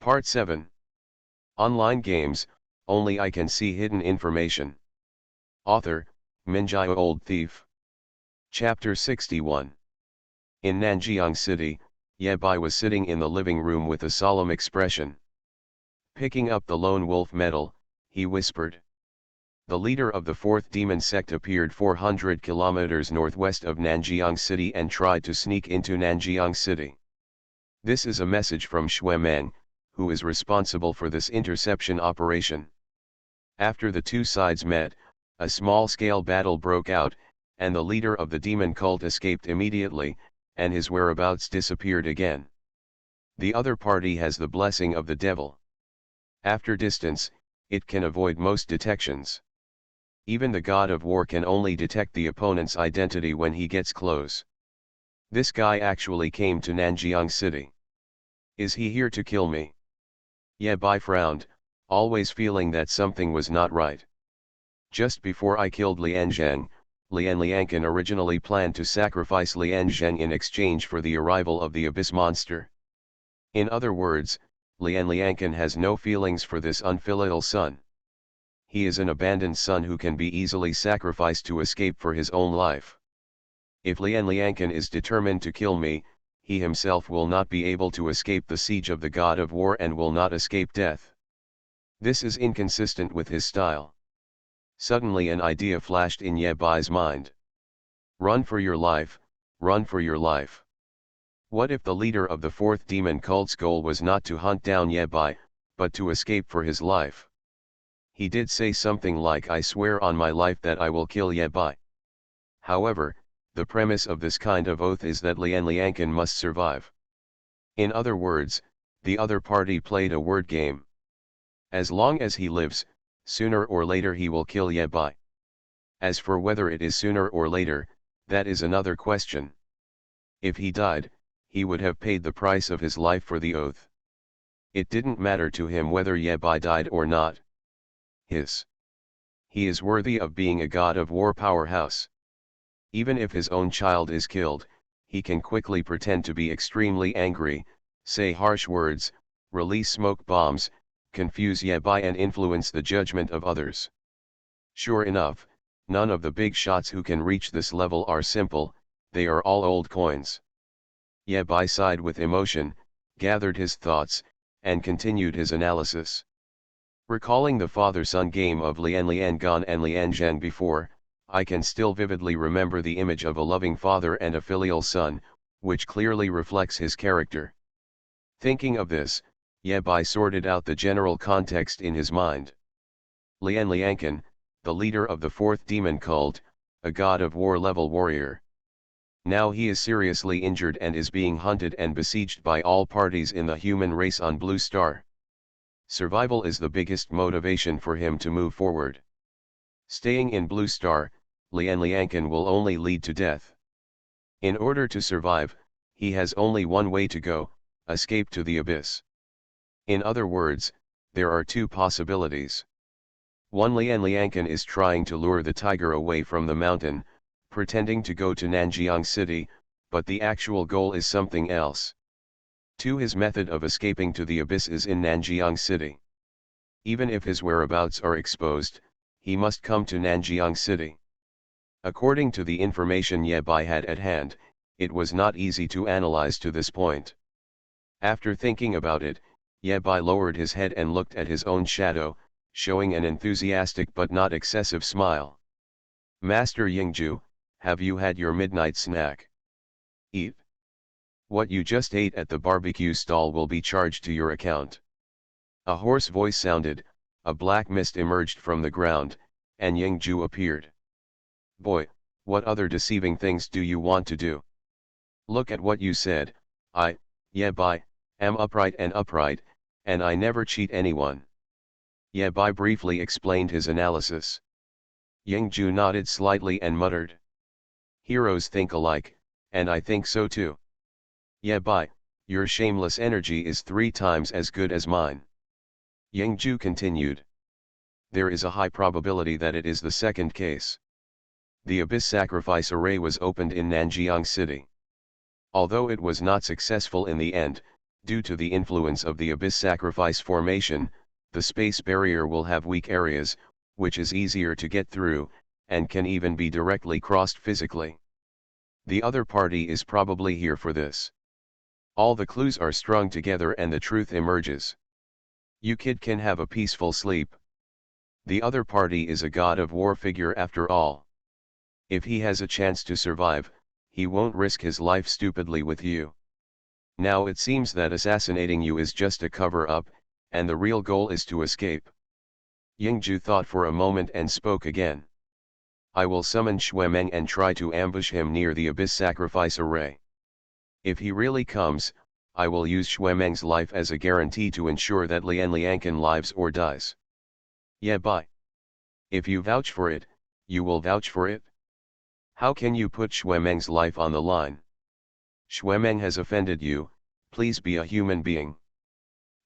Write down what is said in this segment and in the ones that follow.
Part 7. Online games, only I can see hidden information. Author, Minjai Old Thief. Chapter 61. In Nanjiang City, Ye Bai was sitting in the living room with a solemn expression. Picking up the lone wolf medal, he whispered. The leader of the fourth demon sect appeared 400 kilometers northwest of Nanjiang City and tried to sneak into Nanjiang City. This is a message from Xue Meng, who is responsible for this interception operation. After the two sides met, a small-scale battle broke out, and the leader of the demon cult escaped immediately, and his whereabouts disappeared again. The other party has the blessing of the devil. After distance, it can avoid most detections. Even the god of war can only detect the opponent's identity when he gets close. This guy actually came to Nanjiang City. Is he here to kill me? Ye Bai frowned, always feeling that something was not right. Just before I killed Lian Zheng, Lian Liancan originally planned to sacrifice Lian Zheng in exchange for the arrival of the Abyss monster. In other words, Lian Liancan has no feelings for this unfilial son. He is an abandoned son who can be easily sacrificed to escape for his own life. If Lian Liancan is determined to kill me, he himself will not be able to escape the siege of the god of war and will not escape death. This is inconsistent with his style. Suddenly an idea flashed in Ye Bai's mind. Run for your life, run for your life. What if the leader of the fourth demon cult's goal was not to hunt down Ye Bai, but to escape for his life? He did say something like, I swear on my life that I will kill Ye Bai. However, the premise of this kind of oath is that Lian Liancan must survive. In other words, the other party played a word game. As long as he lives, sooner or later he will kill Ye Bai. As for whether it is sooner or later, that is another question. If he died, he would have paid the price of his life for the oath. It didn't matter to him whether Ye Bai died or not. He is worthy of being a god of war powerhouse. Even if his own child is killed, he can quickly pretend to be extremely angry, say harsh words, release smoke bombs, confuse Ye Bai and influence the judgment of others. Sure enough, none of the big shots who can reach this level are simple, they are all old coins. Ye Bai sighed with emotion, gathered his thoughts, and continued his analysis. Recalling the father-son game of Lian Liangan and Lian Zheng before, I can still vividly remember the image of a loving father and a filial son, which clearly reflects his character. Thinking of this, Ye Bai sorted out the general context in his mind. Lian Liancan, the leader of the fourth demon cult, a god of war level warrior. Now he is seriously injured and is being hunted and besieged by all parties in the human race on Blue Star. Survival is the biggest motivation for him to move forward. Staying in Blue Star, Lian Liancan will only lead to death. In order to survive, he has only one way to go, escape to the abyss. In other words, there are two possibilities. One, Lian Liancan is trying to lure the tiger away from the mountain, pretending to go to Nanjiang City, but the actual goal is something else. 2. His method of escaping to the abyss is in Nanjiang City. Even if his whereabouts are exposed, he must come to Nanjiang City. According to the information Ye Bai had at hand, it was not easy to analyze to this point. After thinking about it, Ye Bai lowered his head and looked at his own shadow, showing an enthusiastic but not excessive smile. Master Yingju, have you had your midnight snack? Eat. What you just ate at the barbecue stall will be charged to your account. A hoarse voice sounded, a black mist emerged from the ground, and Yingju appeared. Boy, what other deceiving things do you want to do? Look at what you said, Ye Bai, am upright, and I never cheat anyone. Ye Bai briefly explained his analysis. Yingju nodded slightly and muttered. Heroes think alike, and I think so too. Ye Bai, your shameless energy is 3 times as good as mine. Yingju continued. There is a high probability that it is the second case. The Abyss sacrifice array was opened in Nanjiang City. Although it was not successful in the end, Due to the influence of the abyss sacrifice formation, the space barrier will have weak areas, which is easier to get through, and can even be directly crossed physically. The other party is probably here for this. All the clues are strung together and the truth emerges. You kid can have a peaceful sleep. The other party is a god of war figure after all. If he has a chance to survive, he won't risk his life stupidly with you. Now it seems that assassinating you is just a cover-up, and the real goal is to escape. Yingju thought for a moment and spoke again. I will summon Xuemeng and try to ambush him near the abyss sacrifice array. If he really comes, I will use Xuemeng's life as a guarantee to ensure that Lian Liancan lives or dies. Yeah, bye. If you vouch for it, you will vouch for it? How can you put Xuemeng's life on the line? Xuemeng has offended you, please be a human being.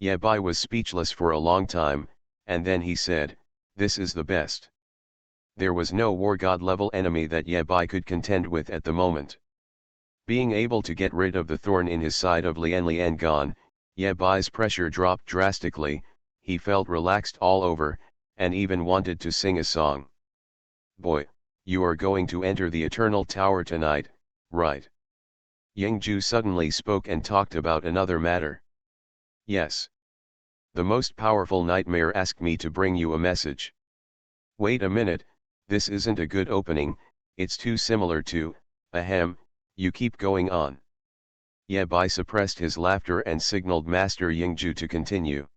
Ye Bai was speechless for a long time, and then he said, this is the best. There was no war god level enemy that Ye Bai could contend with at the moment. Being able to get rid of the thorn in his side of Lian Lian gone, Ye Bai's pressure dropped drastically, he felt relaxed all over, and even wanted to sing a song. Boy, you are going to enter the Eternal Tower tonight, right? Yingju suddenly spoke and talked about another matter. Yes. The most powerful nightmare asked me to bring you a message. Wait a minute, this isn't a good opening, it's too similar to, ahem, you keep going on. Ye Bai suppressed his laughter and signaled Master Yingju to continue.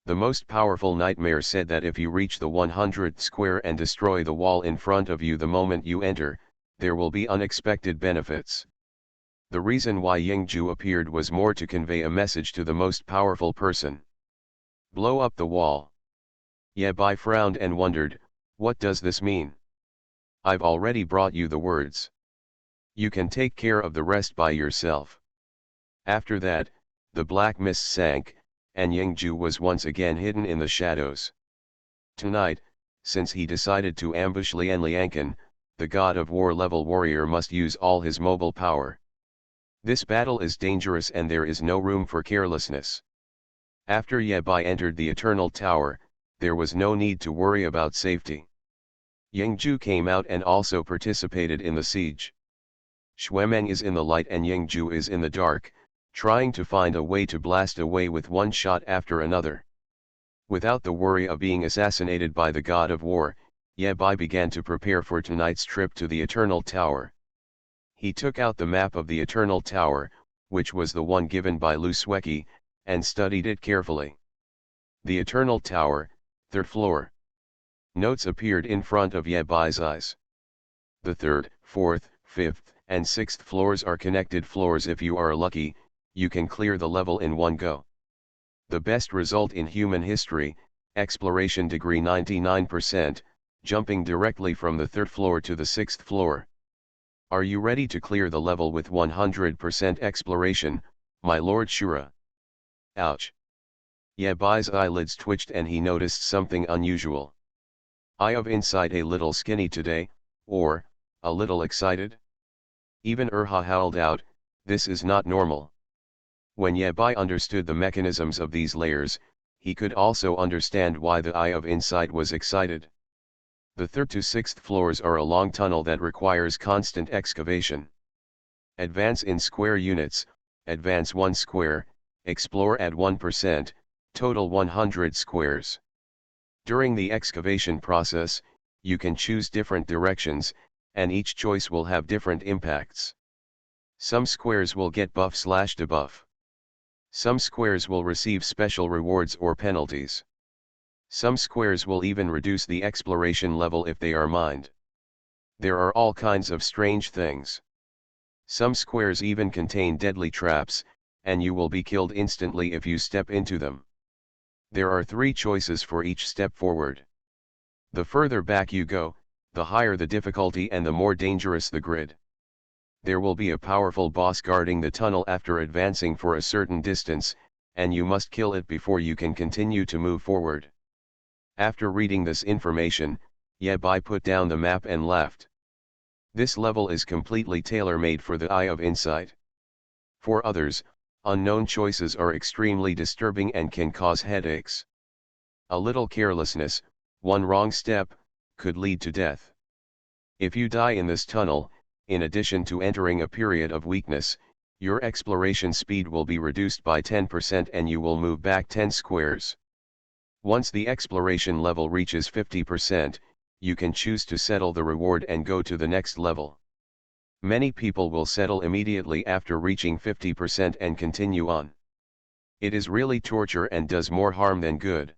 The most powerful nightmare said that if you reach the 100th square and destroy the wall in front of you the moment you enter, there will be unexpected benefits. The reason why Yingju appeared was more to convey a message to the most powerful person. Blow up the wall. Ye Bai frowned and wondered, what does this mean? I've already brought you the words. You can take care of the rest by yourself. After that, the black mist sank, and Yingju was once again hidden in the shadows. Tonight, since he decided to ambush Lian Liancan, the god of war level warrior must use all his mobile power. This battle is dangerous and there is no room for carelessness. After Ye Bai entered the Eternal Tower, there was no need to worry about safety. Yingju came out and also participated in the siege. Xuemeng is in the light and Yingju is in the dark, trying to find a way to blast away with one shot after another. Without the worry of being assassinated by the god of war, Ye Bai began to prepare for tonight's trip to the Eternal Tower. He took out the map of the Eternal Tower, which was the one given by Lu Sueki, and studied it carefully. The Eternal Tower, 3rd floor. Notes appeared in front of Ye Bai's eyes. The 3rd, 4th, 5th, and 6th floors are connected floors. If you are lucky, you can clear the level in one go. The best result in human history, exploration degree 99%, jumping directly from the 3rd floor to the 6th floor. Are you ready to clear the level with 100% exploration, my lord Shura? Ouch. Ye Bai's eyelids twitched and he noticed something unusual. Eye of insight a little skinny today, or, a little excited? Even Urha howled out, this is not normal. When Ye Bai understood the mechanisms of these layers, he could also understand why the Eye of Insight was excited. The 3rd to 6th floors are a long tunnel that requires constant excavation. Advance in square units, advance 1 square, explore at 1%, total 100 squares. During the excavation process, you can choose different directions, and each choice will have different impacts. Some squares will get buff/debuff. Some squares will receive special rewards or penalties. Some squares will even reduce the exploration level if they are mined. There are all kinds of strange things. Some squares even contain deadly traps, and you will be killed instantly if you step into them. There are 3 choices for each step forward. The further back you go, the higher the difficulty and the more dangerous the grid. There will be a powerful boss guarding the tunnel after advancing for a certain distance, and you must kill it before you can continue to move forward. After reading this information, Ye Bai put down the map and laughed. This level is completely tailor-made for the Eye of Insight. For others, Unknown choices are extremely disturbing and can cause headaches. A little carelessness, one wrong step, could lead to death. If you die in this tunnel, in addition to entering a period of weakness, your exploration speed will be reduced by 10% and you will move back 10 squares. Once the exploration level reaches 50%, you can choose to settle the reward and go to the next level. Many people will settle immediately after reaching 50% and continue on. It is really torture and does more harm than good.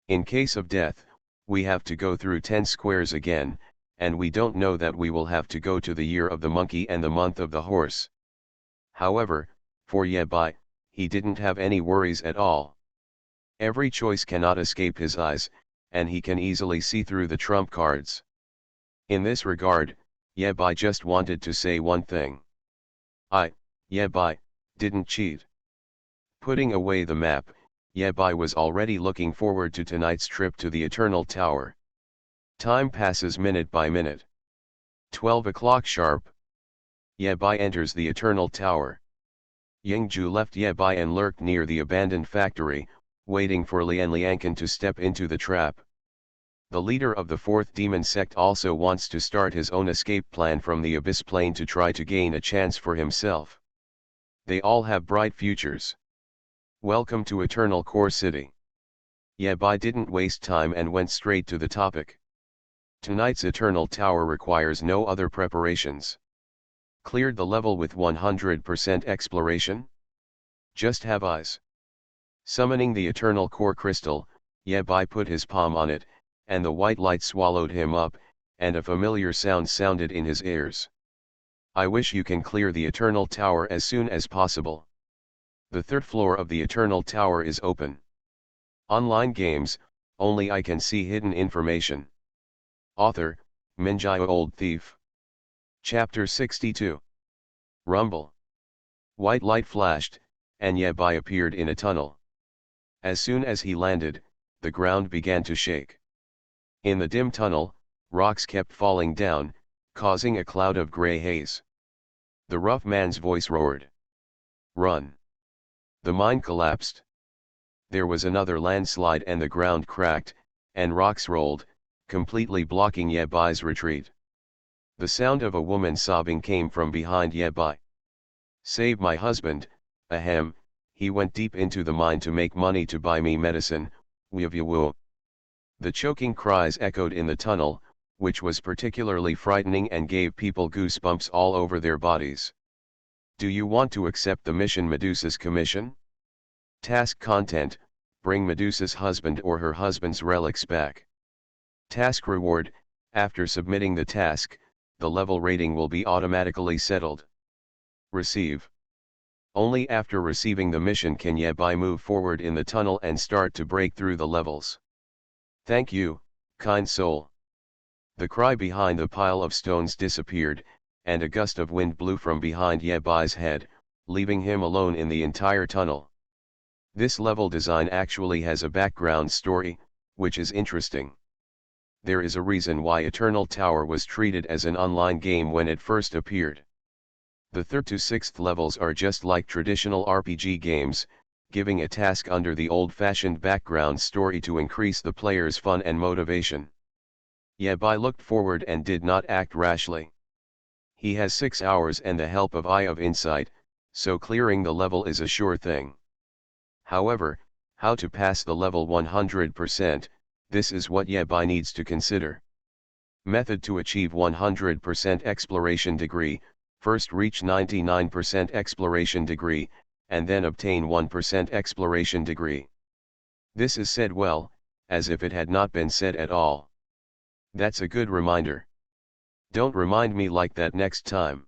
In case of death, we have to go through 10 squares again, and we don't know that we will have to go to the year of the monkey and the month of the horse. However, for Yebai, he didn't have any worries at all. Every choice cannot escape his eyes, and he can easily see through the trump cards. In this regard, Yebai just wanted to say one thing. Yebai, didn't cheat. Putting away the map, Yebai was already looking forward to tonight's trip to the Eternal Tower. Time passes minute by minute. 12 o'clock sharp. Yebai enters the Eternal Tower. Yingju left Yebai and lurked near the abandoned factory, waiting for Lian Liankan to step into the trap. The leader of the fourth demon sect also wants to start his own escape plan from the Abyss Plane to try to gain a chance for himself. They all have bright futures. Welcome to Eternal Core City. Yebai didn't waste time and went straight to the topic. Tonight's Eternal Tower requires no other preparations. Cleared the level with 100% exploration? Just have eyes. Summoning the Eternal Core Crystal, Yebai put his palm on it, and the white light swallowed him up, and a familiar sound sounded in his ears. I wish you can clear the Eternal Tower as soon as possible. The third floor of the Eternal Tower is open. Online games, only I can see hidden information. Author, Minjai Old Thief. Chapter 62. Rumble. White light flashed, and Yebai appeared in a tunnel. As soon as he landed, the ground began to shake. In the dim tunnel, rocks kept falling down, causing a cloud of gray haze. The rough man's voice roared. Run! The mine collapsed. There was another landslide and the ground cracked, and rocks rolled, completely blocking Yebai's retreat. The sound of a woman sobbing came from behind Yebai. Save my husband, ahem, he went deep into the mine to make money to buy me medicine, woo. The choking cries echoed in the tunnel, which was particularly frightening and gave people goosebumps all over their bodies. Do you want to accept the mission Medusa's commission? Task content, bring Medusa's husband or her husband's relics back. Task reward, after submitting the task, the level rating will be automatically settled. Receive. Only after receiving the mission can Yebai move forward in the tunnel and start to break through the levels. Thank you, kind soul. The cry behind the pile of stones disappeared, and a gust of wind blew from behind Yebai's head, leaving him alone in the entire tunnel. This level design actually has a background story, which is interesting. There is a reason why Eternal Tower was treated as an online game when it first appeared. The 3rd to 6th levels are just like traditional RPG games, giving a task under the old-fashioned background story to increase the player's fun and motivation. Yebai looked forward and did not act rashly. He has 6 hours and the help of Eye of Insight, so clearing the level is a sure thing. However, how to pass the level 100%, this is what Yebai needs to consider. Method to achieve 100% exploration degree: first reach 99% exploration degree, and then obtain 1% exploration degree. This is said well, as if it had not been said at all. That's a good reminder. Don't remind me like that next time.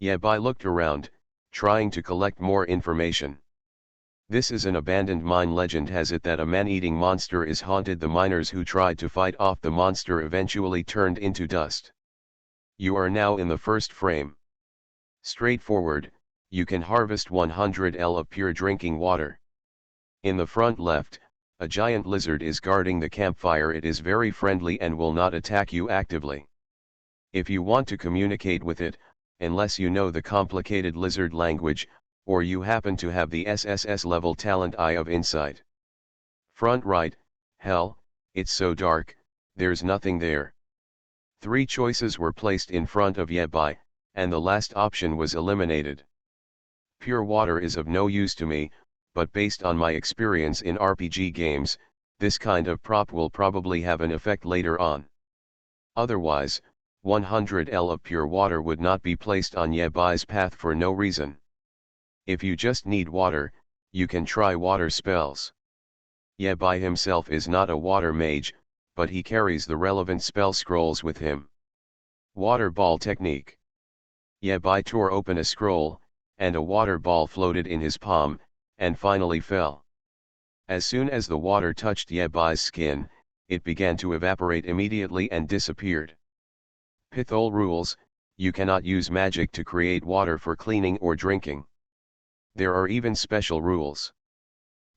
Yebai looked around, trying to collect more information. This is an abandoned mine. Legend has it that a man-eating monster is haunted. The miners who tried to fight off the monster eventually turned into dust. You are now in the first frame. Straightforward, you can harvest 100 L of pure drinking water. In the front left, a giant lizard is guarding the campfire. It is very friendly and will not attack you actively. If you want to communicate with it, unless you know the complicated lizard language, or you happen to have the SSS level talent eye of insight. Front right, hell, it's so dark, there's nothing there. 3 choices were placed in front of Yebai, and the last option was eliminated. Pure water is of no use to me, but based on my experience in RPG games, this kind of prop will probably have an effect later on. Otherwise, 100L of pure water would not be placed on Yebai's path for no reason. If you just need water, you can try water spells. Yebai himself is not a water mage, but he carries the relevant spell scrolls with him. Water ball technique. Yebai tore open a scroll, and a water ball floated in his palm, and finally fell. As soon as the water touched Yebai's skin, it began to evaporate immediately and disappeared. Pithol rules: you cannot use magic to create water for cleaning or drinking. There are even special rules.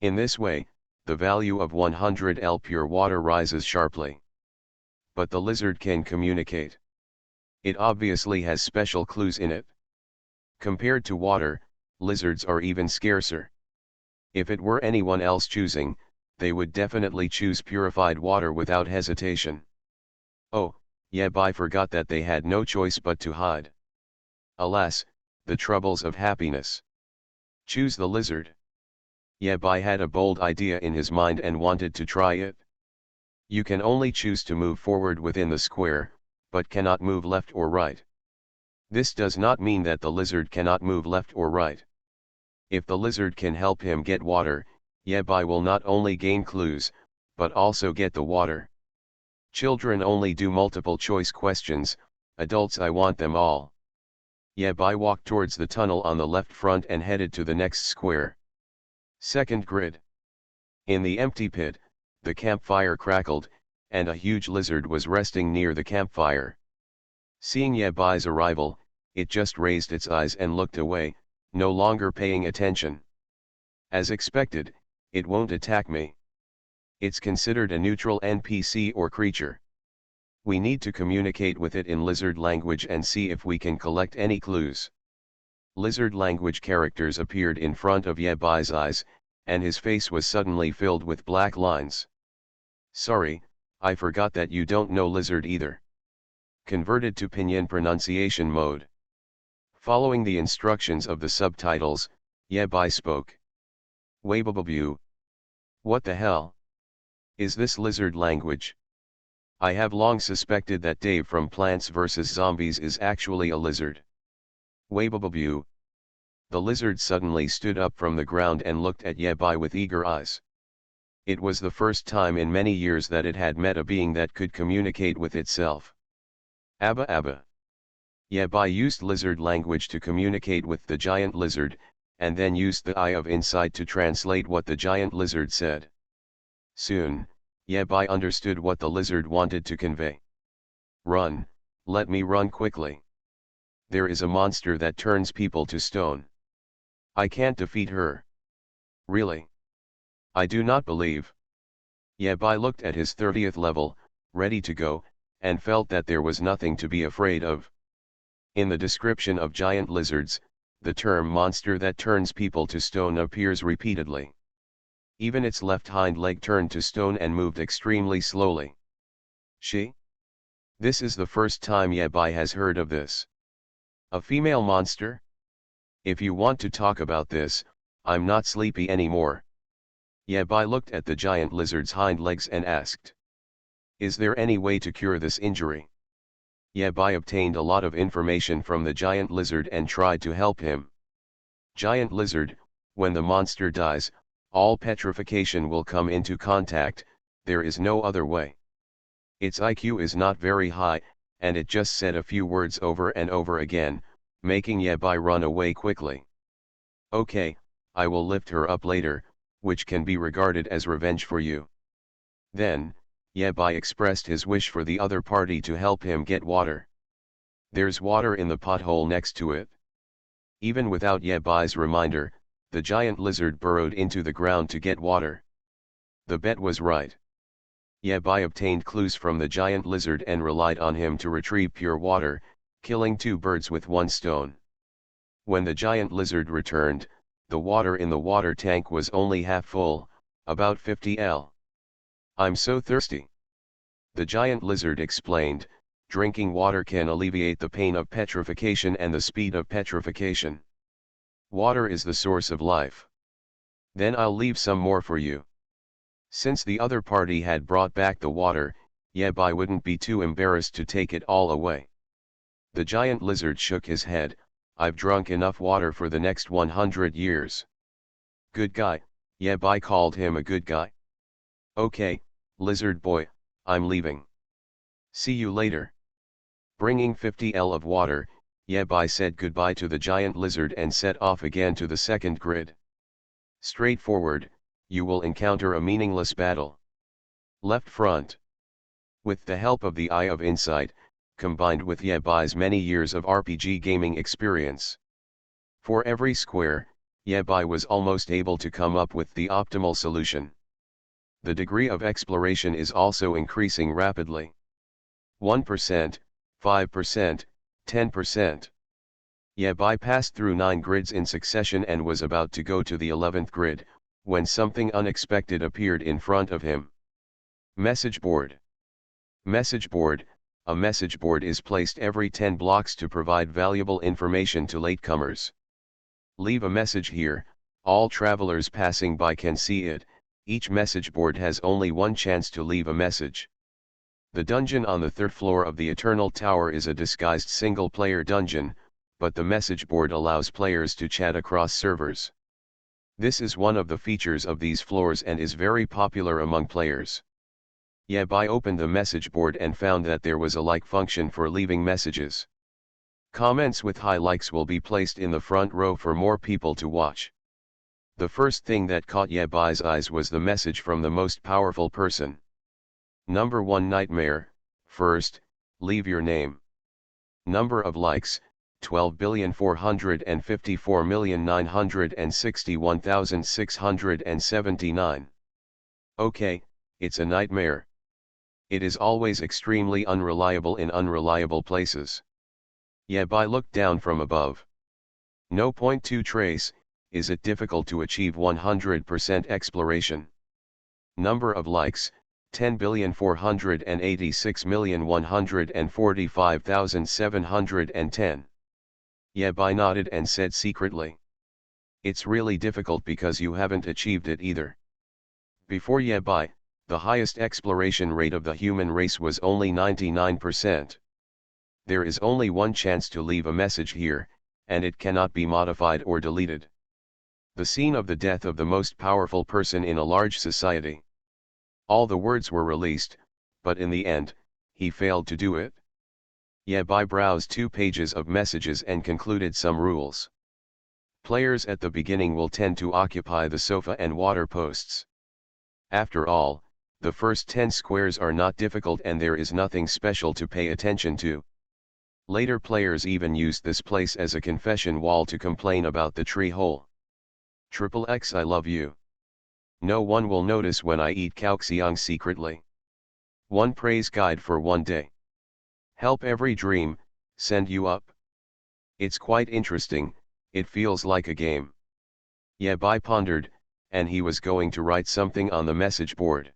In this way, the value of 100L pure water rises sharply. But the lizard can communicate. It obviously has special clues in it. Compared to water, lizards are even scarcer. If it were anyone else choosing, they would definitely choose purified water without hesitation. Oh, Yebai forgot that they had no choice but to hide. Alas, the troubles of happiness. Choose the lizard. Yebai had a bold idea in his mind and wanted to try it. You can only choose to move forward within the square, but cannot move left or right. This does not mean that the lizard cannot move left or right. If the lizard can help him get water, Yebai will not only gain clues, but also get the water. Children only do multiple choice questions, adults I want them all. Yebai walked towards the tunnel on the left front and headed to the next square. Second grid. In the empty pit, the campfire crackled, and a huge lizard was resting near the campfire. Seeing Yebai's arrival, it just raised its eyes and looked away, no longer paying attention. As expected, it won't attack me. It's considered a neutral NPC or creature. We need to communicate with it in lizard language and see if we can collect any clues. Lizard language characters appeared in front of Yebai's eyes, and his face was suddenly filled with black lines. Sorry, I forgot that you don't know lizard either. Converted to Pinyin pronunciation mode. Following the instructions of the subtitles, Yebai spoke. Weibababu. What the hell? Is this lizard language? I have long suspected that Dave from Plants vs. Zombies is actually a lizard. Weibababu. The lizard suddenly stood up from the ground and looked at Yebai with eager eyes. It was the first time in many years that it had met a being that could communicate with itself. Abba Abba. Yebai used lizard language to communicate with the giant lizard, and then used the Eye of Insight to translate what the giant lizard said. Soon, Yebai understood what the lizard wanted to convey. Run, let me run quickly. There is a monster that turns people to stone. I can't defeat her. Really? I do not believe. Yebai looked at his 30th level, ready to go, and felt that there was nothing to be afraid of. In the description of giant lizards, the term monster that turns people to stone appears repeatedly. Even its left hind leg turned to stone and moved extremely slowly. She? This is the first time Yebai has heard of this. A female monster? If you want to talk about this, I'm not sleepy anymore. Yebai looked at the giant lizard's hind legs and asked. Is there any way to cure this injury? Yebai obtained a lot of information from the giant lizard and tried to help him. Giant lizard, when the monster dies, all petrification will come into contact, there is no other way. Its IQ is not very high, and it just said a few words over and over again, making Yebai run away quickly. Okay, I will lift her up later, which can be regarded as revenge for you. Then, Yebai expressed his wish for the other party to help him get water. There's water in the pothole next to it. Even without Yebai's reminder, the giant lizard burrowed into the ground to get water. The bet was right. Yebai obtained clues from the giant lizard and relied on him to retrieve pure water, killing 2 birds with 1 stone. When the giant lizard returned, The water in the water tank was only half full, about 50 L. I'm so thirsty. The giant lizard explained, drinking water can alleviate the pain of petrification and the speed of petrification. Water is the source of life. Then I'll leave some more for you. Since the other party had brought back the water, Yabai wouldn't be too embarrassed to take it all away. The giant lizard shook his head. I've drunk enough water for the next 100 years. Good guy, Yabai called him a good guy. Okay, lizard boy, I'm leaving. See you later. Bringing 50 L of water, Yabai said goodbye to the giant lizard and set off again to the second grid. Straightforward, you will encounter a meaningless battle. Left front. With the help of the Eye of Insight, combined with Yabai's many years of RPG gaming experience. For every square, Yabai was almost able to come up with the optimal solution. The degree of exploration is also increasing rapidly. 1%, 5%, 10%. Yabai passed through 9 grids in succession and was about to go to the 11th grid, when something unexpected appeared in front of him. Message board. Message board. A message board is placed every 10 blocks to provide valuable information to latecomers. Leave a message here, all travelers passing by can see it. Each message board has only one chance to leave a message. The dungeon on the 3rd floor of the Eternal Tower is a disguised single-player dungeon, but the message board allows players to chat across servers. This is one of the features of these floors and is very popular among players. Yabai opened the message board and found that there was a like function for leaving messages. Comments with high likes will be placed in the front row for more people to watch. The first thing that caught Yabai's eyes was the message from the most powerful person. Number 1 Nightmare, first, leave your name. Number of likes, 12,454,961,679. Okay, it's a nightmare. It is always extremely unreliable in unreliable places. Yabai looked down from above. No point to trace. Is it difficult to achieve 100% exploration? Number of likes, 10,486,145,710. Yabai nodded and said secretly. It's really difficult because you haven't achieved it either. Before Yabai, the highest exploration rate of the human race was only 99%. There is only one chance to leave a message here, and it cannot be modified or deleted. The scene of the death of the most powerful person in a large society. All the words were released, but in the end, he failed to do it. Yabai browsed 2 pages of messages and concluded some rules. Players at the beginning will tend to occupy the sofa and water posts. After all, the first 10 squares are not difficult and there is nothing special to pay attention to. Later players even used this place as a confession wall to complain about the tree hole. XXX I love you. No one will notice when I eat kaoxiang secretly. 1 praise guide for 1 day. Help every dream, send you up. It's quite interesting, it feels like a game. Yabai pondered, and he was going to write something on the message board.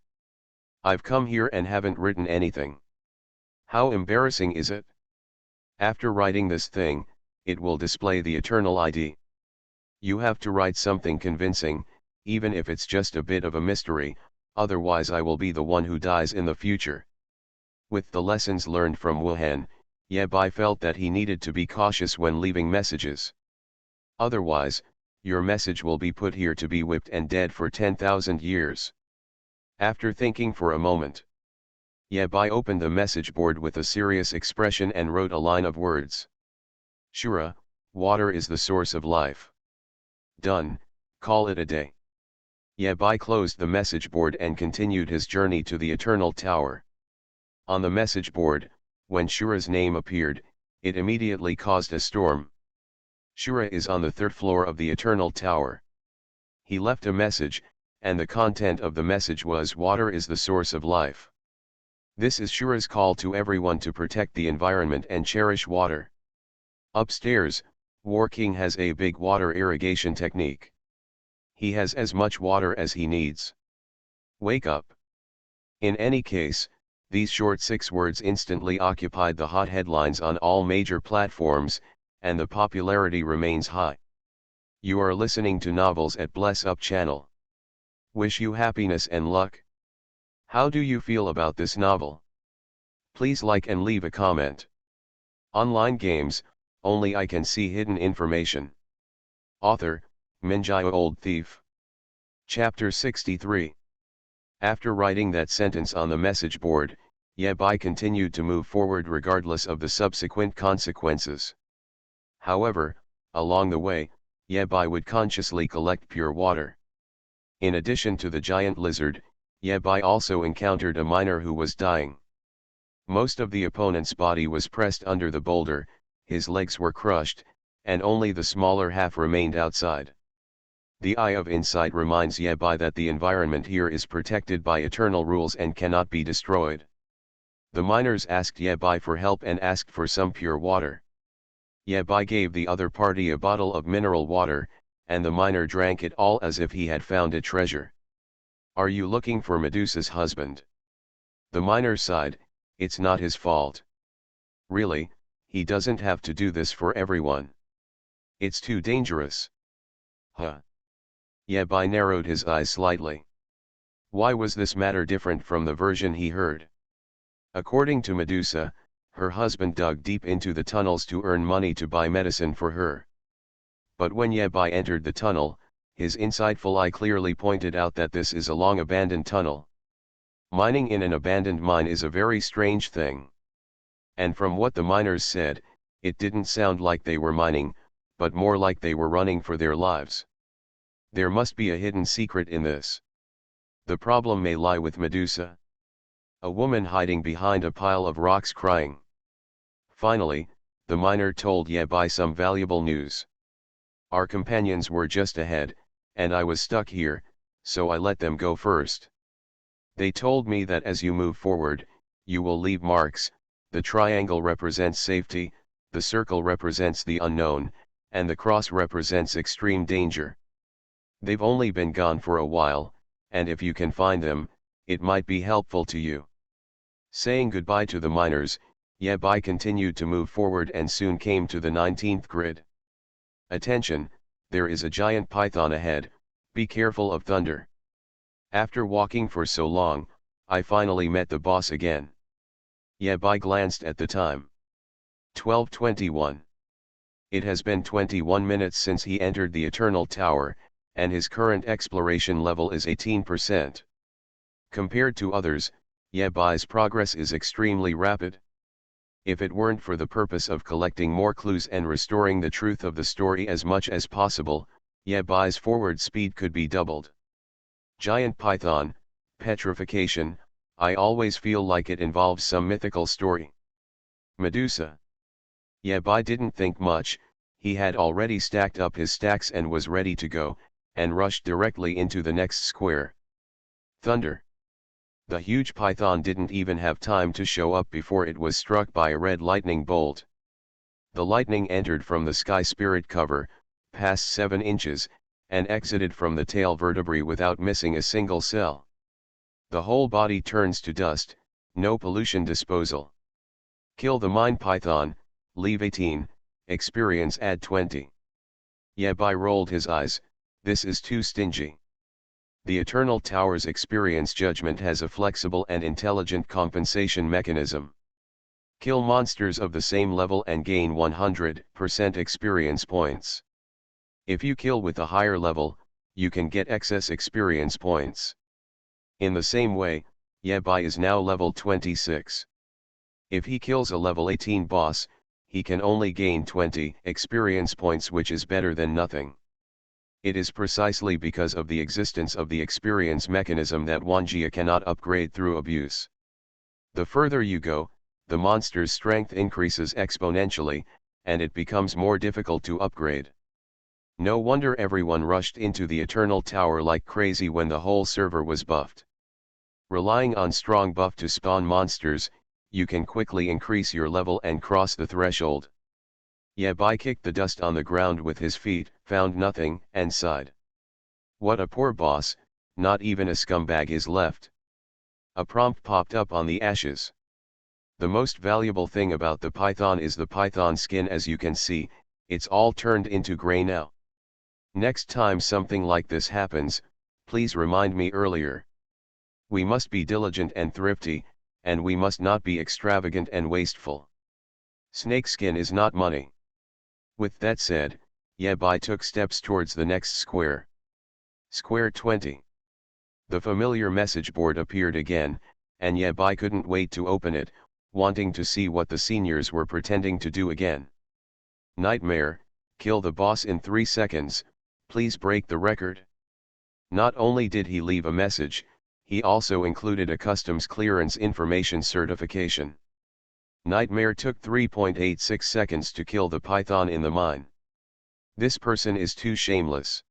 I've come here and haven't written anything. How embarrassing is it? After writing this thing, it will display the eternal ID. You have to write something convincing, even if it's just a bit of a mystery, otherwise I will be the one who dies in the future. With the lessons learned from Wuhan, Yabai felt that he needed to be cautious when leaving messages. Otherwise, your message will be put here to be whipped and dead for 10,000 years. After thinking for a moment, Yabai opened the message board with a serious expression and wrote a line of words. Shura, water is the source of life. Done, call it a day. Yabai closed the message board and continued his journey to the Eternal Tower. On the message board, when Shura's name appeared, it immediately caused a storm. Shura is on the 3rd floor of the Eternal Tower. He left a message, and the content of the message was water is the source of life. This is Shura's call to everyone to protect the environment and cherish water. Upstairs, War King has a big water irrigation technique. He has as much water as he needs. Wake up. In any case, these short 6 words instantly occupied the hot headlines on all major platforms, and the popularity remains high. You are listening to Novels at Bless Up channel. Wish you happiness and luck. How do you feel about this novel? Please like and leave a comment. Online games, only I can see hidden information. Author, Minjai Old Thief. Chapter 63. After writing that sentence on the message board, Yebai continued to move forward regardless of the subsequent consequences. However, along the way, Yebai would consciously collect pure water. In addition to the giant lizard, Yebai also encountered a miner who was dying. Most of the opponent's body was pressed under the boulder, his legs were crushed, and only the smaller half remained outside. The Eye of Insight reminds Yebai that the environment here is protected by eternal rules and cannot be destroyed. The miners asked Yebai for help and asked for some pure water. Yebai gave the other party a bottle of mineral water, and the miner drank it all as if he had found a treasure. Are you looking for Medusa's husband? The miner sighed, it's not his fault. Really, he doesn't have to do this for everyone. It's too dangerous. Huh. Yebai narrowed his eyes slightly. Why was this matter different from the version he heard? According to Medusa, her husband dug deep into the tunnels to earn money to buy medicine for her. But when Yebai entered the tunnel, his insightful eye clearly pointed out that this is a long abandoned tunnel. Mining in an abandoned mine is a very strange thing. And from what the miners said, it didn't sound like they were mining, but more like they were running for their lives. There must be a hidden secret in this. The problem may lie with Medusa. A woman hiding behind a pile of rocks crying. Finally, the miner told Yebai some valuable news. Our companions were just ahead, and I was stuck here, so I let them go first. They told me that as you move forward, you will leave marks. The triangle represents safety, the circle represents the unknown, and the cross represents extreme danger. They've only been gone for a while, and if you can find them, it might be helpful to you. Saying goodbye to the miners, Yebai continued to move forward and soon came to the 19th grid. Attention, there is a giant python ahead, be careful of thunder. After walking for so long, I finally met the boss again. Yebai glanced at the time. 12:21. It has been 21 minutes since he entered the Eternal Tower, and his current exploration level is 18%. Compared to others, Yebai's progress is extremely rapid. If it weren't for the purpose of collecting more clues and restoring the truth of the story as much as possible, Yebai's forward speed could be doubled. Giant python, petrification, I always feel like it involves some mythical story. Medusa. Yebai didn't think much, he had already stacked up his stacks and was ready to go, and rushed directly into the next square. Thunder. The huge python didn't even have time to show up before it was struck by a red lightning bolt. The lightning entered from the sky spirit cover, passed 7 inches, and exited from the tail vertebrae without missing a single cell. The whole body turns to dust, no pollution disposal. Kill the mine python, leave 18, experience add 20. Yebai rolled his eyes, this is too stingy. The Eternal Tower's experience judgment has a flexible and intelligent compensation mechanism. Kill monsters of the same level and gain 100% experience points. If you kill with a higher level, you can get excess experience points. In the same way, Yebai is now level 26. If he kills a level 18 boss, he can only gain 20 experience points, which is better than nothing. It is precisely because of the existence of the experience mechanism that Wanjia cannot upgrade through abuse. The further you go, the monster's strength increases exponentially, and it becomes more difficult to upgrade. No wonder everyone rushed into the Eternal Tower like crazy when the whole server was buffed. Relying on strong buff to spawn monsters, you can quickly increase your level and cross the threshold. Yebai kicked the dust on the ground with his feet, found nothing, and sighed. What a poor boss, not even a scumbag is left. A prompt popped up on the ashes. The most valuable thing about the python is the python skin. As you can see, it's all turned into gray now. Next time something like this happens, please remind me earlier. We must be diligent and thrifty, and we must not be extravagant and wasteful. Snakeskin is not money. With that said, Yabai took steps towards the next square. Square 20. The familiar message board appeared again, and Yabai couldn't wait to open it, wanting to see what the seniors were pretending to do again. Nightmare, kill the boss in 3 seconds, please break the record. Not only did he leave a message, he also included a customs clearance information certification. Nightmare took 3.86 seconds to kill the python in the mine. This person is too shameless.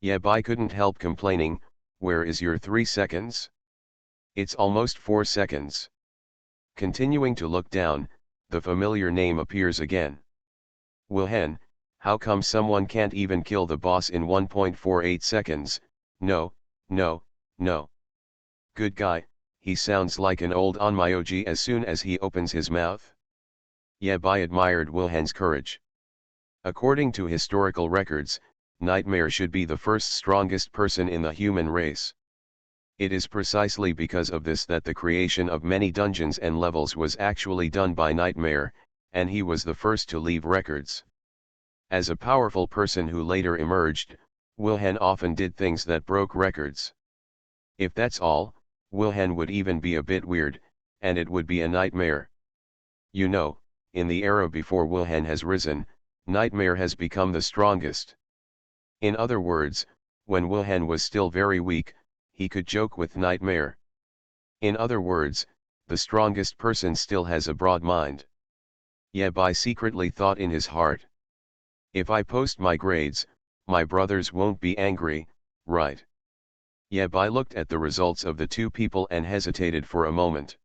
Yabai couldn't help complaining, where is your 3 seconds? It's almost 4 seconds. Continuing to look down, the familiar name appears again. Wilhen, how come someone can't even kill the boss in 1.48 seconds? No, no, no. Good guy, he sounds like an old Onmyoji as soon as he opens his mouth. Yabai admired Wilhen's courage. According to historical records, Nightmare should be the first strongest person in the human race. It is precisely because of this that the creation of many dungeons and levels was actually done by Nightmare, and he was the first to leave records. As a powerful person who later emerged, Wilhen often did things that broke records. If that's all, Wilhen would even be a bit weird, and it would be a nightmare. You know, in the era before Wilhen has risen, Nightmare has become the strongest. In other words, when Wilhen was still very weak, he could joke with Nightmare. In other words, the strongest person still has a broad mind. Yabai secretly thought in his heart. If I post my grades, my brothers won't be angry, right? Yabai looked at the results of the two people and hesitated for a moment.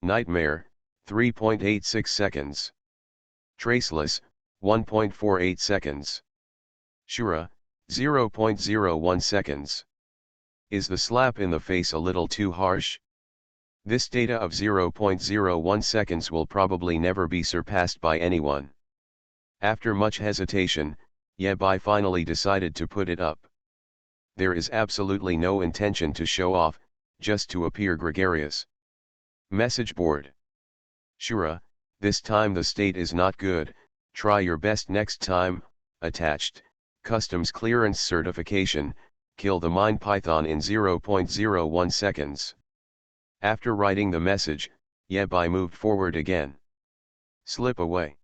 Nightmare, 3.86 seconds. Traceless, 1.48 seconds. Shura, 0.01 seconds. Is the slap in the face a little too harsh? This data of 0.01 seconds will probably never be surpassed by anyone. After much hesitation, Yabai finally decided to put it up. There is absolutely no intention to show off, just to appear gregarious. Message board. Shura, this time the state is not good, try your best next time. Attached, customs clearance certification, kill the mine python in 0.01 seconds. After writing the message, Yabai moved forward again. Slip away.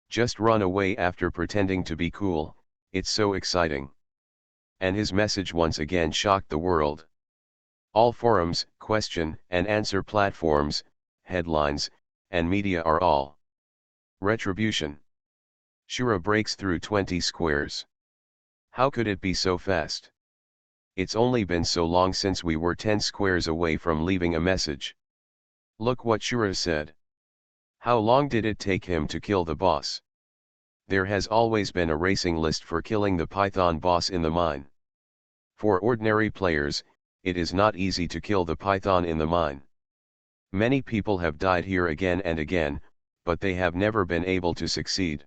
Just run away after pretending to be cool, it's so exciting. And his message once again shocked the world. All forums, question and answer platforms, headlines, and media are all. Retribution. Shura breaks through 20 squares. How could it be so fast? It's only been so long since we were 10 squares away from leaving a message. Look what Shura said. How long did it take him to kill the boss? There has always been a racing list for killing the python boss in the mine. For ordinary players, it is not easy to kill the python in the mine. Many people have died here again and again, but they have never been able to succeed.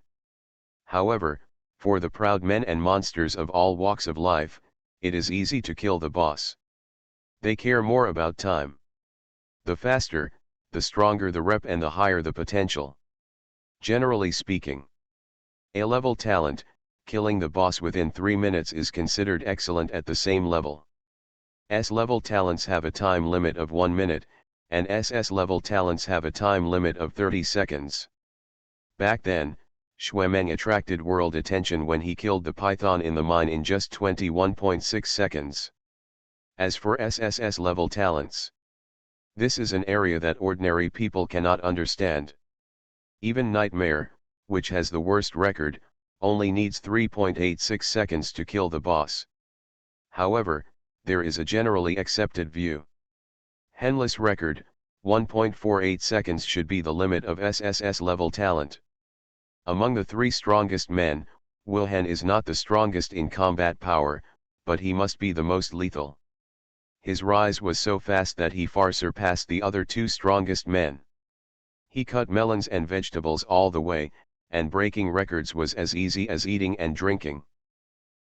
However, for the proud men and monsters of all walks of life, it is easy to kill the boss. They care more about time. The faster, the stronger the rep and the higher the potential. Generally speaking, A-level talent, killing the boss within 3 minutes is considered excellent at the same level. S-level talents have a time limit of 1 minute, and SS-level talents have a time limit of 30 seconds. Back then, Xuemeng attracted world attention when he killed the python in the mine in just 21.6 seconds. As for SSS level talents, this is an area that ordinary people cannot understand. Even Nightmare, which has the worst record, only needs 3.86 seconds to kill the boss. However, there is a generally accepted view. Henless record, 1.48 seconds should be the limit of SSS level talent. Among the 3 strongest men, Wilhen is not the strongest in combat power, but he must be the most lethal. His rise was so fast that he far surpassed the other two strongest men. He cut melons and vegetables all the way, and breaking records was as easy as eating and drinking.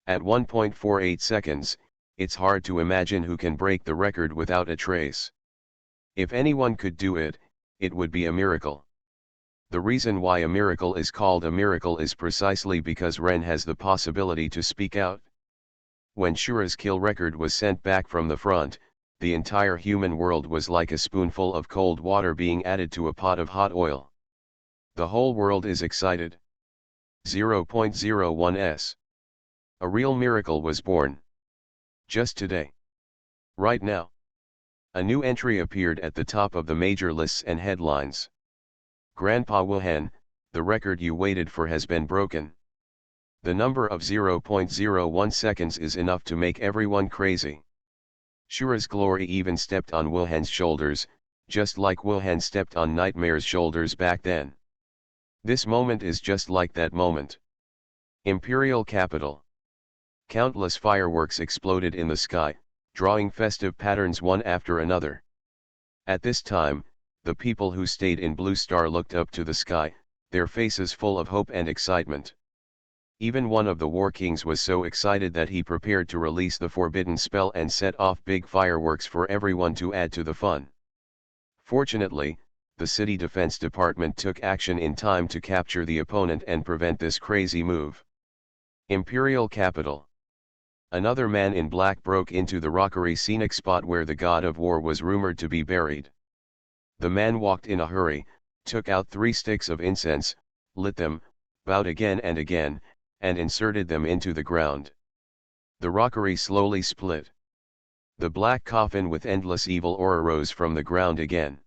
At 1.48 seconds, it's hard to imagine who can break the record without a trace. If anyone could do it, it would be a miracle. The reason why a miracle is called a miracle is precisely because Ren has the possibility to speak out. When Shura's kill record was sent back from the front, the entire human world was like a spoonful of cold water being added to a pot of hot oil. The whole world is excited. 0.01s. A real miracle was born. Just today. Right now. A new entry appeared at the top of the major lists and headlines. Grandpa Wuhan, the record you waited for has been broken. The number of 0.01 seconds is enough to make everyone crazy. Shura's glory even stepped on Wuhan's shoulders, just like Wuhan stepped on Nightmare's shoulders back then. This moment is just like that moment. Imperial capital. Countless fireworks exploded in the sky, drawing festive patterns one after another. At this time, the people who stayed in Blue Star looked up to the sky, their faces full of hope and excitement. Even one of the War Kings was so excited that he prepared to release the forbidden spell and set off big fireworks for everyone to add to the fun. Fortunately, the city defense department took action in time to capture the opponent and prevent this crazy move. Imperial capital. Another man in black broke into the rockery scenic spot where the god of war was rumored to be buried. The man walked in a hurry, took out 3 sticks of incense, lit them, bowed again and again, and inserted them into the ground. The rockery slowly split. The black coffin with endless evil aura rose from the ground again.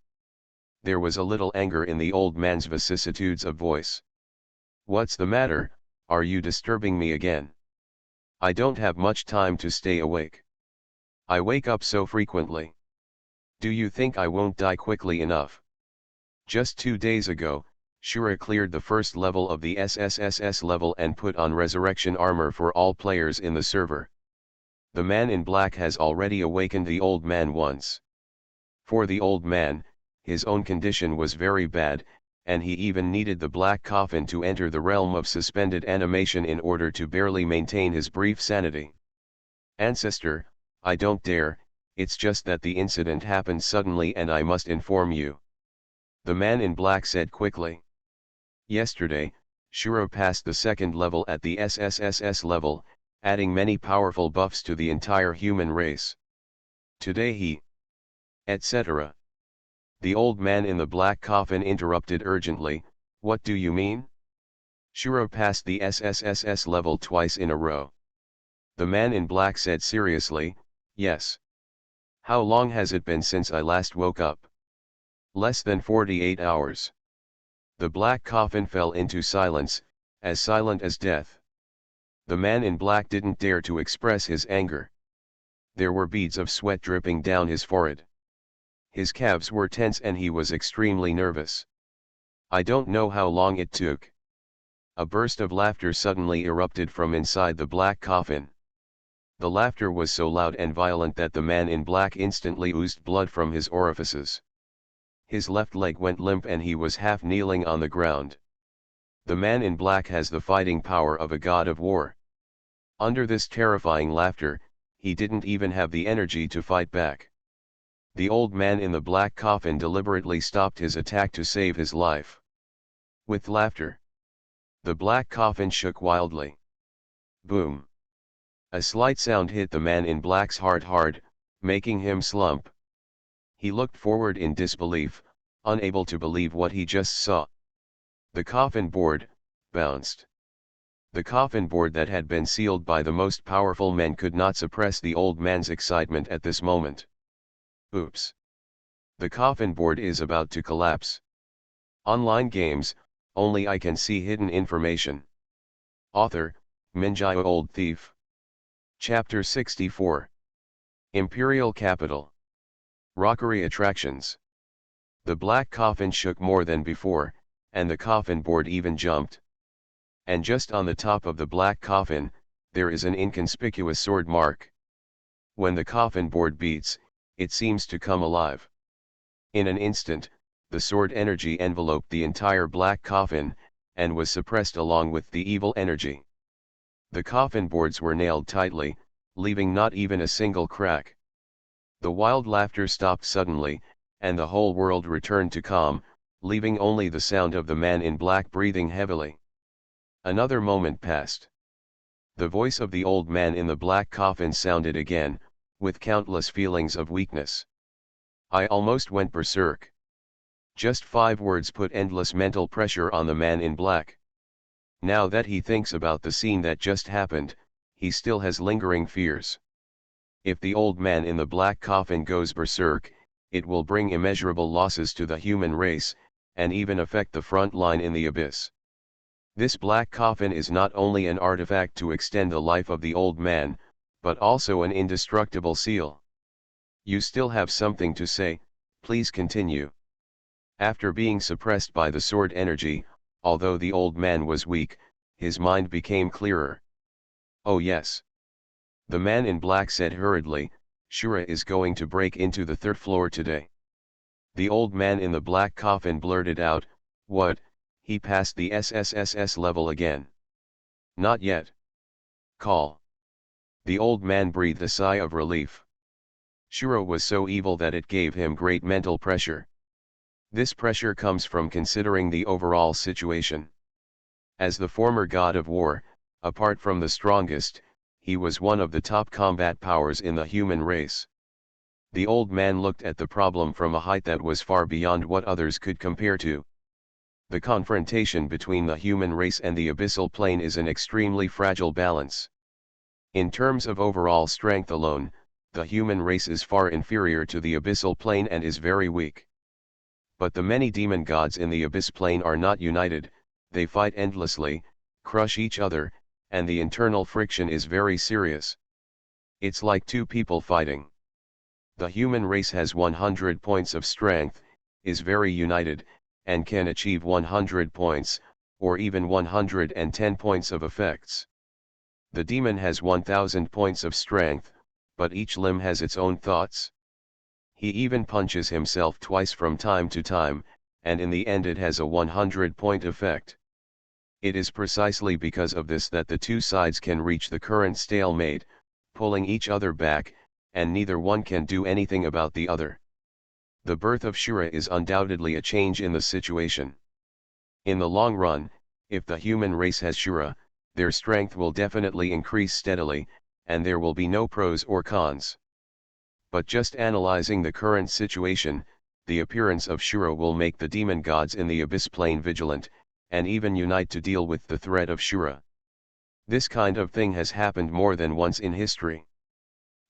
There was a little anger in the old man's vicissitudes of voice. "What's the matter, are you disturbing me again? I don't have much time to stay awake. I wake up so frequently. Do you think I won't die quickly enough?" Just 2 days ago, Shura cleared the first level of the SSSS level and put on resurrection armor for all players in the server. The man in black has already awakened the old man once. For the old man, his own condition was very bad, and he even needed the black coffin to enter the realm of suspended animation in order to barely maintain his brief sanity. "Ancestor, I don't dare, it's just that the incident happened suddenly and I must inform you," the man in black said quickly. Yesterday, Shura passed the second level at the SSSS level, adding many powerful buffs to the entire human race. Today he... etc. The old man in the black coffin interrupted urgently, "What do you mean?" "Shura passed the SSSS level twice in a row." The man in black said seriously, "Yes." "How long has it been since I last woke up?" "Less than 48 hours. The black coffin fell into silence, as silent as death. The man in black didn't dare to express his anger. There were beads of sweat dripping down his forehead. His calves were tense and he was extremely nervous. "I don't know how long it took." A burst of laughter suddenly erupted from inside the black coffin. The laughter was so loud and violent that the man in black instantly oozed blood from his orifices. His left leg went limp and he was half kneeling on the ground. The man in black has the fighting power of a god of war. Under this terrifying laughter, he didn't even have the energy to fight back. The old man in the black coffin deliberately stopped his attack to save his life. With laughter, the black coffin shook wildly. Boom! A slight sound hit the man in black's heart hard, making him slump. He looked forward in disbelief, unable to believe what he just saw. The coffin board bounced. The coffin board that had been sealed by the most powerful men could not suppress the old man's excitement at this moment. Oops! The coffin board is about to collapse. Online games, only I can see hidden information. Author, Minjai Old Thief. Chapter 64. Imperial Capital. Rockery Attractions. The black coffin shook more than before, and the coffin board even jumped. And just on the top of the black coffin, there is an inconspicuous sword mark. When the coffin board beats, it seems to come alive. In an instant, the sword energy enveloped the entire black coffin, and was suppressed along with the evil energy. The coffin boards were nailed tightly, leaving not even a single crack. The wild laughter stopped suddenly, and the whole world returned to calm, leaving only the sound of the man in black breathing heavily. Another moment passed. The voice of the old man in the black coffin sounded again, with countless feelings of weakness. I almost went berserk. Just 5 words put endless mental pressure on the man in black. Now that he thinks about the scene that just happened, he still has lingering fears. If the old man in the black coffin goes berserk, it will bring immeasurable losses to the human race, and even affect the front line in the abyss. This black coffin is not only an artifact to extend the life of the old man, but also an indestructible seal. You still have something to say, please continue. After being suppressed by the sword energy, although the old man was weak, his mind became clearer. Oh yes. The man in black said hurriedly, Shura is going to break into the 3rd floor today. The old man in the black coffin blurted out, what, he passed the SSSS level again? Not yet. Call. The old man breathed a sigh of relief. Shura was so evil that it gave him great mental pressure. This pressure comes from considering the overall situation. As the former god of war, apart from the strongest, he was one of the top combat powers in the human race. The old man looked at the problem from a height that was far beyond what others could compare to. The confrontation between the human race and the abyssal plane is an extremely fragile balance. In terms of overall strength alone, the human race is far inferior to the abyssal plane and is very weak. But the many demon gods in the abyss plane are not united, they fight endlessly, crush each other, and the internal friction is very serious. It's like 2 people fighting. The human race has 100 points of strength, is very united, and can achieve 100 points, or even 110 points of effects. The demon has 1000 points of strength, but each limb has its own thoughts. He even punches himself twice from time to time, and in the end it has a 100-point effect. It is precisely because of this that the 2 sides can reach the current stalemate, pulling each other back, and neither one can do anything about the other. The birth of Shura is undoubtedly a change in the situation. In the long run, if the human race has Shura, their strength will definitely increase steadily, and there will be no pros or cons. But just analyzing the current situation, the appearance of Shura will make the demon gods in the abyss plane vigilant, and even unite to deal with the threat of Shura. This kind of thing has happened more than once in history.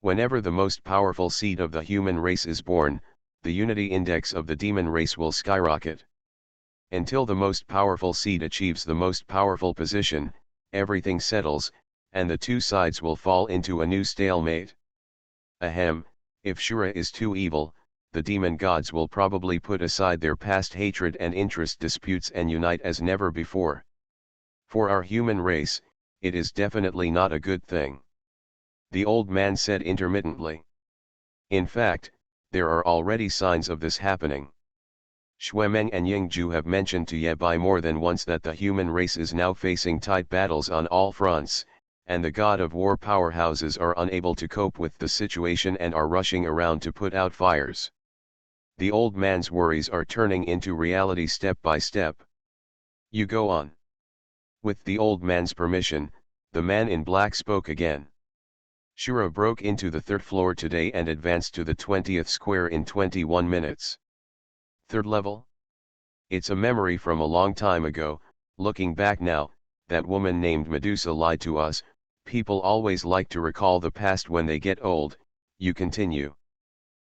Whenever the most powerful seed of the human race is born, the unity index of the demon race will skyrocket. Until the most powerful seed achieves the most powerful position, everything settles, and the 2 sides will fall into a new stalemate. Ahem, if Shura is too evil, the demon gods will probably put aside their past hatred and interest disputes and unite as never before. For our human race, it is definitely not a good thing. The old man said intermittently. In fact, there are already signs of this happening. Xuemeng and Yingju have mentioned to Ye Bai more than once that the human race is now facing tight battles on all fronts, and the god of war powerhouses are unable to cope with the situation and are rushing around to put out fires. The old man's worries are turning into reality step by step. You go on. With the old man's permission, the man in black spoke again. Shura broke into the 3rd floor today and advanced to the 20th square in 21 minutes. 3rd level? It's a memory from a long time ago. Looking back now, that woman named Medusa lied to us. People always like to recall the past when they get old. You continue.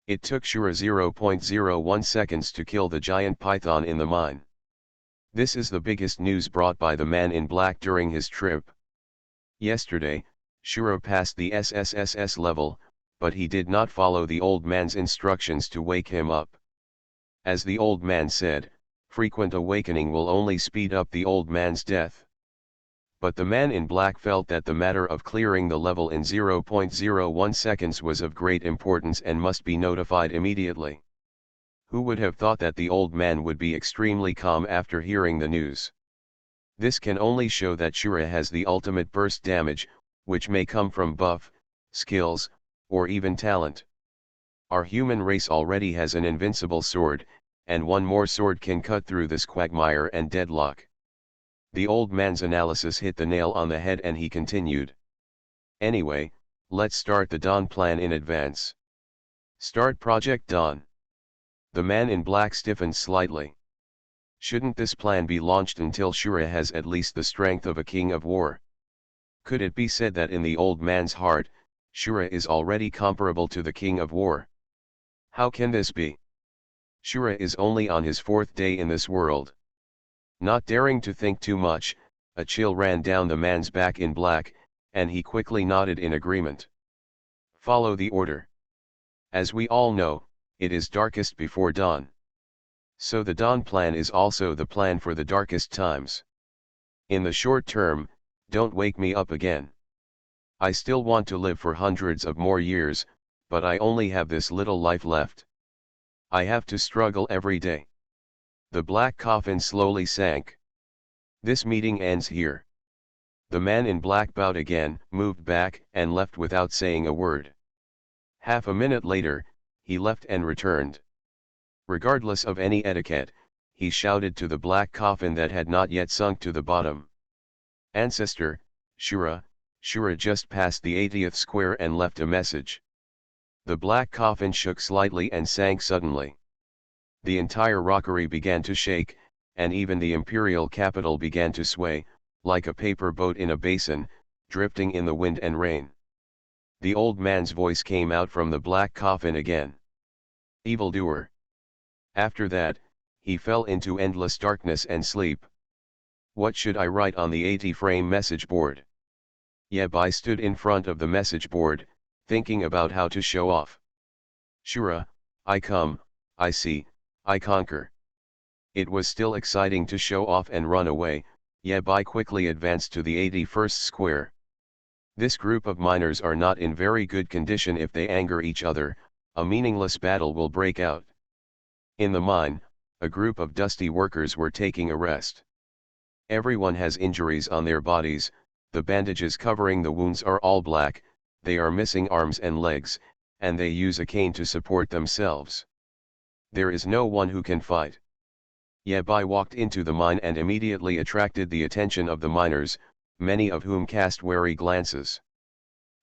It took Shura 0.01 seconds to kill the giant python in the mine. This is the biggest news brought by the man in black during his trip. Yesterday, Shura passed the SSSS level, but he did not follow the old man's instructions to wake him up. As the old man said, frequent awakening will only speed up the old man's death. But the man in black felt that the matter of clearing the level in 0.01 seconds was of great importance and must be notified immediately. Who would have thought that the old man would be extremely calm after hearing the news? This can only show that Shura has the ultimate burst damage, which may come from buff, skills, or even talent. Our human race already has an invincible sword, and one more sword can cut through this quagmire and deadlock. The old man's analysis hit the nail on the head and he continued. Anyway, let's start the Dawn plan in advance. Start Project Dawn. The man in black stiffened slightly. Shouldn't this plan be launched until Shura has at least the strength of a king of war? Could it be said that in the old man's heart, Shura is already comparable to the king of war? How can this be? Shura is only on his 4th day in this world. Not daring to think too much, a chill ran down the man's back in black, and he quickly nodded in agreement. Follow the order. As we all know, it is darkest before dawn. So the dawn plan is also the plan for the darkest times. In the short term, don't wake me up again. I still want to live for hundreds of more years, but I only have this little life left. I have to struggle every day. The black coffin slowly sank. This meeting ends here. The man in black bowed again, moved back, and left without saying a word. Half a minute later, he left and returned. Regardless of any etiquette, he shouted to the black coffin that had not yet sunk to the bottom. Ancestor, Shura just passed the 80th square and left a message. The black coffin shook slightly and sank suddenly. The entire rockery began to shake, and even the imperial capital began to sway, like a paper boat in a basin, drifting in the wind and rain. The old man's voice came out from the black coffin again. Evildoer. After that, he fell into endless darkness and sleep. What should I write on the 80-frame message board? Yeb, I stood in front of the message board, thinking about how to show off. Shura, I come, I see, I conquer. It was still exciting to show off and run away. Yeb, I quickly advanced to the 81st square. This group of miners are not in very good condition. If they anger each other, a meaningless battle will break out. In the mine, a group of dusty workers were taking a rest. Everyone has injuries on their bodies, the bandages covering the wounds are all black, they are missing arms and legs, and they use a cane to support themselves. There is no one who can fight. Yabai walked into the mine and immediately attracted the attention of the miners, many of whom cast wary glances.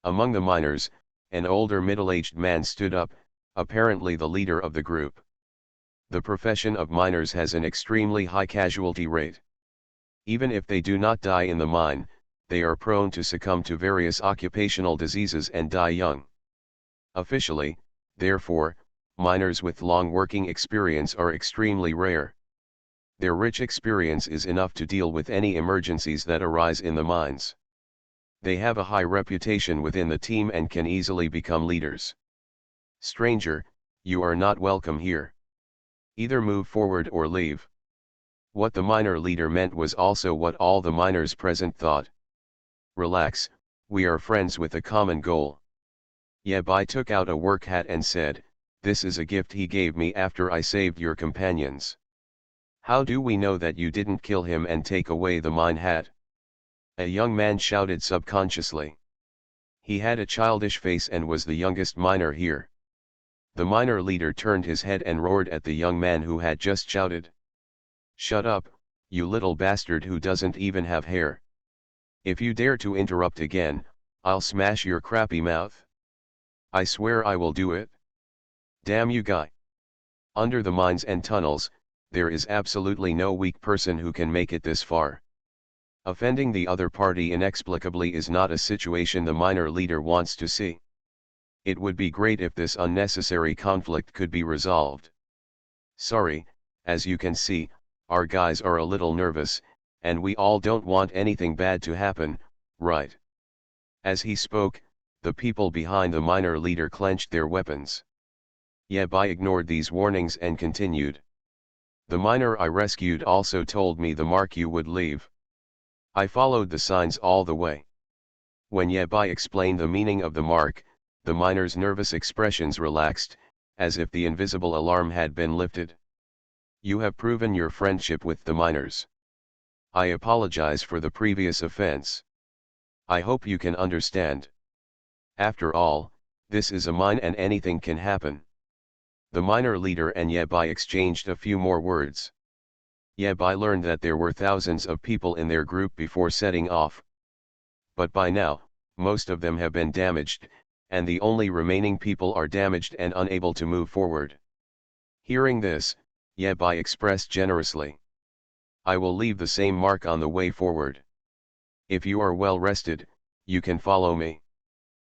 Among the miners, an older middle-aged man stood up, apparently the leader of the group. The profession of miners has an extremely high casualty rate. Even if they do not die in the mine, they are prone to succumb to various occupational diseases and die young. Officially, therefore, miners with long working experience are extremely rare. Their rich experience is enough to deal with any emergencies that arise in the mines. They have a high reputation within the team and can easily become leaders. Stranger, you are not welcome here. Either move forward or leave. What the miner leader meant was also what all the miners present thought. Relax, we are friends with a common goal. Yabai took out a work hat and said, this is a gift he gave me after I saved your companions. How do we know that you didn't kill him and take away the mine hat? A young man shouted subconsciously. He had a childish face and was the youngest miner here. The miner leader turned his head and roared at the young man who had just shouted. Shut up, you little bastard who doesn't even have hair. If you dare to interrupt again, I'll smash your crappy mouth. I swear I will do it. Damn you guy. Under the mines and tunnels, there is absolutely no weak person who can make it this far. Offending the other party inexplicably is not a situation the miner leader wants to see. It would be great if this unnecessary conflict could be resolved. Sorry, as you can see, our guys are a little nervous, and we all don't want anything bad to happen, right? As he spoke, the people behind the miner leader clenched their weapons. Yabai ignored these warnings and continued. The miner I rescued also told me the mark you would leave. I followed the signs all the way. When Yebai explained the meaning of the mark, the miner's nervous expressions relaxed, as if the invisible alarm had been lifted. You have proven your friendship with the miners. I apologize for the previous offense. I hope you can understand. After all, this is a mine and anything can happen. The miner leader and Yebai exchanged a few more words. Yebai learned that there were thousands of people in their group before setting off. But by now, most of them have been damaged, and the only remaining people are damaged and unable to move forward. Hearing this, Yebai expressed generously. I will leave the same mark on the way forward. If you are well rested, you can follow me.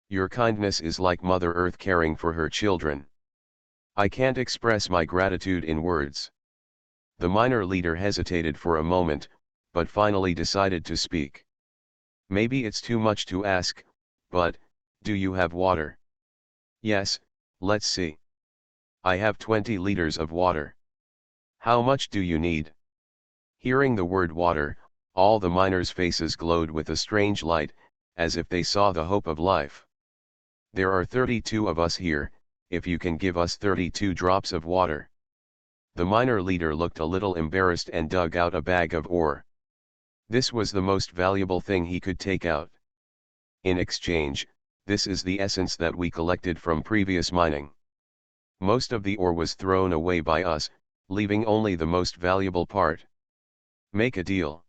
Your kindness is like Mother Earth caring for her children. I can't express my gratitude in words. The miner leader hesitated for a moment, but finally decided to speak. Maybe it's too much to ask, but, do you have water? Yes, let's see. I have 20 liters of water. How much do you need? Hearing the word water, all the miners' faces glowed with a strange light, as if they saw the hope of life. There are 32 of us here, if you can give us 32 drops of water. The miner leader looked a little embarrassed and dug out a bag of ore. This was the most valuable thing he could take out. In exchange, this is the essence that we collected from previous mining. Most of the ore was thrown away by us, leaving only the most valuable part. Make a deal.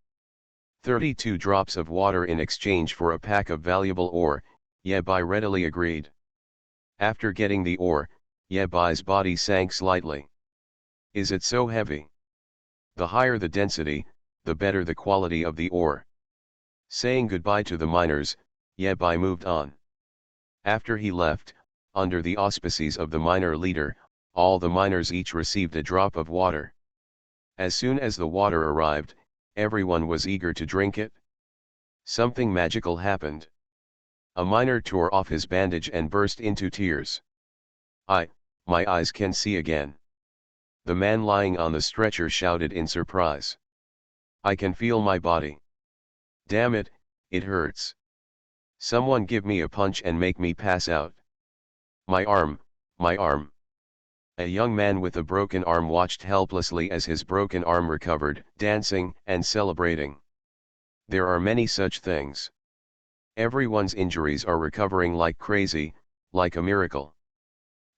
32 drops of water in exchange for a pack of valuable ore, Yebai readily agreed. After getting the ore, Yebai's body sank slightly. Is it so heavy? The higher the density, the better the quality of the ore. Saying goodbye to the miners, Yebai moved on. After he left, under the auspices of the miner leader, all the miners each received a drop of water. As soon as the water arrived, everyone was eager to drink it. Something magical happened. A miner tore off his bandage and burst into tears. My eyes can see again. The man lying on the stretcher shouted in surprise. I can feel my body. Damn it, it hurts. Someone give me a punch and make me pass out. My arm, my arm. A young man with a broken arm watched helplessly as his broken arm recovered, dancing and celebrating. There are many such things. Everyone's injuries are recovering like crazy, like a miracle.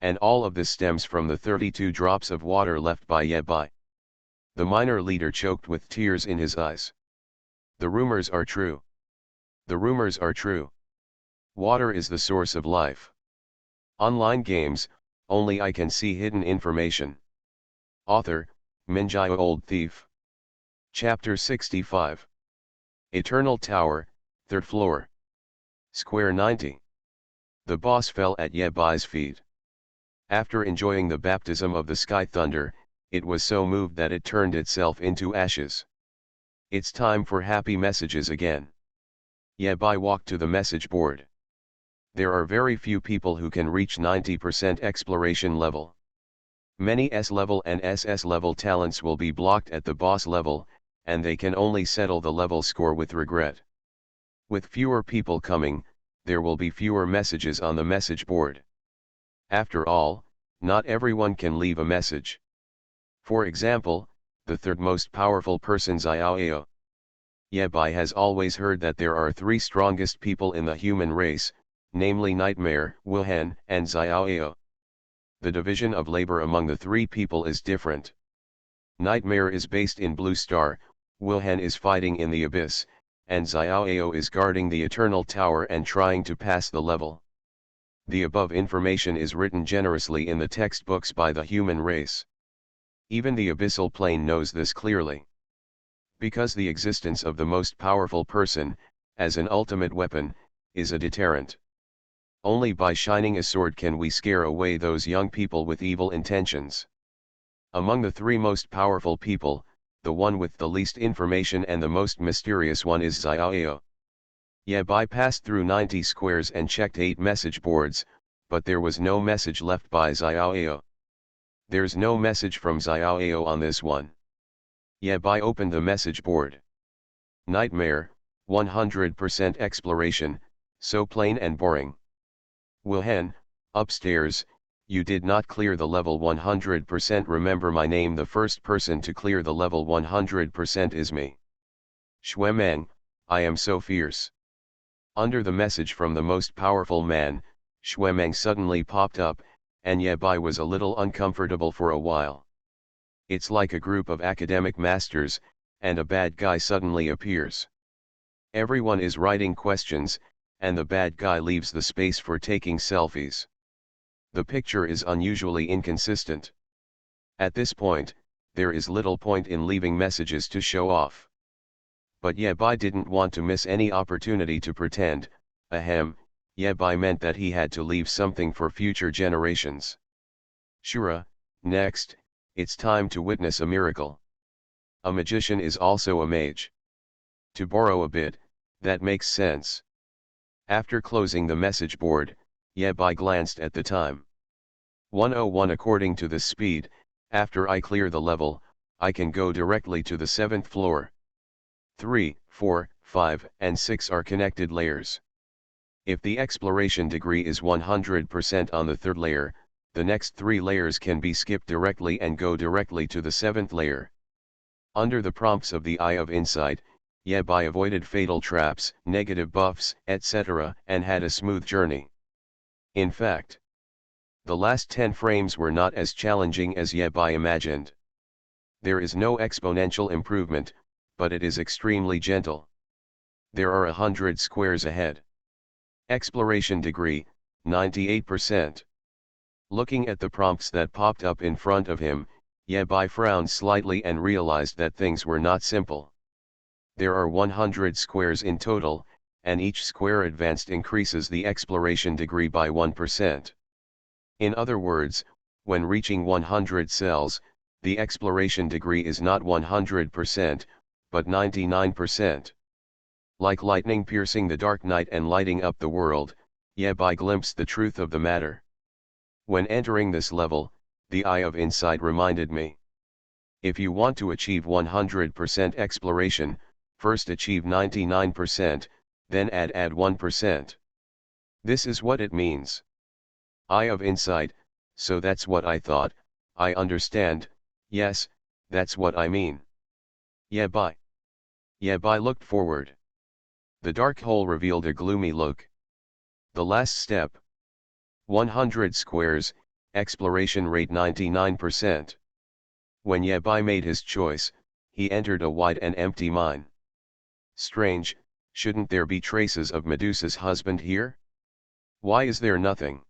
And all of this stems from the 32 drops of water left by Yebai. The miner leader choked with tears in his eyes. The rumors are true. The rumors are true. Water is the source of life. Online games, only I can see hidden information. Author, Minjaya Old Thief. Chapter 65. Eternal Tower, 3rd floor. Square 90. The boss fell at Yebai's feet. After enjoying the baptism of the sky thunder, it was so moved that it turned itself into ashes. It's time for happy messages again. Yebai walked to the message board. There are very few people who can reach 90% exploration level. Many S-level and SS-level talents will be blocked at the boss level, and they can only settle the level score with regret. With fewer people coming, there will be fewer messages on the message board. After all, not everyone can leave a message. For example, the third most powerful person Xiaoao. Yebai has always heard that there are three strongest people in the human race, namely Nightmare, Wuhan, and Xiaoao. The division of labor among the three people is different. Nightmare is based in Blue Star, Wuhan is fighting in the Abyss, and Xiaoao is guarding the Eternal Tower and trying to pass the level. The above information is written generously in the textbooks by the human race. Even the abyssal plane knows this clearly. Because the existence of the most powerful person, as an ultimate weapon, is a deterrent. Only by shining a sword can we scare away those young people with evil intentions. Among the three most powerful people, the one with the least information and the most mysterious one is Xiaoao. Yebai passed through 90 squares and checked 8 message boards, but there was no message left by Xiaoao. There's no message from Xiaoao on this one. Yebai opened the message board. Nightmare, 100% exploration, so plain and boring. Wilhen, upstairs, you did not clear the level 100%. Remember my name. The first person to clear the level 100% is me. Shuemeng, I am so fierce. Under the message from the most powerful man, Shuemeng suddenly popped up, and Yebai was a little uncomfortable for a while. It's like a group of academic masters, and a bad guy suddenly appears. Everyone is writing questions, and the bad guy leaves the space for taking selfies. The picture is unusually inconsistent. At this point, there is little point in leaving messages to show off. But Yebai didn't want to miss any opportunity to pretend. Ahem, Yebai meant that he had to leave something for future generations. Shura, next, it's time to witness a miracle. A magician is also a mage. To borrow a bit, that makes sense. After closing the message board, Yebai glanced at the time. 1:01. According to this speed, after I clear the level, I can go directly to the 7th floor. 3, 4, 5, and 6 are connected layers. If the exploration degree is 100% on the 3rd layer, the next 3 layers can be skipped directly and go directly to the 7th layer. Under the prompts of the Eye of Insight, Yebai avoided fatal traps, negative buffs, etc., and had a smooth journey. In fact, the last 10 frames were not as challenging as Yebai imagined. There is no exponential improvement, but it is extremely gentle. There are 100 squares ahead. Exploration degree, 98%. Looking at the prompts that popped up in front of him, Yebai frowned slightly and realized that things were not simple. There are 100 squares in total, and each square advanced increases the exploration degree by 1%. In other words, when reaching 100 cells, the exploration degree is not 100%, but 99%. Like lightning piercing the dark night and lighting up the world, Yebai glimpsed the truth of the matter. When entering this level, the Eye of Insight reminded me. If you want to achieve 100% exploration, first achieve 99%, then add 1%. This is what it means. Eye of Insight, so that's what I thought. I understand, yes, that's what I mean. Yebai. Yebai looked forward. The dark hole revealed a gloomy look. The last step. 100 squares, exploration rate 99%. When Yebai made his choice, he entered a wide and empty mine. Strange, shouldn't there be traces of Medusa's husband here? Why is there nothing?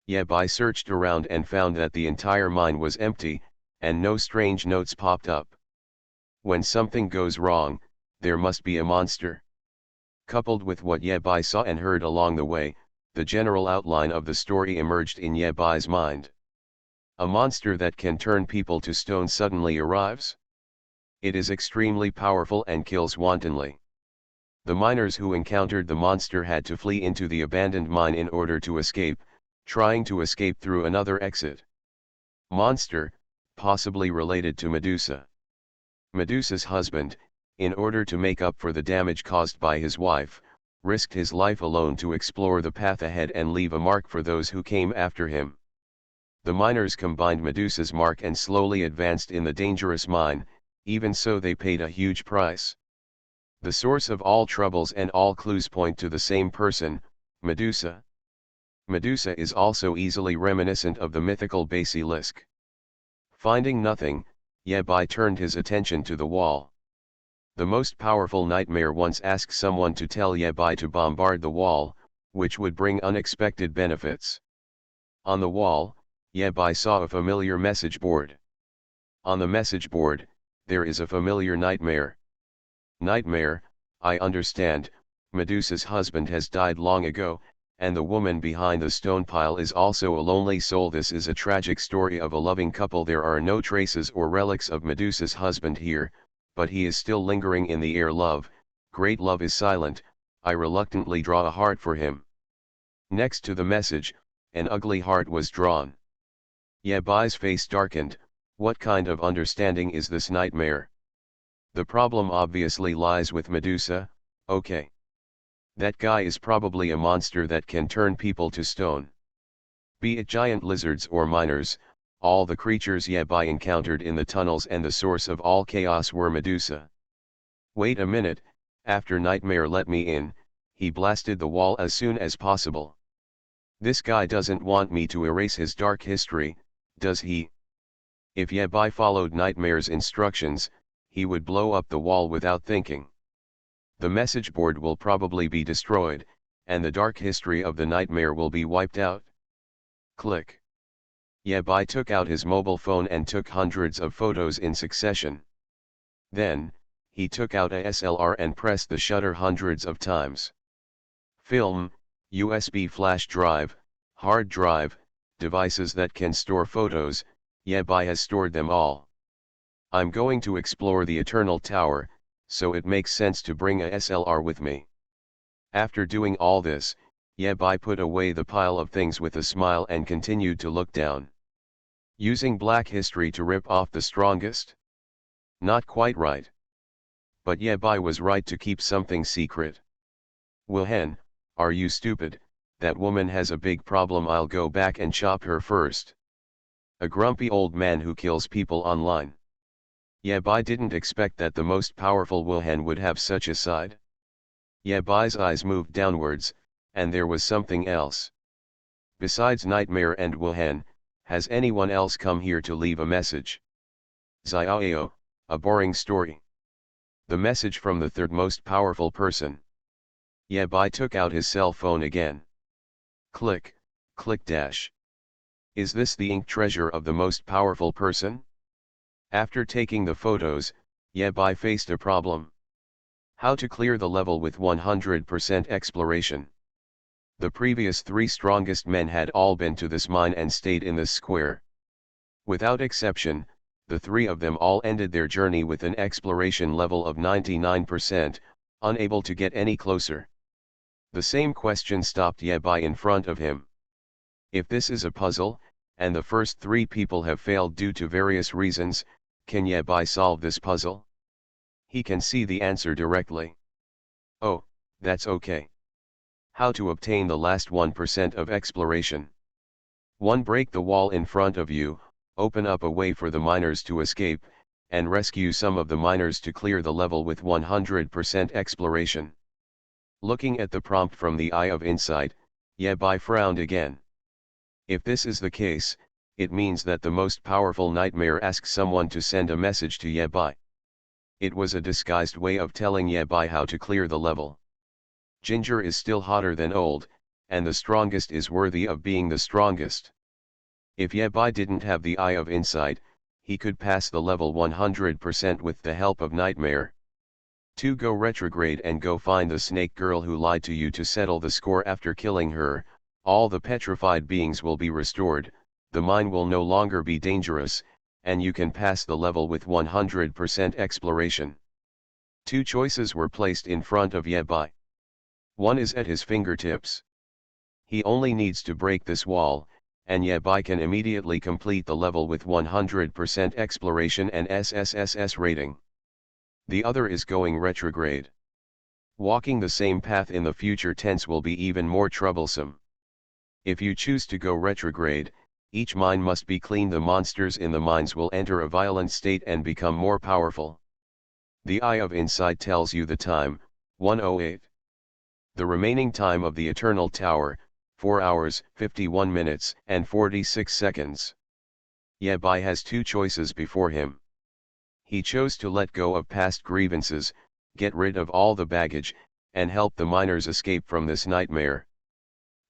Yebai searched around and found that the entire mine was empty, and no strange notes popped up. When something goes wrong, there must be a monster. Coupled with what Yebai saw and heard along the way, the general outline of the story emerged in Yebai's mind. A monster that can turn people to stone suddenly arrives. It is extremely powerful and kills wantonly. The miners who encountered the monster had to flee into the abandoned mine in order to escape, trying to escape through another exit. Monster, possibly related to Medusa. Medusa's husband, in order to make up for the damage caused by his wife, risked his life alone to explore the path ahead and leave a mark for those who came after him. The miners combined Medusa's mark and slowly advanced in the dangerous mine, even so they paid a huge price. The source of all troubles and all clues point to the same person, Medusa. Medusa is also easily reminiscent of the mythical basilisk. Finding nothing, Yebai turned his attention to the wall. The most powerful nightmare once asked someone to tell Yebai to bombard the wall, which would bring unexpected benefits. On the wall, Yebai saw a familiar message board. On the message board, there is a familiar nightmare. Nightmare, I understand, Medusa's husband has died long ago, and the woman behind the stone pile is also a lonely soul. This is a tragic story of a loving couple. There are no traces or relics of Medusa's husband here, but he is still lingering in the air. Love, great love is silent, I reluctantly draw a heart for him. Next to the message, an ugly heart was drawn. Yebai's face darkened. What kind of understanding is this nightmare? The problem obviously lies with Medusa, Okay. That guy is probably a monster that can turn people to stone. Be it giant lizards or miners, all the creatures Yabai encountered in the tunnels and the source of all chaos were Medusa. Wait a minute, after Nightmare let me in, he blasted the wall as soon as possible. This guy doesn't want me to erase his dark history, does he? If Yabai followed Nightmare's instructions, he would blow up the wall without thinking. The message board will probably be destroyed, and the dark history of the Nightmare will be wiped out. Click. Yabai took out his mobile phone and took hundreds of photos in succession. Then, he took out a SLR and pressed the shutter hundreds of times. Film, USB flash drive, hard drive, devices that can store photos, Yabai has stored them all. I'm going to explore the Eternal Tower, so it makes sense to bring a SLR with me. After doing all this, Yabai put away the pile of things with a smile and continued to look down. Using Black History to rip off the strongest? Not quite right. But Yabai was right to keep something secret. Wilhen, are you stupid? That woman has a big problem. I'll go back and chop her first. A grumpy old man who kills people online. Yabai didn't expect that the most powerful Wilhen would have such a side. Yabai's eyes moved downwards, and there was something else. Besides Nightmare and Wilhen, has anyone else come here to leave a message? Xiaoyao, a boring story. The message from the third most powerful person. Yabai took out his cell phone again. Click, click dash. Is this the ink treasure of the most powerful person? After taking the photos, Yabai faced a problem. How to clear the level with 100% exploration. The previous 3 strongest men had all been to this mine and stayed in this square. Without exception, the 3 of them all ended their journey with an exploration level of 99%, unable to get any closer. The same question stopped Yabai in front of him. If this is a puzzle, and the first 3 people have failed due to various reasons, can Yabai solve this puzzle? He can see the answer directly. Oh, that's okay. How to obtain the last 1% of exploration. 1. Break the wall in front of you, open up a way for the miners to escape, and rescue some of the miners to clear the level with 100% exploration. Looking at the prompt from the eye of insight, Yabai frowned again. If this is the case, it means that the most powerful Nightmare asked someone to send a message to Yabai. It was a disguised way of telling Yabai how to clear the level. Ginger is still hotter than old, and the strongest is worthy of being the strongest. If Yabai didn't have the eye of insight, he could pass the level 100% with the help of Nightmare. 2. Go retrograde and go find the snake girl who lied to you to settle the score. After killing her, all the petrified beings will be restored, the mine will no longer be dangerous, and you can pass the level with 100% exploration. 2 choices were placed in front of Yabai. One is at his fingertips. He only needs to break this wall, and Yabai can immediately complete the level with 100% exploration and SSSS rating. The other is going retrograde. Walking the same path in the future tense will be even more troublesome. If you choose to go retrograde, each mine must be cleaned. The monsters in the mines will enter a violent state and become more powerful. The eye of insight tells you the time, 1:08. The remaining time of the Eternal Tower, 4 hours, 51 minutes, and 46 seconds. Yabai has 2 choices before him. He chose to let go of past grievances, get rid of all the baggage, and help the miners escape from this nightmare.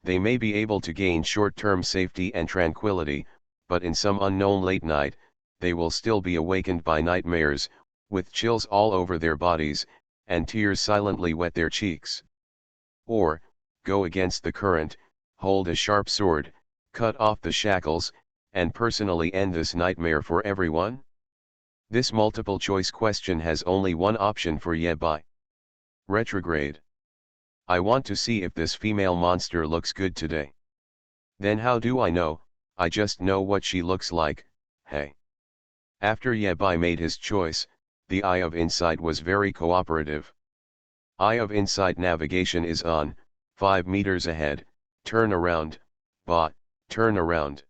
They may be able to gain short-term safety and tranquility, but in some unknown late night, they will still be awakened by nightmares, with chills all over their bodies, and tears silently wet their cheeks. Or, go against the current, hold a sharp sword, cut off the shackles, and personally end this nightmare for everyone? This multiple choice question has only one option for Yabai. Retrograde. I want to see if this female monster looks good today. Then how do I know? I just know what she looks like, hey. After Yabai made his choice, the Eye of Insight was very cooperative. Eye of Insight navigation is on, 5 meters ahead, turn around, bot, turn around.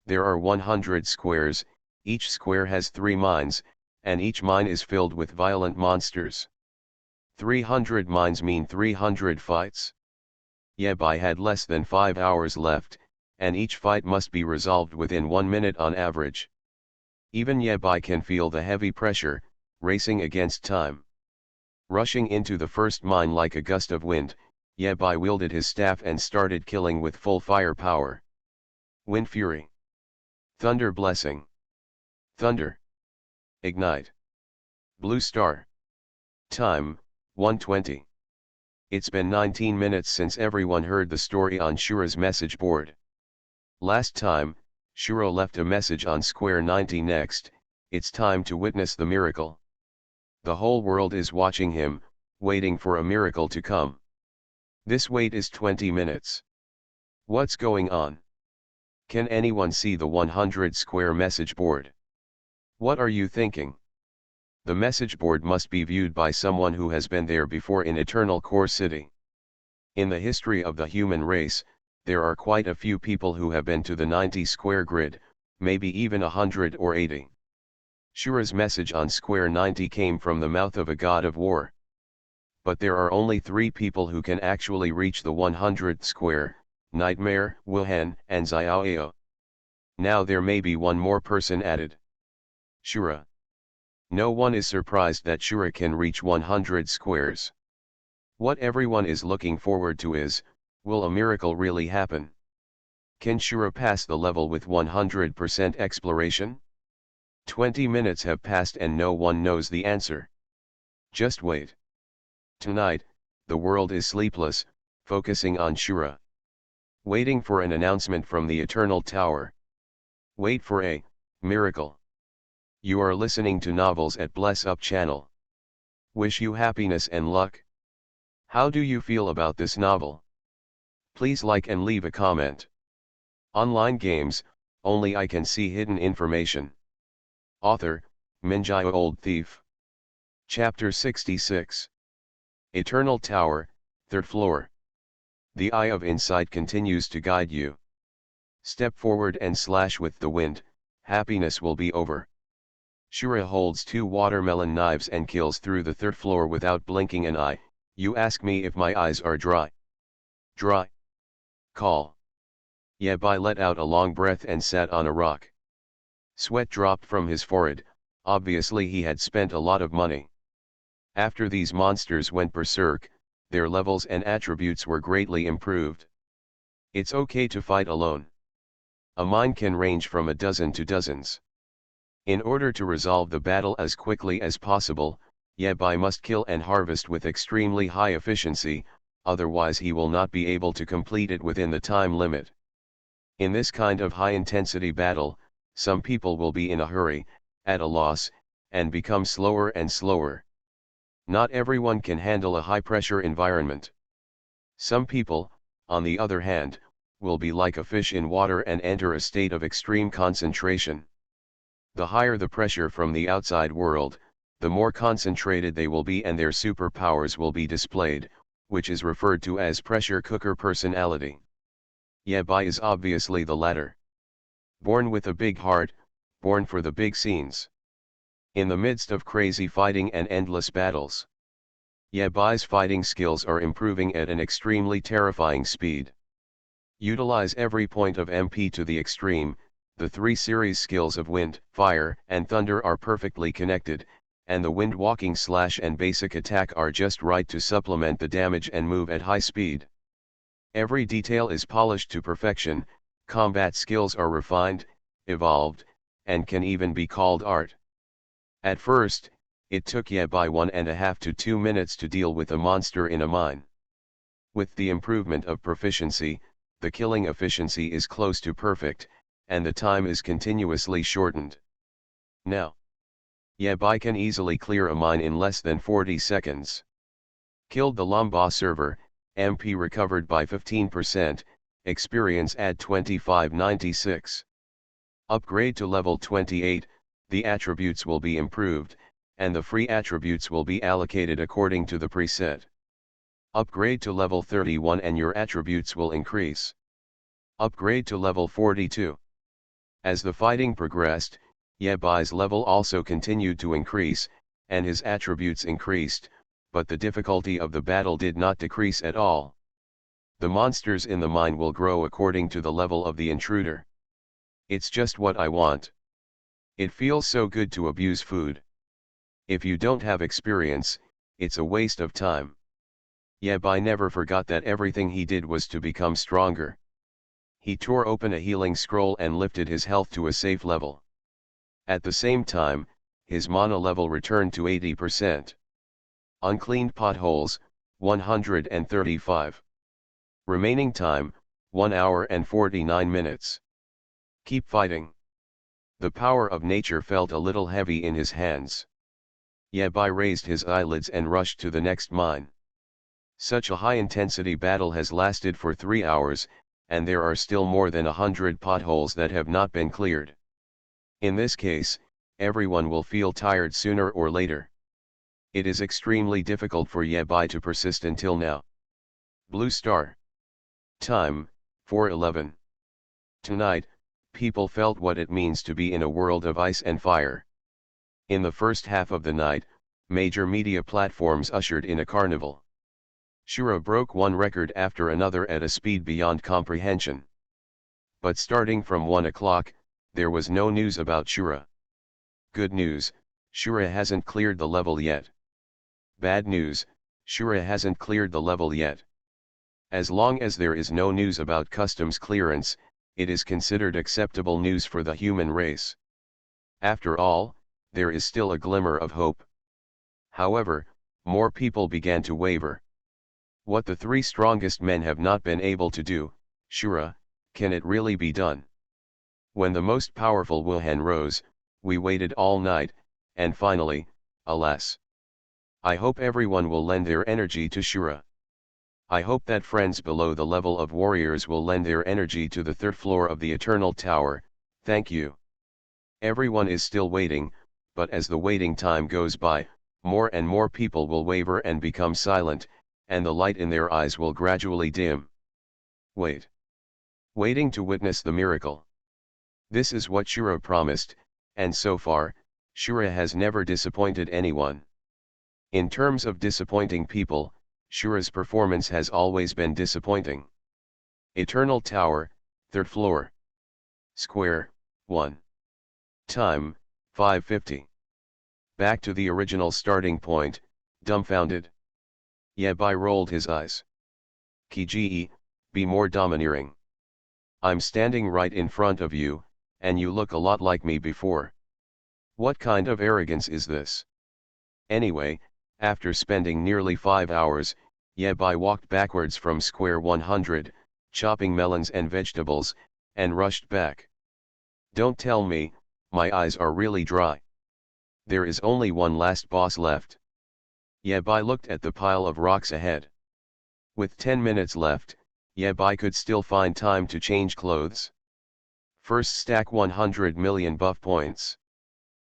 There are 100 squares, each square has 3 mines, and each mine is filled with violent monsters. 300 mines mean 300 fights. Yabai had less than 5 hours left, and each fight must be resolved within 1 minute on average. Even Yabai can feel the heavy pressure, racing against time. Rushing into the first mine like a gust of wind, Yabai wielded his staff and started killing with full firepower. Wind Fury. Thunder Blessing. Thunder. Ignite. Blue Star. Time, 1:20. It's been 19 minutes since everyone heard the story on Shura's message board. Last time, Shuro left a message on Square 90 next, it's time to witness the miracle. The whole world is watching him, waiting for a miracle to come. This wait is 20 minutes. What's going on? Can anyone see the 100 square message board? What are you thinking? The message board must be viewed by someone who has been there before in Eternal Core City. In the history of the human race, there are quite a few people who have been to the 90 square grid, maybe even 100 or 80. Shura's message on Square 90 came from the mouth of a god of war. But there are only 3 people who can actually reach the 100th square, Nightmare, Wuhan, and Xiaoyao. Now there may be one more person added. Shura. No one is surprised that Shura can reach 100 squares. What everyone is looking forward to is, will a miracle really happen? Can Shura pass the level with 100% exploration? 20 minutes have passed and no one knows the answer. Just wait. Tonight, the world is sleepless, focusing on Shura. Waiting for an announcement from the Eternal Tower. Wait for a miracle. You are listening to Novels at Bless Up channel. Wish you happiness and luck. How do you feel about this novel? Please like and leave a comment. Online games, only I can see hidden information. Author, Minjai Old Thief. Chapter 66. Eternal Tower, 3rd floor. The Eye of Insight continues to guide you. Step forward and slash with the wind, happiness will be over. Shura holds 2 watermelon knives and kills through the 3rd floor without blinking an eye. You ask me if my eyes are dry. Dry. Call. Yabai let out a long breath and sat on a rock. Sweat dropped from his forehead, obviously he had spent a lot of money. After these monsters went berserk, their levels and attributes were greatly improved. It's okay to fight alone. A mine can range from a dozen to dozens. In order to resolve the battle as quickly as possible, Yabai must kill and harvest with extremely high efficiency, otherwise he will not be able to complete it within the time limit. In this kind of high-intensity battle, some people will be in a hurry, at a loss, and become slower and slower. Not everyone can handle a high-pressure environment. Some people, on the other hand, will be like a fish in water and enter a state of extreme concentration. The higher the pressure from the outside world, the more concentrated they will be and their superpowers will be displayed, which is referred to as pressure cooker personality. Yabai is obviously the latter. Born with a big heart, born for the big scenes. In the midst of crazy fighting and endless battles, Yabai's fighting skills are improving at an extremely terrifying speed. Utilize every point of MP to the extreme. The 3 series skills of wind, fire, and thunder are perfectly connected, and the wind walking slash and basic attack are just right to supplement the damage and move at high speed. Every detail is polished to perfection, combat skills are refined, evolved, and can even be called art. At first, it took Yabai 1.5 to 2 minutes to deal with a monster in a mine. With the improvement of proficiency, the killing efficiency is close to perfect, and the time is continuously shortened. Now, Yabai can easily clear a mine in less than 40 seconds. Killed the Lamba server, MP recovered by 15%, experience add 2596. Upgrade to level 28, the attributes will be improved, and the free attributes will be allocated according to the preset. Upgrade to level 31 and your attributes will increase. Upgrade to level 42. As the fighting progressed, Yebai's level also continued to increase, and his attributes increased, but the difficulty of the battle did not decrease at all. The monsters in the mine will grow according to the level of the intruder. It's just what I want. It feels so good to abuse food. If you don't have experience, it's a waste of time. Yabai never forgot that everything he did was to become stronger. He tore open a healing scroll and lifted his health to a safe level. At the same time, his mana level returned to 80%. Uncleaned potholes, 135. Remaining time, 1 hour and 49 minutes. Keep fighting. The power of nature felt a little heavy in his hands. Yabai raised his eyelids and rushed to the next mine. Such a high-intensity battle has lasted for 3 hours, and there are still more than 100 potholes that have not been cleared. In this case, everyone will feel tired sooner or later. It is extremely difficult for Yabai to persist until now. Blue Star. Time, 4:11. Tonight, people felt what it means to be in a world of ice and fire. In the first half of the night, major media platforms ushered in a carnival. Shura broke one record after another at a speed beyond comprehension. But starting from 1 o'clock, there was no news about Shura. Good news, Shura hasn't cleared the level yet. Bad news, Shura hasn't cleared the level yet. As long as there is no news about customs clearance, it is considered acceptable news for the human race. After all, there is still a glimmer of hope. However, more people began to waver. What the three strongest men have not been able to do, Shura, can it really be done? When the most powerful Wuhan rose, we waited all night, and finally, alas. I hope everyone will lend their energy to Shura. I hope that friends below the level of warriors will lend their energy to the third floor of the Eternal Tower, thank you. Everyone is still waiting, but as the waiting time goes by, more and more people will waver and become silent, and the light in their eyes will gradually dim. Wait. Waiting to witness the miracle. This is what Shura promised, and so far, Shura has never disappointed anyone. In terms of disappointing people, Shura's performance has always been disappointing. Eternal Tower, 3rd floor. Square, 1. Time, 5:50. Back to the original starting point, dumbfounded. Yabai rolled his eyes. Kiji, be more domineering. I'm standing right in front of you, and you look a lot like me before. What kind of arrogance is this? Anyway, after spending nearly 5 hours, Yabai walked backwards from square 100, chopping melons and vegetables, and rushed back. Don't tell me, my eyes are really dry. There is only one last boss left. Yabai looked at the pile of rocks ahead. With 10 minutes left, Yabai could still find time to change clothes. First stack 100 million buff points.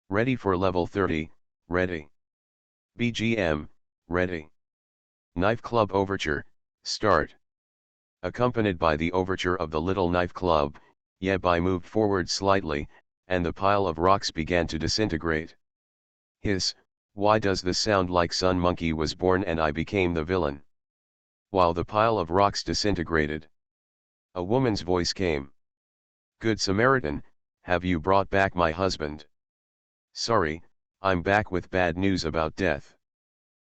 Ready for level 30, ready. BGM, ready. Knife Club Overture, start. Accompanied by the overture of the Little Knife Club, Yabai moved forward slightly, and the pile of rocks began to disintegrate. Hiss, why does this sound like Sun Monkey was born and I became the villain? While the pile of rocks disintegrated, a woman's voice came. Good Samaritan, have you brought back my husband? Sorry, I'm back with bad news about death.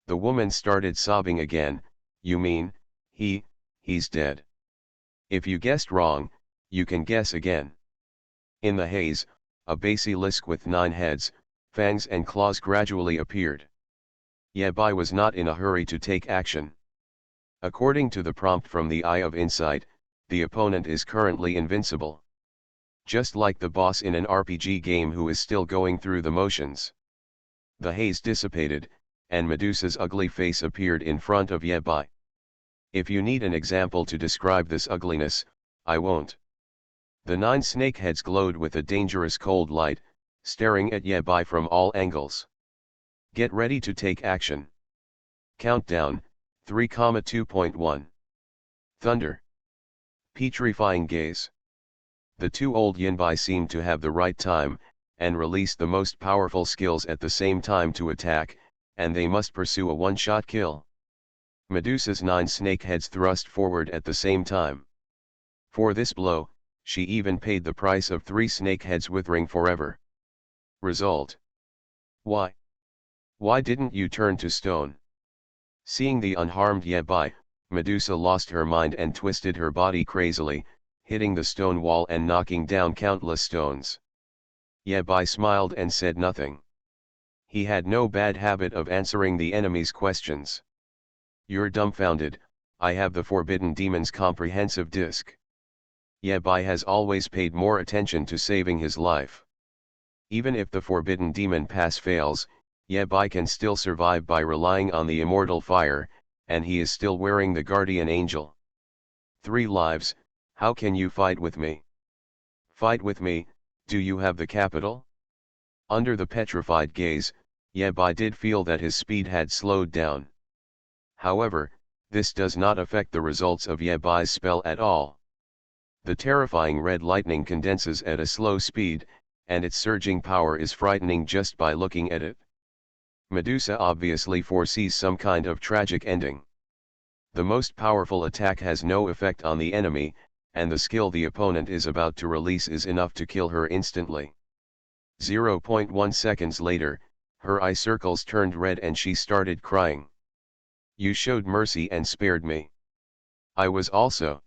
The woman started sobbing again. You mean, he's dead. If you guessed wrong, you can guess again. In the haze, a basilisk with 9 heads, fangs and claws gradually appeared. Yabai was not in a hurry to take action. According to the prompt from the Eye of Insight, the opponent is currently invincible. Just like the boss in an RPG game who is still going through the motions. The haze dissipated, and Medusa's ugly face appeared in front of Yabai. If you need an example to describe this ugliness, I won't. The 9 snake heads glowed with a dangerous cold light, staring at Yabai from all angles. Get ready to take action. Countdown, 3,2.1. Thunder. Petrifying gaze. The two old Yinbai seemed to have the right time, and released the most powerful skills at the same time to attack, and they must pursue a one-shot kill. Medusa's 9 snake heads thrust forward at the same time. For this blow, she even paid the price of 3 snake heads withering forever. Result. Why? Why didn't you turn to stone? Seeing the unharmed Yabai, Medusa lost her mind and twisted her body crazily, hitting the stone wall and knocking down countless stones. Yabai smiled and said nothing. He had no bad habit of answering the enemy's questions. You're dumbfounded, I have the forbidden demon's comprehensive disc. Yabai has always paid more attention to saving his life. Even if the forbidden demon pass fails, Yabai can still survive by relying on the immortal fire, and he is still wearing the guardian angel. 3 lives, how can you fight with me? Fight with me, do you have the capital? Under the petrified gaze, Yabai did feel that his speed had slowed down. However, this does not affect the results of Yabai's spell at all. The terrifying red lightning condenses at a slow speed, and its surging power is frightening just by looking at it. Medusa obviously foresees some kind of tragic ending. The most powerful attack has no effect on the enemy, and the skill the opponent is about to release is enough to kill her instantly. 0.1 seconds later, her eye circles turned red and she started crying. You showed mercy and spared me. I was also.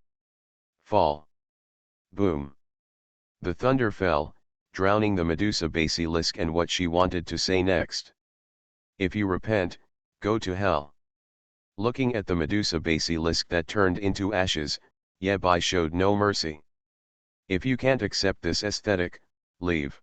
Fall. Boom. The thunder fell, drowning the Medusa basilisk and what she wanted to say next. If you repent, go to hell. Looking at the Medusa basilisk that turned into ashes, Yabai showed no mercy. If you can't accept this aesthetic, leave.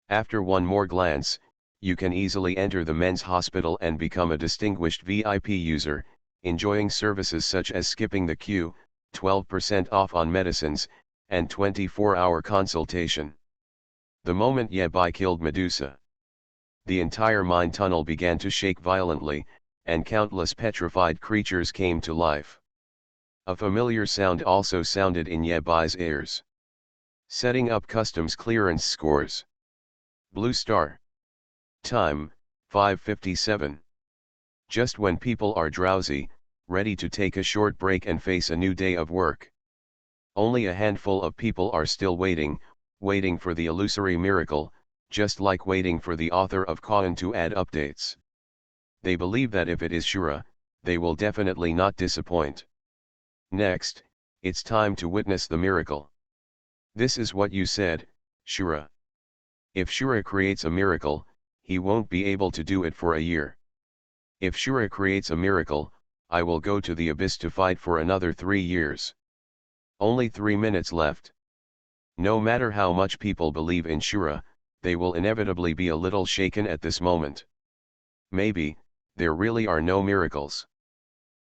After one more glance, you can easily enter the men's hospital and become a distinguished VIP user, enjoying services such as skipping the queue, 12% off on medicines, and 24-hour consultation. The moment Yabai killed Medusa, the entire mine tunnel began to shake violently, and countless petrified creatures came to life. A familiar sound also sounded in Yabai's ears. Setting up customs clearance scores. Blue Star. Time, 5:57. Just when people are drowsy, ready to take a short break and face a new day of work. Only a handful of people are still waiting for the illusory miracle, just like waiting for the author of Koan to add updates. They believe that if it is Shura, they will definitely not disappoint. Next, it's time to witness the miracle. This is what you said, Shura. If Shura creates a miracle, he won't be able to do it for a year. If Shura creates a miracle, I will go to the abyss to fight for another 3 years. Only 3 minutes left. No matter how much people believe in Shura, they will inevitably be a little shaken at this moment. Maybe, there really are no miracles.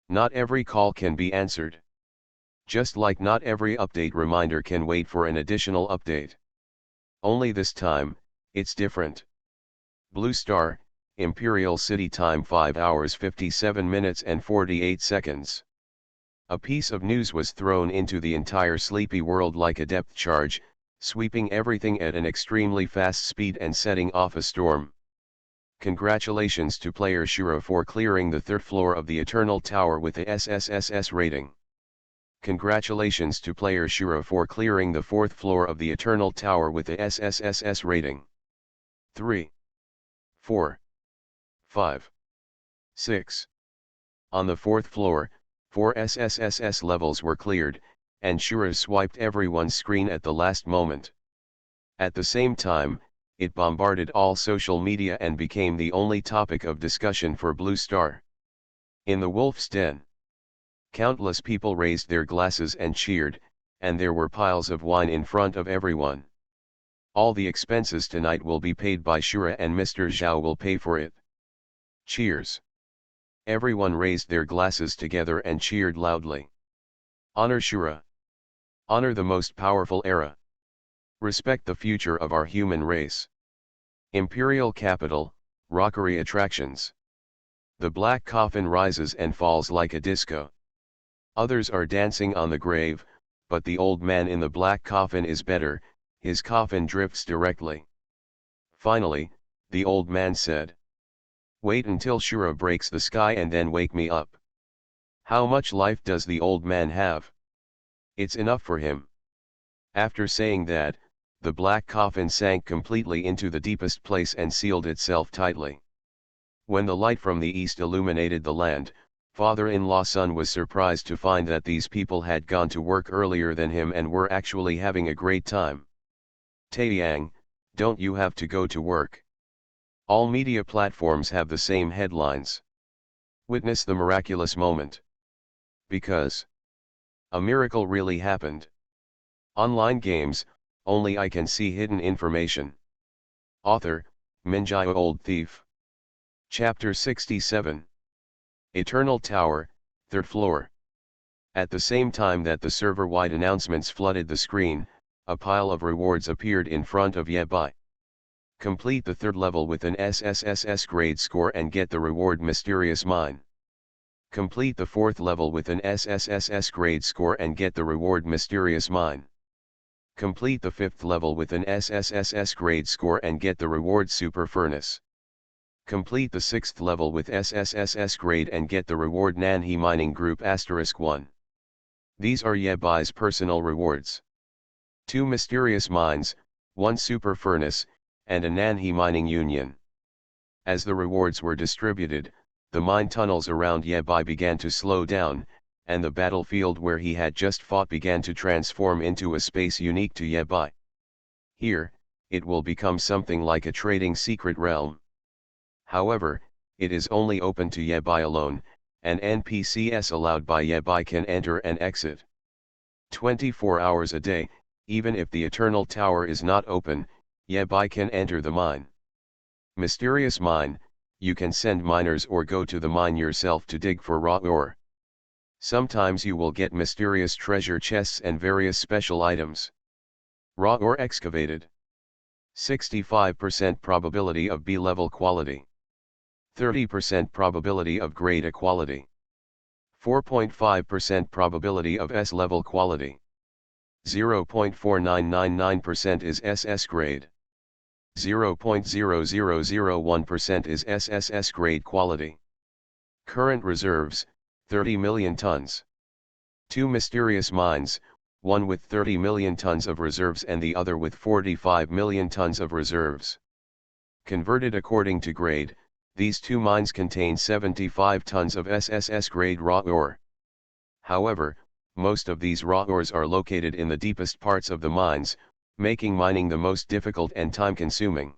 Not every call can be answered. Just like not every update reminder can wait for an additional update. Only this time, it's different. Blue Star, Imperial City time 5 hours 57 minutes and 48 seconds. A piece of news was thrown into the entire sleepy world like a depth charge, sweeping everything at an extremely fast speed and setting off a storm. Congratulations to player Shura for clearing the 3rd floor of the Eternal Tower with a SSSS rating. Congratulations to player Shura for clearing the 4th floor of the Eternal Tower with a SSSS rating. 3, 4, 5, 6. On the 4th floor, 4 SSSS levels were cleared, and Shura swiped everyone's screen at the last moment. At the same time, it bombarded all social media and became the only topic of discussion for Blue Star. In the Wolf's Den, countless people raised their glasses and cheered, and there were piles of wine in front of everyone. All the expenses tonight will be paid by Shura and Mr. Zhao will pay for it. Cheers. Everyone raised their glasses together and cheered loudly. Honor Shura. Honor the most powerful era. Respect the future of our human race. Imperial capital, Rockery attractions. The black coffin rises and falls like a disco. Others are dancing on the grave, but the old man in the black coffin is better, his coffin drifts directly. Finally, the old man said, "Wait until Shura breaks the sky and then wake me up." How much life does the old man have? It's enough for him. After saying that, the black coffin sank completely into the deepest place and sealed itself tightly. When the light from the east illuminated the land, father-in-law Sun was surprised to find that these people had gone to work earlier than him and were actually having a great time. Taeyang, don't you have to go to work? All media platforms have the same headlines. Witness the miraculous moment. Because a miracle really happened. Online games, only I can see hidden information. Author, Minjai Old Thief. Chapter 67. Eternal Tower, 3rd floor. At the same time that the server-wide announcements flooded the screen, a pile of rewards appeared in front of Yebai. Complete the 3rd level with an SSSS grade score and get the reward Mysterious Mine. Complete the 4th level with an SSSS grade score and get the reward Mysterious Mine. Complete the 5th level with an SSSS grade score and get the reward Super Furnace. Complete the 6th level with SSSS grade and get the reward Nanhe Mining Group *1. These are Yebai's personal rewards. 2 Mysterious Mines, 1 Super Furnace, and a Nanhe Mining Union. As the rewards were distributed, the mine tunnels around Yebai began to slow down, and the battlefield where he had just fought began to transform into a space unique to Yebai. Here, it will become something like a trading secret realm. However, it is only open to Yebai alone, and NPCs allowed by Yebai can enter and exit 24 hours a day. Even if the Eternal Tower is not open, Yebai can enter the mine. Mysterious Mine, you can send miners or go to the mine yourself to dig for raw ore. Sometimes you will get mysterious treasure chests and various special items. Raw ore excavated. 65% probability of B-level quality. 30% probability of grade equality. 4.5% probability of S-level quality. 0.4999% is SS grade. 0.0001% is SSS grade quality. Current reserves, 30 million tons. 2 mysterious mines, one with 30 million tons of reserves and the other with 45 million tons of reserves. Converted according to grade, these 2 mines contain 75 tons of SSS grade raw ore. However, most of these raw ores are located in the deepest parts of the mines, making mining the most difficult and time-consuming.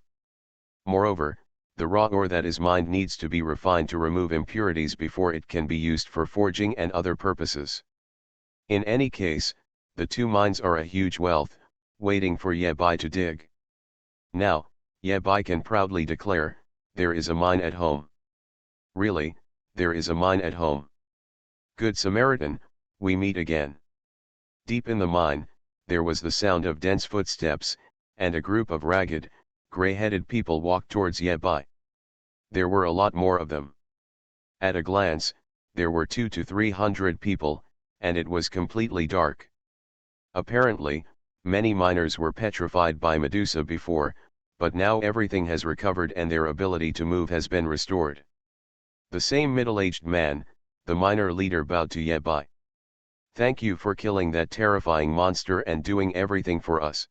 Moreover, the raw ore that is mined needs to be refined to remove impurities before it can be used for forging and other purposes. In any case, the 2 mines are a huge wealth, waiting for Yebai to dig. Now, Yebai can proudly declare, there is a mine at home. Really, there is a mine at home. Good Samaritan, we meet again. Deep in the mine, there was the sound of dense footsteps, and a group of ragged, gray-headed people walked towards Yebai. There were a lot more of them. At a glance, there were 200 to 300 people, and it was completely dark. Apparently, many miners were petrified by Medusa before, but now everything has recovered and their ability to move has been restored. The same middle-aged man, the miner leader, bowed to Yebai. Thank you for killing that terrifying monster and doing everything for us.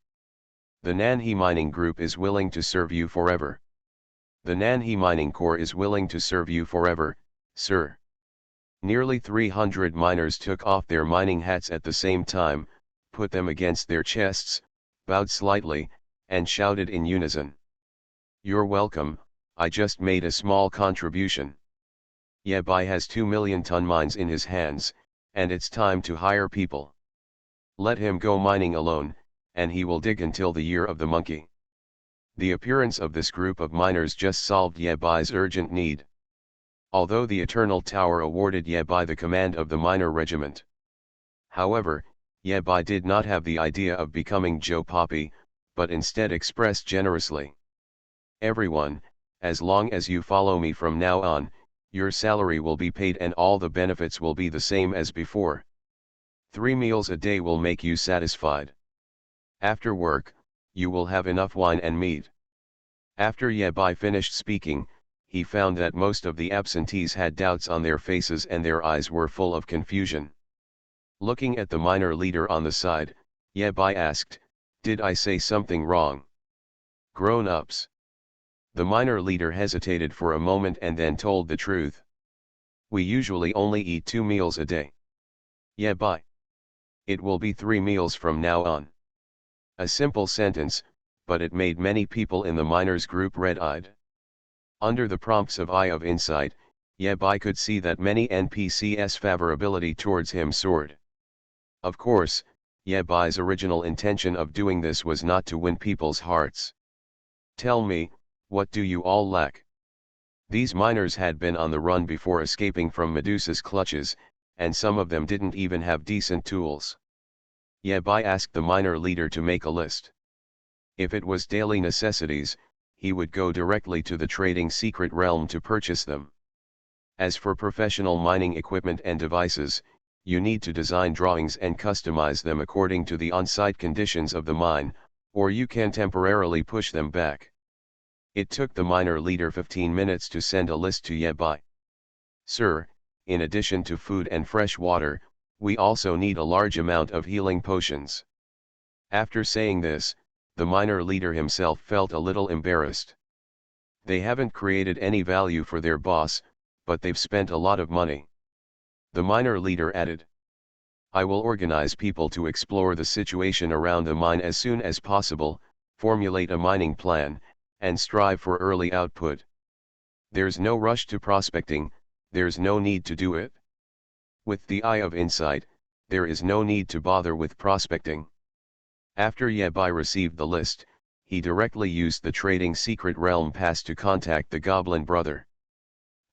The Nanhe Mining Group is willing to serve you forever. The Nanhe Mining Corps is willing to serve you forever, sir. Nearly 300 miners took off their mining hats at the same time, put them against their chests, bowed slightly, and shouted in unison. You're welcome, I just made a small contribution. Yebai has 2 million ton mines in his hands, and it's time to hire people. Let him go mining alone, and he will dig until the year of the monkey. The appearance of this group of miners just solved Yebai's urgent need. Although the Eternal Tower awarded Yebai the command of the miner regiment. However, Yebai did not have the idea of becoming Joe Poppy, but instead expressed generously. Everyone, as long as you follow me from now on, your salary will be paid and all the benefits will be the same as before. 3 meals a day will make you satisfied. After work, you will have enough wine and meat. After Yabai finished speaking, he found that most of the absentees had doubts on their faces and their eyes were full of confusion. Looking at the miner leader on the side, Yabai asked, "Did I say something wrong?" "Grown-ups." The miner leader hesitated for a moment and then told the truth. "We usually only eat 2 meals a day." "Yabai." "It will be 3 meals from now on." A simple sentence, but it made many people in the miners' group red-eyed. Under the prompts of Eye of Insight, Yabai could see that many NPCs' favorability towards him soared. Of course, Yabai's original intention of doing this was not to win people's hearts. "Tell me, what do you all lack?" These miners had been on the run before escaping from Medusa's clutches, and some of them didn't even have decent tools. Yabai asked the miner leader to make a list. If it was daily necessities, he would go directly to the trading secret realm to purchase them. As for professional mining equipment and devices, you need to design drawings and customize them according to the on-site conditions of the mine, or you can temporarily push them back. It took the miner leader 15 minutes to send a list to Yabai. "Sir, in addition to food and fresh water, we also need a large amount of healing potions." After saying this, the miner leader himself felt a little embarrassed. They haven't created any value for their boss, but they've spent a lot of money. The miner leader added, "I will organize people to explore the situation around the mine as soon as possible, formulate a mining plan, and strive for early output. There's no rush to prospecting, there's no need to do it. With the Eye of Insight, there is no need to bother with prospecting." After Yabai received the list, he directly used the trading secret realm pass to contact the Goblin brother.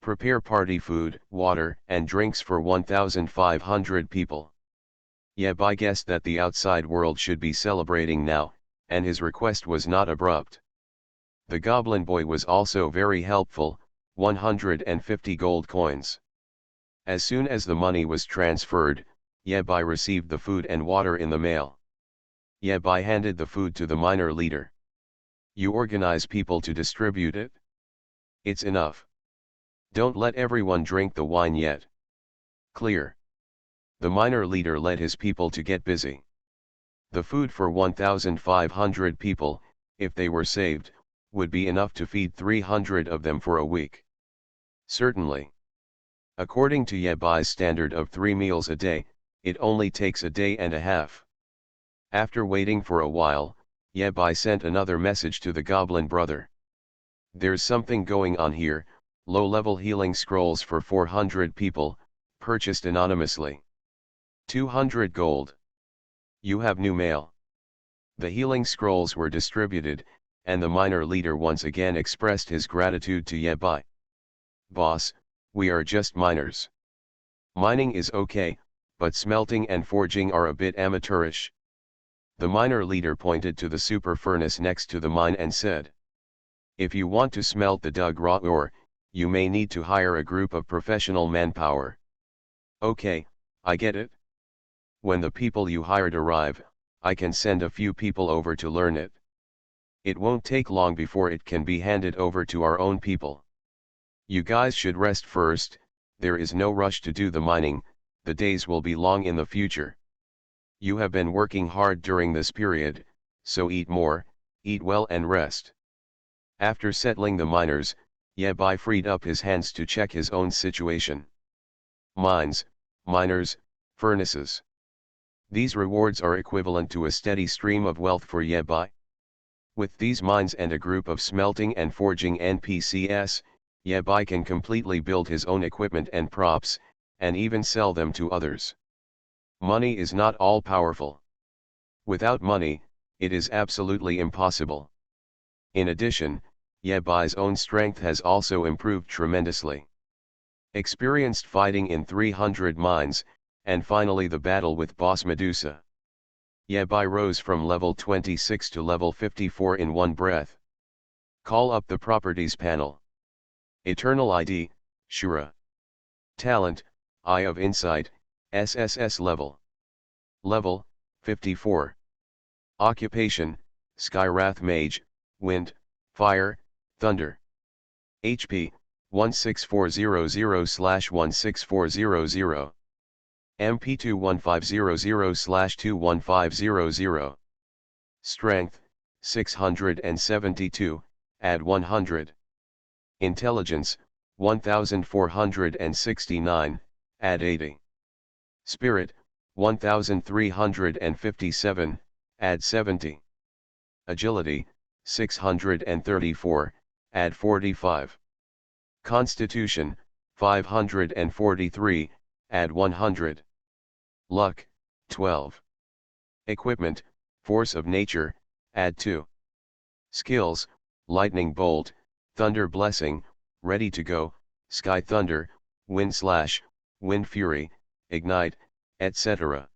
"Prepare party food, water, and drinks for 1,500 people." Yabai guessed that the outside world should be celebrating now, and his request was not abrupt. The Goblin boy was also very helpful, 150 gold coins. As soon as the money was transferred, Yabai received the food and water in the mail. Yabai handed the food to the miner leader. "You organize people to distribute it? It's enough. Don't let everyone drink the wine yet." "Clear." The miner leader led his people to get busy. The food for 1,500 people, if they were saved, would be enough to feed 300 of them for a week. Certainly. According to Yabai's standard of 3 meals a day, it only takes a day and a half. After waiting for a while, Yabai sent another message to the Goblin brother. "There's something going on here, low-level healing scrolls for 400 people, purchased anonymously. 200 gold. You have new mail." The healing scrolls were distributed, and the miner leader once again expressed his gratitude to Yabai. "Boss, we are just miners. Mining is okay, but smelting and forging are a bit amateurish." The miner leader pointed to the super furnace next to the mine and said, "If you want to smelt the dug raw ore, you may need to hire a group of professional manpower." "Okay, I get it. When the people you hired arrive, I can send a few people over to learn it. It won't take long before it can be handed over to our own people. You guys should rest first, there is no rush to do the mining, the days will be long in the future. You have been working hard during this period, so eat more, eat well and rest." After settling the miners, Yabai freed up his hands to check his own situation. Mines, miners, furnaces. These rewards are equivalent to a steady stream of wealth for Yabai. With these mines and a group of smelting and forging NPCs, Yabai can completely build his own equipment and props, and even sell them to others. Money is not all-powerful. Without money, it is absolutely impossible. In addition, Yabai's own strength has also improved tremendously. Experienced fighting in 300 mines, and finally the battle with Boss Medusa. Yabai rose from level 26 to level 54 in one breath. Call up the Properties panel. Eternal ID, Shura. Talent, Eye of Insight, SSS level. Level, 54. Occupation, Skywrath Mage, Wind, Fire, Thunder. HP, 16400/16400. MP 21500/21500. Strength, 672, add 100. Intelligence, 1469, add 80. Spirit, 1357, add 70. Agility, 634, add 45. Constitution, 543, add 100. Luck, 12. Equipment, Force of Nature, add 2. Skills, Lightning Bolt, Thunder Blessing, Ready to Go, Sky Thunder, Wind Slash, Wind Fury, Ignite, etc.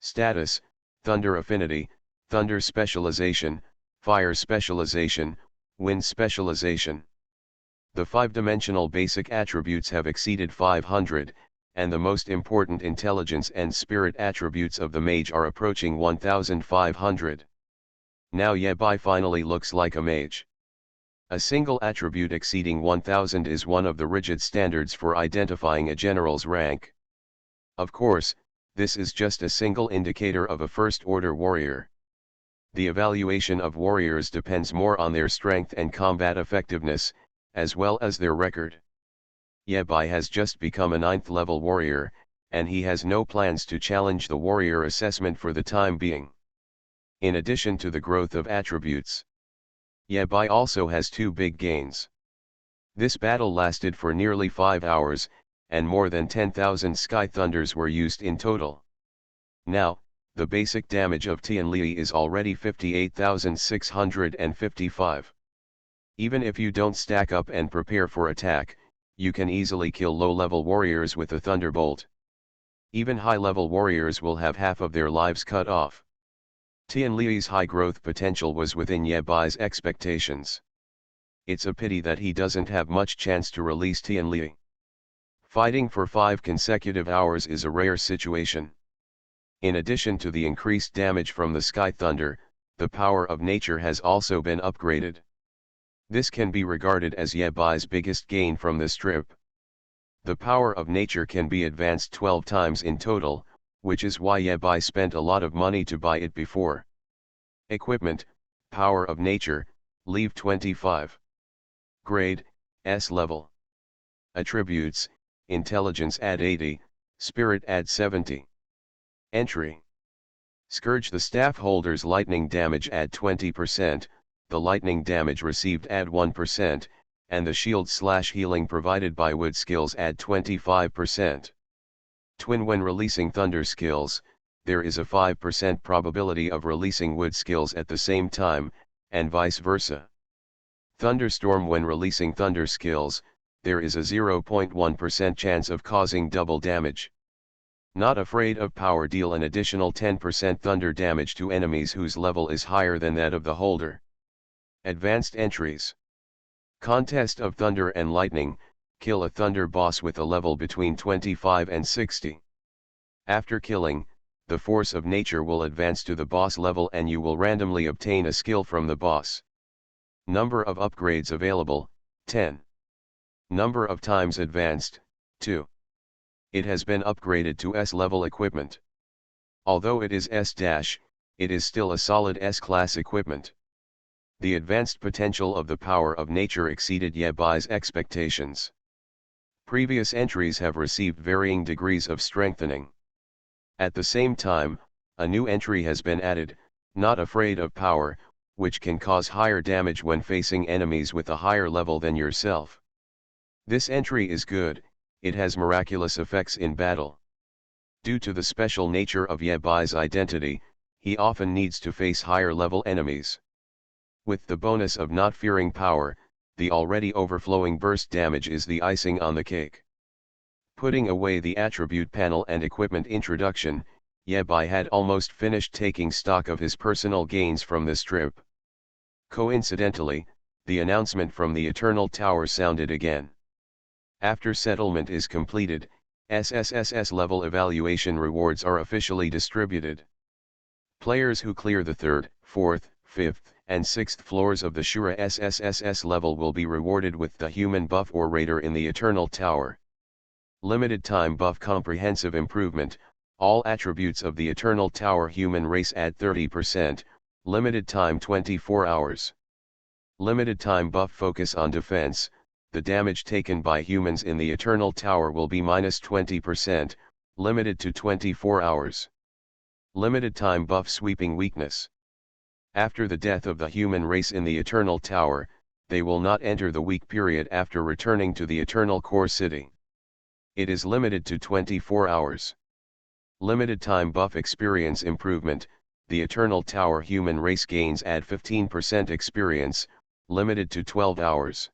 Status, Thunder Affinity, Thunder Specialization, Fire Specialization, Wind Specialization. The 5-dimensional basic attributes have exceeded 500, and the most important intelligence and spirit attributes of the mage are approaching 1500. Now Yebai finally looks like a mage. A single attribute exceeding 1000 is one of the rigid standards for identifying a general's rank. Of course, this is just a single indicator of a first-order warrior. The evaluation of warriors depends more on their strength and combat effectiveness, as well as their record. Yebai has just become a 9th-level warrior, and he has no plans to challenge the warrior assessment for the time being. In addition to the growth of attributes, Yebai also has 2 big gains. This battle lasted for nearly 5 hours, and more than 10,000 Sky Thunders were used in total. Now, the basic damage of Tianli is already 58,655. Even if you don't stack up and prepare for attack, you can easily kill low-level warriors with a Thunderbolt. Even high-level warriors will have half of their lives cut off. Tianli's high growth potential was within Yebai's expectations. It's a pity that he doesn't have much chance to release Tianli. Fighting for 5 consecutive hours is a rare situation. In addition to the increased damage from the Sky Thunder, the power of nature has also been upgraded. This can be regarded as Yebai's biggest gain from the strip. The power of nature can be advanced 12 times in total, which is why Yebai spent a lot of money to buy it before. Equipment, Power of Nature, Leave 25. Grade, S level. Attributes, Intelligence add 80, Spirit add 70. Entry. Scourge the staff holder's lightning damage add 20%, the lightning damage received add 1%, and the shield/healing provided by wood skills add 25%. Twin when releasing thunder skills, there is a 5% probability of releasing wood skills at the same time, and vice versa. Thunderstorm when releasing thunder skills, there is a 0.1% chance of causing double damage. Not afraid of power deal an additional 10% thunder damage to enemies whose level is higher than that of the holder. Advanced entries. Contest of Thunder and Lightning, kill a Thunder boss with a level between 25 and 60. After killing, the force of nature will advance to the boss level and you will randomly obtain a skill from the boss. Number of upgrades available, 10. Number of times advanced, 2. It has been upgraded to S-level equipment. Although it is S-, it is still a solid S-class equipment. The advanced potential of the power of nature exceeded Yebai's expectations. Previous entries have received varying degrees of strengthening. At the same time, a new entry has been added, Not Afraid of Power, which can cause higher damage when facing enemies with a higher level than yourself. This entry is good, it has miraculous effects in battle. Due to the special nature of Yebai's identity, he often needs to face higher level enemies. With the bonus of not fearing power, the already overflowing burst damage is the icing on the cake. Putting away the attribute panel and equipment introduction, Yebai had almost finished taking stock of his personal gains from the strip. Coincidentally, The announcement from the Eternal Tower sounded again. After settlement is completed, SSSS level evaluation rewards are officially distributed. Players who clear the 3rd, 4th, 5th, and 6th floors of the Shura SSSS level will be rewarded with the human buff or Raider in the Eternal Tower. Limited time buff comprehensive improvement, all attributes of the Eternal Tower human race add 30%, limited time 24 hours. Limited time buff focus on defense, the damage taken by humans in the Eternal Tower will be minus 20%, limited to 24 hours. Limited time buff sweeping weakness. After the death of the human race in the Eternal Tower, they will not enter the weak period after returning to the Eternal Core City. It is limited to 24 hours. Limited time buff experience improvement, the Eternal Tower human race gains add 15% experience, limited to 12 hours.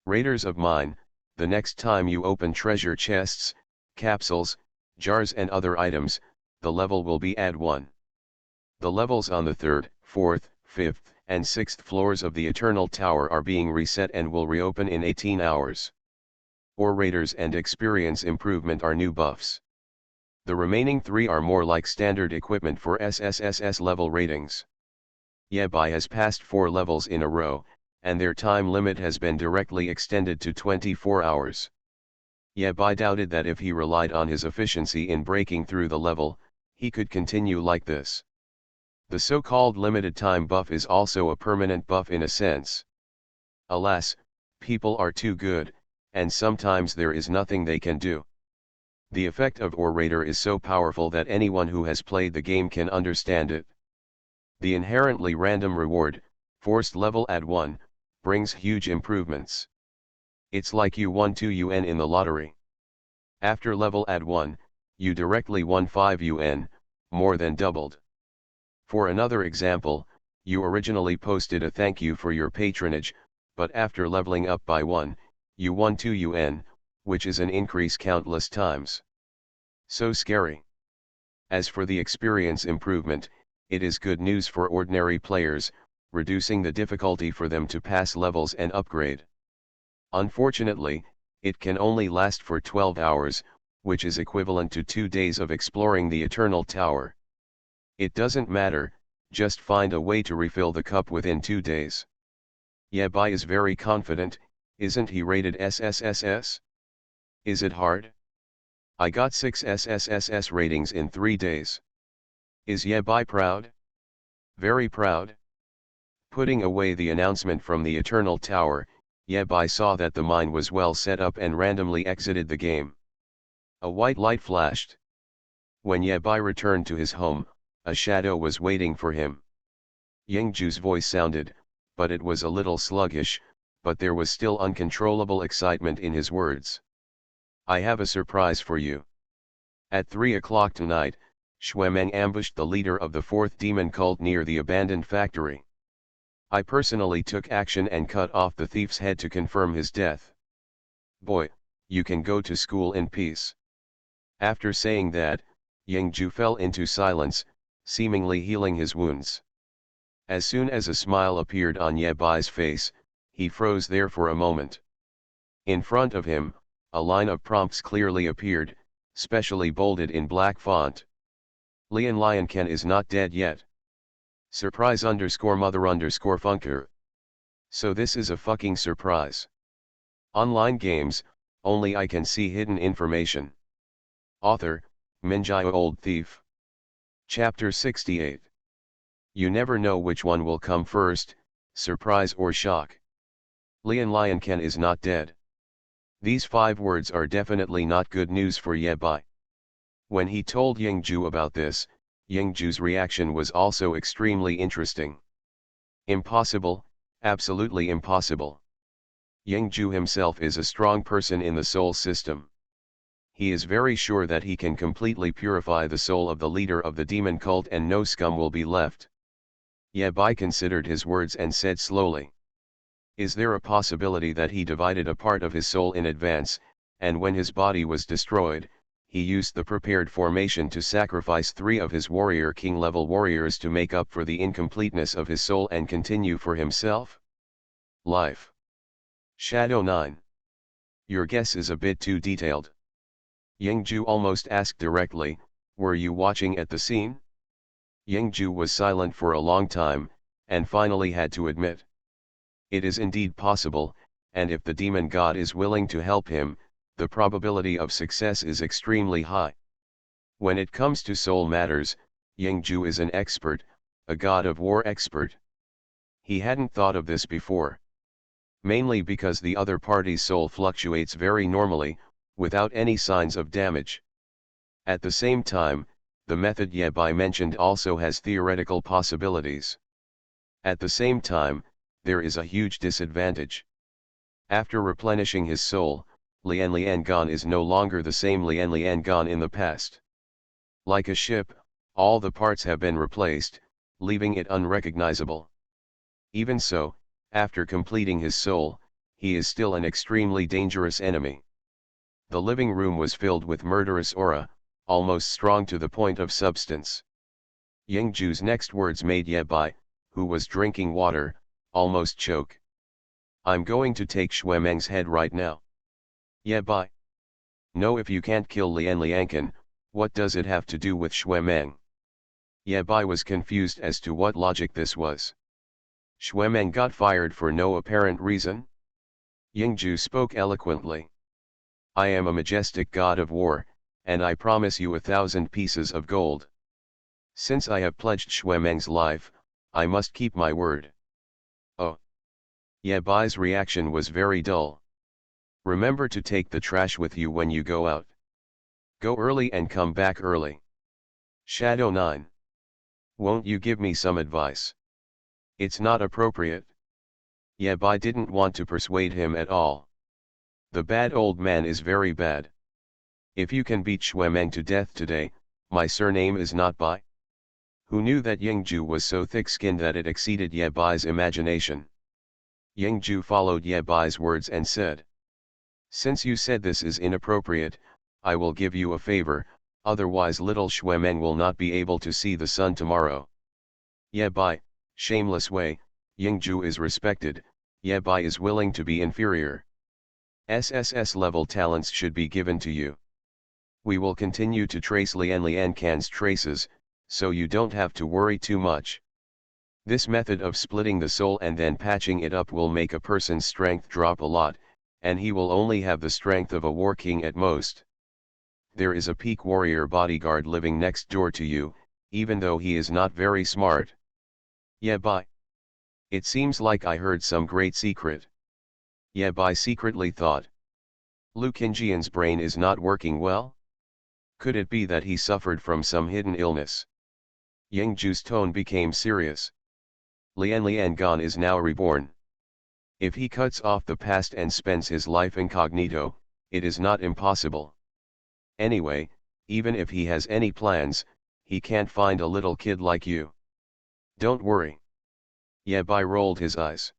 Raiders of Mine, the next time you open treasure chests, capsules, jars and other items, the level will be add 1. The levels on the 3rd, 4th, 5th, and 6th floors of the Eternal Tower are being reset and will reopen in 18 hours. Ore Raiders and experience improvement are new buffs. The remaining 3 are more like standard equipment for SSSS level ratings. Yebai has passed 4 levels in a row, and their time limit has been directly extended to 24 hours. Yebai doubted that if he relied on his efficiency in breaking through the level, he could continue like this. The so-called limited time buff is also a permanent buff in a sense. Alas, people are too good, and sometimes there is nothing they can do. The effect of Ore Raider is so powerful that anyone who has played the game can understand it. The inherently random reward, forced level at 1, brings huge improvements. It's like you won 2 UN in the lottery. After level at 1, you directly won 5 UN, more than doubled. For another example, you originally posted a thank you for your patronage, but after leveling up by 1, you won 2 UN, which is an increase countless times. So scary. As for the experience improvement, it is good news for ordinary players, reducing the difficulty for them to pass levels and upgrade. Unfortunately, it can only last for 12 hours, which is equivalent to 2 days of exploring the Eternal Tower. It doesn't matter, just find a way to refill the cup within 2 days. Yebai is very confident, isn't he rated SSSS? Is it hard? I got 6 SSSS ratings in 3 days. Is Yebai proud? Very proud. Putting away the announcement from the Eternal Tower, Yebai saw that the mine was well set up and randomly exited the game. A white light flashed. When Yebai returned to his home, a shadow was waiting for him. Yingju's voice sounded, but it was a little sluggish, but there was still uncontrollable excitement in his words. I have a surprise for you. At 3 o'clock tonight, Xuemeng ambushed the leader of the 4th demon cult near the abandoned factory. I personally took action and cut off the thief's head to confirm his death. Boy, you can go to school in peace. After saying that, Yingju fell into silence, seemingly healing his wounds. As soon as a smile appeared on Yebai's face, he froze there for a moment. In front of him, a line of prompts clearly appeared, specially bolded in black font. Lian Ken is not dead yet. Surprise _mother _funker. So this is a fucking surprise. Online games, only I can see hidden information. Author, Minjai Old Thief. Chapter 68. You never know which one will come first, surprise or shock. Lian Ken is not dead. These 5 words are definitely not good news for Yebai. When he told Yingju about this, Yingju's reaction was also extremely interesting. Impossible, absolutely impossible. Yingju himself is a strong person in the soul system. He is very sure that he can completely purify the soul of the leader of the demon cult and no scum will be left. Yebai considered his words and said slowly. Is there a possibility that he divided a part of his soul in advance, and when his body was destroyed, he used the prepared formation to sacrifice 3 of his warrior king level warriors to make up for the incompleteness of his soul and continue for himself? Life. Shadow 9. Your guess is a bit too detailed. Yingju almost asked directly, were you watching at the scene? Yingju was silent for a long time, and finally had to admit. It is indeed possible, and if the demon god is willing to help him, the probability of success is extremely high. When it comes to soul matters, Yingju is an expert, a god of war expert. He hadn't thought of this before. Mainly because the other party's soul fluctuates very normally, without any signs of damage. At the same time, the method Yebai mentioned also has theoretical possibilities. At the same time, there is a huge disadvantage. After replenishing his soul, Lian Lian Gan is no longer the same Lian Lian Gan in the past. Like a ship, all the parts have been replaced, leaving it unrecognizable. Even so, after completing his soul, he is still an extremely dangerous enemy. The living room was filled with murderous aura, almost strong to the point of substance. Yingju's next words made Yebai, who was drinking water, almost choke. I'm going to take Xuemeng's head right now. Yebai. No, if you can't kill Lian Liancan, what does it have to do with Xuemeng? Yebai was confused as to what logic this was. Xuemeng got fired for no apparent reason? Yingju spoke eloquently. I am a majestic god of war, and I promise you 1,000 pieces of gold. Since I have pledged Xuemeng's life, I must keep my word. Oh. Yebai's reaction was very dull. Remember to take the trash with you when you go out. Go early and come back early. Shadow 9. Won't you give me some advice? It's not appropriate. Yebai didn't want to persuade him at all. The bad old man is very bad. If you can beat Xuemeng to death today, my surname is not Bai. Who knew that Yingju was so thick-skinned that it exceeded Yebai's imagination? Yingju followed Yebai's words and said. Since you said this is inappropriate, I will give you a favor, otherwise little Xuemeng will not be able to see the sun tomorrow. Yebai, shameless way, Yingju is respected, Yebai is willing to be inferior. SSS level talents should be given to you. We will continue to trace Lian Liancan's traces, so you don't have to worry too much. This method of splitting the soul and then patching it up will make a person's strength drop a lot, and he will only have the strength of a war king at most. There is a peak warrior bodyguard living next door to you, even though he is not very smart. Yebai. It seems like I heard some great secret. Yebai secretly thought. Lu Qingjian's brain is not working well? Could it be that he suffered from some hidden illness? Yingju's tone became serious. Lian Liangan is now reborn. If he cuts off the past and spends his life incognito, it is not impossible. Anyway, even if he has any plans, he can't find a little kid like you. Don't worry. Yebai rolled his eyes.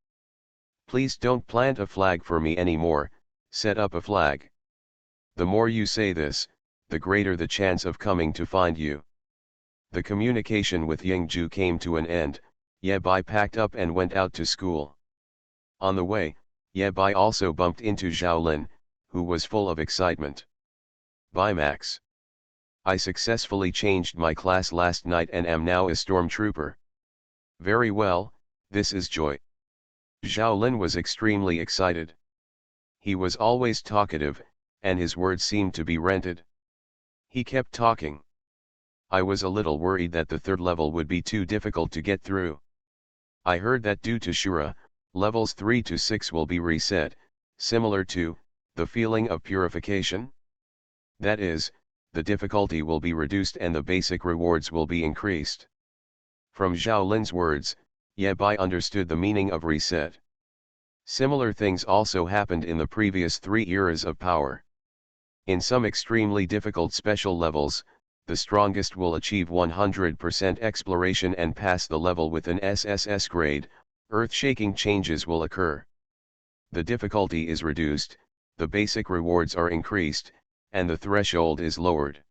Please don't plant a flag for me anymore, set up a flag. The more you say this, the greater the chance of coming to find you. The communication with Yingju came to an end. Yebai packed up and went out to school. On the way, Yebai also bumped into Zhaolin, who was full of excitement. Bye Max. I successfully changed my class last night and am now a stormtrooper. Very well, this is joy. Zhaolin was extremely excited. He was always talkative, and his words seemed to be rented. He kept talking. I was a little worried that the third level would be too difficult to get through. I heard that due to Shura, levels 3 to 6 will be reset, similar to the feeling of purification. That is, the difficulty will be reduced and the basic rewards will be increased. From Zhaolin's words, Yebai understood the meaning of reset. Similar things also happened in the previous 3 eras of power. In some extremely difficult special levels, the strongest will achieve 100% exploration and pass the level with an SSS grade, earth-shaking changes will occur. The difficulty is reduced, the basic rewards are increased, and the threshold is lowered.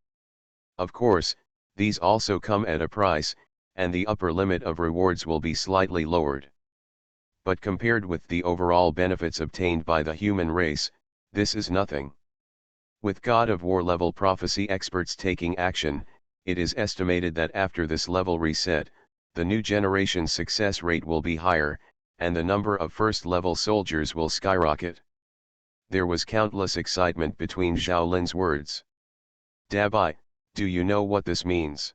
Of course, these also come at a price, and the upper limit of rewards will be slightly lowered. but compared with the overall benefits obtained by the human race, this is nothing. With God of War level prophecy experts taking action, it is estimated that after this level reset, the new generation's success rate will be higher, and the number of first-level soldiers will skyrocket. There was countless excitement between Zhao Lin's words. Dabai, do you know what this means?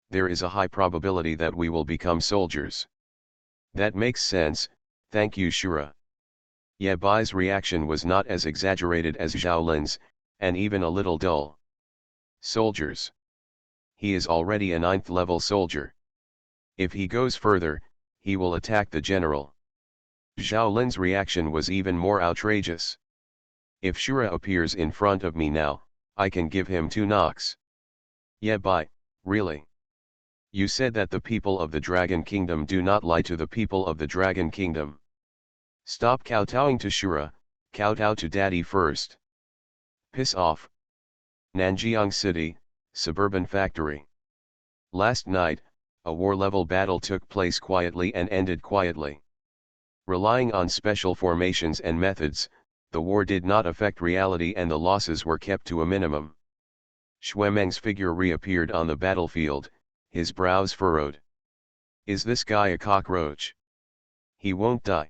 There is a high probability that we will become soldiers. That makes sense, thank you Shura. Ye Bai's reaction was not as exaggerated as Zhao Lin's, and even a little dull. Soldiers. He is already a 9th level soldier. If he goes further, he will attack the general. Zhao Lin's reaction was even more outrageous. If Shura appears in front of me now, I can give him 2 knocks. Ye Bai, really? You said that the people of the Dragon Kingdom do not lie to the people of the Dragon Kingdom. Stop kowtowing to Shura, kowtow to Daddy first. Piss off. Nanjiang City, Suburban Factory. Last night, a war-level battle took place quietly and ended quietly. Relying on special formations and methods, the war did not affect reality and the losses were kept to a minimum. Xuemeng's figure reappeared on the battlefield, his brows furrowed. Is this guy a cockroach? He won't die.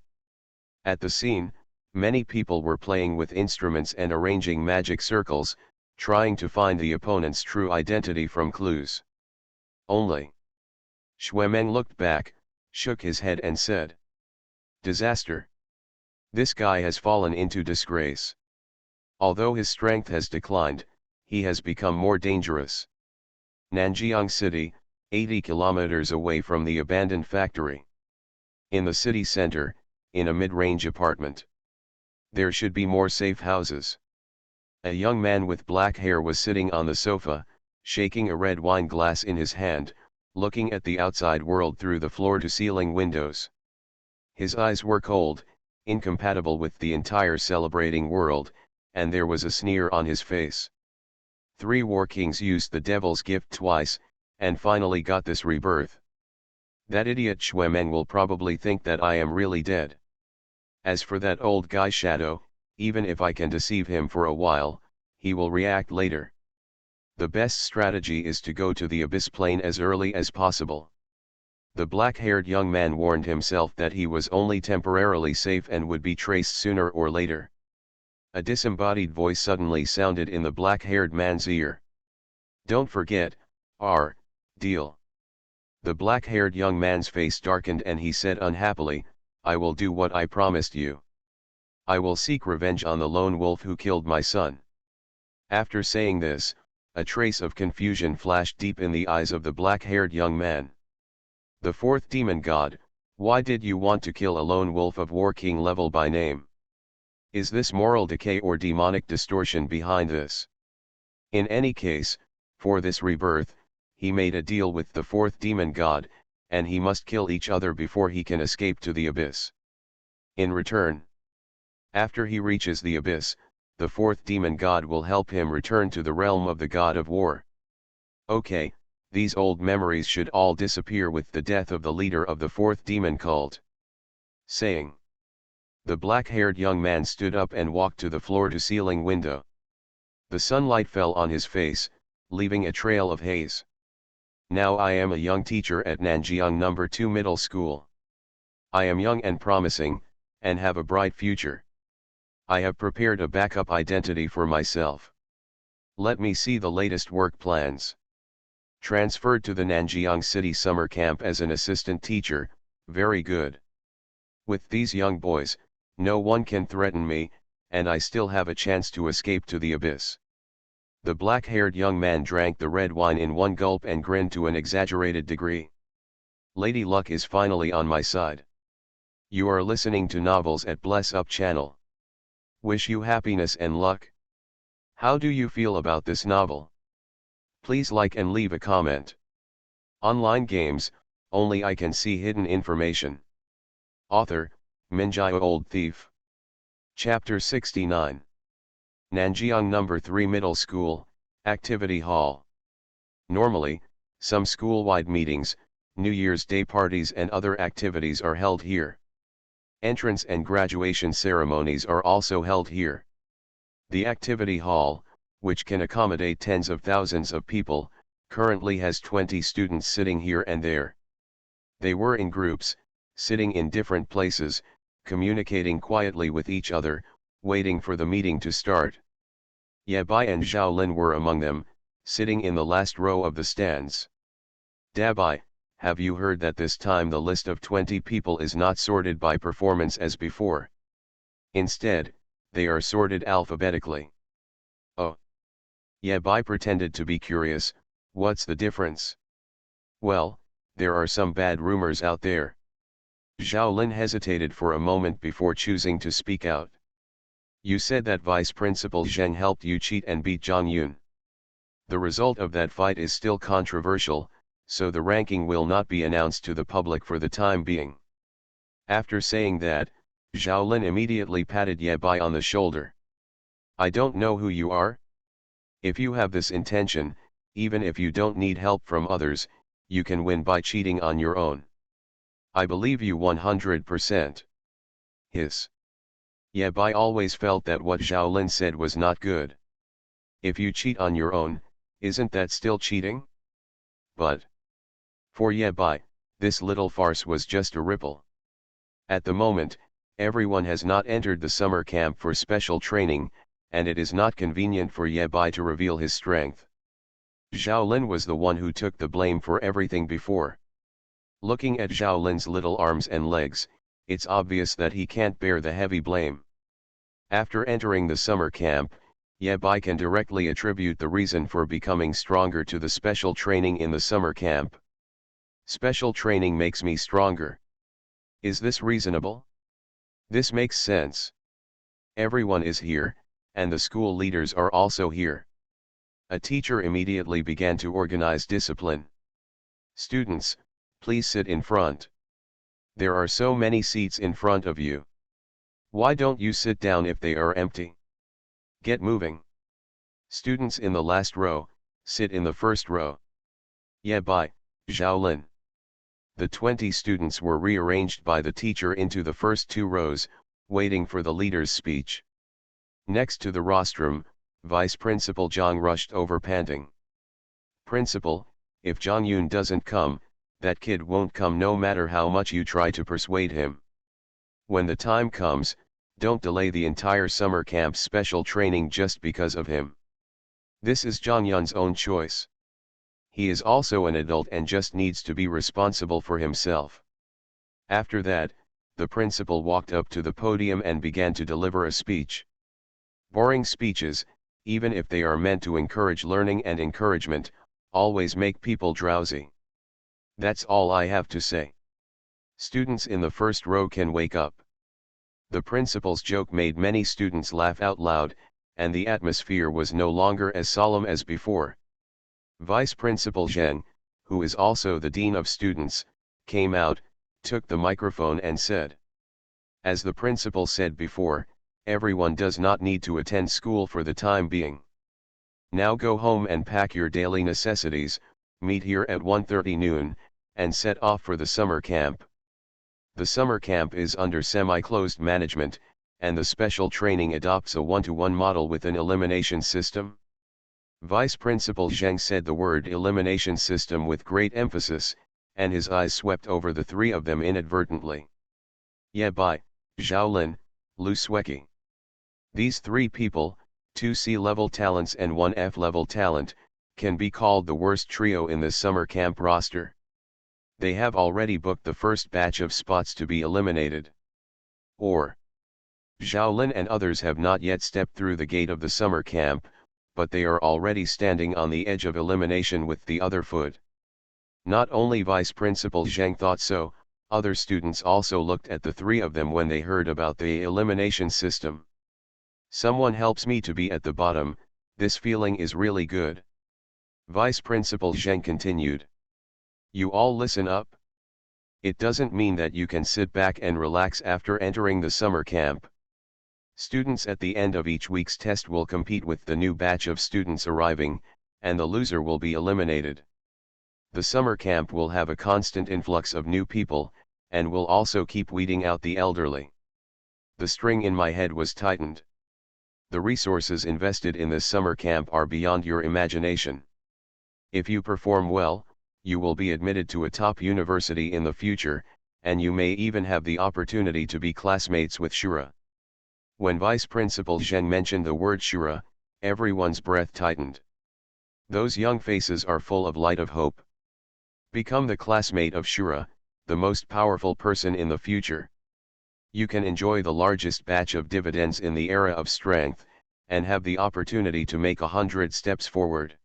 At the scene, many people were playing with instruments and arranging magic circles, trying to find the opponent's true identity from clues. Only. Xuemeng looked back, shook his head and said. Disaster. This guy has fallen into disgrace. Although his strength has declined, he has become more dangerous. Nanjiang City, 80 kilometers away from the abandoned factory. In the city center, in a mid-range apartment. There should be more safe houses. A young man with black hair was sitting on the sofa, shaking a red wine glass in his hand, looking at the outside world through the floor-to-ceiling windows. His eyes were cold, incompatible with the entire celebrating world, and there was a sneer on his face. 3 war kings used the devil's gift twice, and finally got this rebirth. That idiot Xuemeng will probably think that I am really dead. As for that old guy Shadow, even if I can deceive him for a while, he will react later. The best strategy is to go to the abyss plane as early as possible. The black-haired young man warned himself that he was only temporarily safe and would be traced sooner or later. A disembodied voice suddenly sounded in the black-haired man's ear. Don't forget, our deal. The black-haired young man's face darkened and he said unhappily, I will do what I promised you. I will seek revenge on the lone wolf who killed my son. After saying this, a trace of confusion flashed deep in the eyes of the black-haired young man. The 4th demon god, why did you want to kill a lone wolf of War King level by name? Is this moral decay or demonic distortion behind this? In any case, for this rebirth, he made a deal with the 4th demon god, and he must kill each other before he can escape to the abyss. In return, after he reaches the abyss, the 4th demon god will help him return to the realm of the god of war. Okay, these old memories should all disappear with the death of the leader of the 4th demon cult. Saying. The black-haired young man stood up and walked to the floor-to-ceiling window. The sunlight fell on his face, leaving a trail of haze. Now I am a young teacher at Nanjiang No. 2 Middle School. I am young and promising, and have a bright future. I have prepared a backup identity for myself. Let me see the latest work plans. Transferred to the Nanjiang City summer camp as an assistant teacher, very good. With these young boys, no one can threaten me, and I still have a chance to escape to the abyss. The black-haired young man drank the red wine in one gulp and grinned to an exaggerated degree. Lady Luck is finally on my side. You are listening to Novels at Bless Up channel. Wish you happiness and luck. How do you feel about this novel? Please like and leave a comment. Online games, only I can see hidden information. Author, Minjai Old Thief. Chapter 69. Nanjiang No. 3 Middle School, Activity Hall. Normally, some school-wide meetings, New Year's Day parties and other activities are held here. Entrance and graduation ceremonies are also held here. The activity hall, which can accommodate tens of thousands of people, currently has 20 students sitting here and there. They were in groups, sitting in different places, communicating quietly with each other, waiting for the meeting to start. Ye Bai and Zhao Lin were among them, sitting in the last row of the stands. Dabai, have you heard that this time the list of 20 people is not sorted by performance as before? Instead, they are sorted alphabetically. Oh. Ye Bai pretended to be curious. What's the difference? Well, there are some bad rumors out there. Zhao Lin hesitated for a moment before choosing to speak out. You said that Vice Principal Zheng helped you cheat and beat Zhang Yun. The result of that fight is still controversial, so the ranking will not be announced to the public for the time being. After saying that, Zhao Lin immediately patted Ye Bai on the shoulder. I don't know who you are. If you have this intention, even if you don't need help from others, you can win by cheating on your own. I believe you 100%. Hiss. Ye Bai always felt that what Zhao Lin said was not good. If you cheat on your own, isn't that still cheating? But for Ye Bai, this little farce was just a ripple. At the moment, everyone has not entered the summer camp for special training, and it is not convenient for Ye Bai to reveal his strength. Zhao Lin was the one who took the blame for everything before. Looking at Zhao Lin's little arms and legs, it's obvious that he can't bear the heavy blame. After entering the summer camp, Ye Bai can directly attribute the reason for becoming stronger to the special training in the summer camp. Special training makes me stronger. Is this reasonable? This makes sense. Everyone is here, and the school leaders are also here. A teacher immediately began to organize discipline. Students, please sit in front. There are so many seats in front of you. Why don't you sit down if they are empty? Get moving. Students in the last row, sit in the first row. Ye Bai, Zhao Lin. The 20 students were rearranged by the teacher into the first 2 rows, waiting for the leader's speech. Next to the rostrum, Vice Principal Zhang rushed over panting. Principal, if Zhang Yun doesn't come, that kid won't come no matter how much you try to persuade him. When the time comes, don't delay the entire summer camp's special training just because of him. This is Zhang Yun's own choice. He is also an adult and just needs to be responsible for himself. After that, the principal walked up to the podium and began to deliver a speech. Boring speeches, even if they are meant to encourage learning and encouragement, always make people drowsy. That's all I have to say. Students in the first row can wake up. The principal's joke made many students laugh out loud, and the atmosphere was no longer as solemn as before. Vice Principal Zheng, who is also the Dean of Students, came out, took the microphone and said, as the principal said before, everyone does not need to attend school for the time being. Now go home and pack your daily necessities, meet here at 1:30 noon, and set off for the summer camp. The summer camp is under semi-closed management, and the special training adopts a one-to-one model with an elimination system. Vice Principal Zheng said the word elimination system with great emphasis, and his eyes swept over the 3 of them inadvertently. Ye Bai, Zhao Lin, Lu Sueki. These 3 people, 2 C-level talents and 1 F-level talent, can be called the worst trio in this summer camp roster. They have already booked the first batch of spots to be eliminated. Or, Zhao Lin and others have not yet stepped through the gate of the summer camp, but they are already standing on the edge of elimination with the other foot. Not only Vice Principal Zheng thought so, other students also looked at the 3 of them when they heard about the elimination system. Someone helps me to be at the bottom, this feeling is really good. Vice Principal Zheng continued. You all listen up. It doesn't mean that you can sit back and relax after entering the summer camp. Students at the end of each week's test will compete with the new batch of students arriving, and the loser will be eliminated. The summer camp will have a constant influx of new people, and will also keep weeding out the elderly. The string in my head was tightened. The resources invested in this summer camp are beyond your imagination. If you perform well, you will be admitted to a top university in the future, and you may even have the opportunity to be classmates with Shura. When Vice Principal Zheng mentioned the word Shura, everyone's breath tightened. Those young faces are full of light of hope. Become the classmate of Shura, the most powerful person in the future. You can enjoy the largest batch of dividends in the era of strength, and have the opportunity to make 100 steps forward.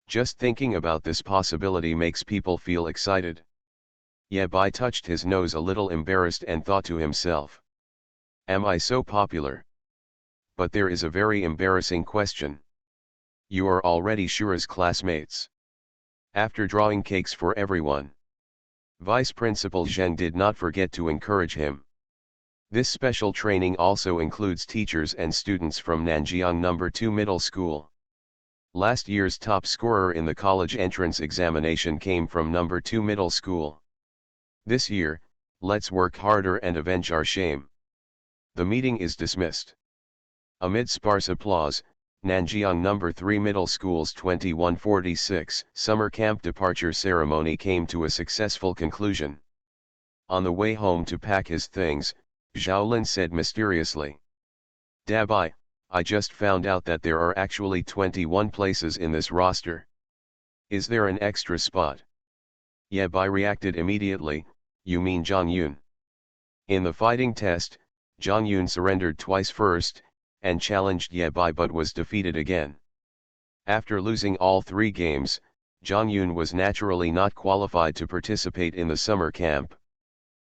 Just thinking about this possibility makes people feel excited. Ye Bai touched his nose a little embarrassed and thought to himself. Am I so popular? But there is a very embarrassing question. You are already Shura's classmates. After drawing cakes for everyone, Vice Principal Zheng did not forget to encourage him. This special training also includes teachers and students from Nanjiang No. 2 Middle School. Last year's top scorer in the college entrance examination came from No. 2 Middle School. This year, let's work harder and avenge our shame. The meeting is dismissed. Amid sparse applause, Nanjiang No. 3 Middle School's 2146 summer camp departure ceremony came to a successful conclusion. On the way home to pack his things, Zhaolin said mysteriously. Dabai, I just found out that there are actually 21 places in this roster. Is there an extra spot? Ye Bai reacted immediately, you mean Zhang Yun. In the fighting test, Zhang Yun surrendered twice first, and challenged Ye Bai but was defeated again. After losing all 3 games, Zhang Yun was naturally not qualified to participate in the summer camp.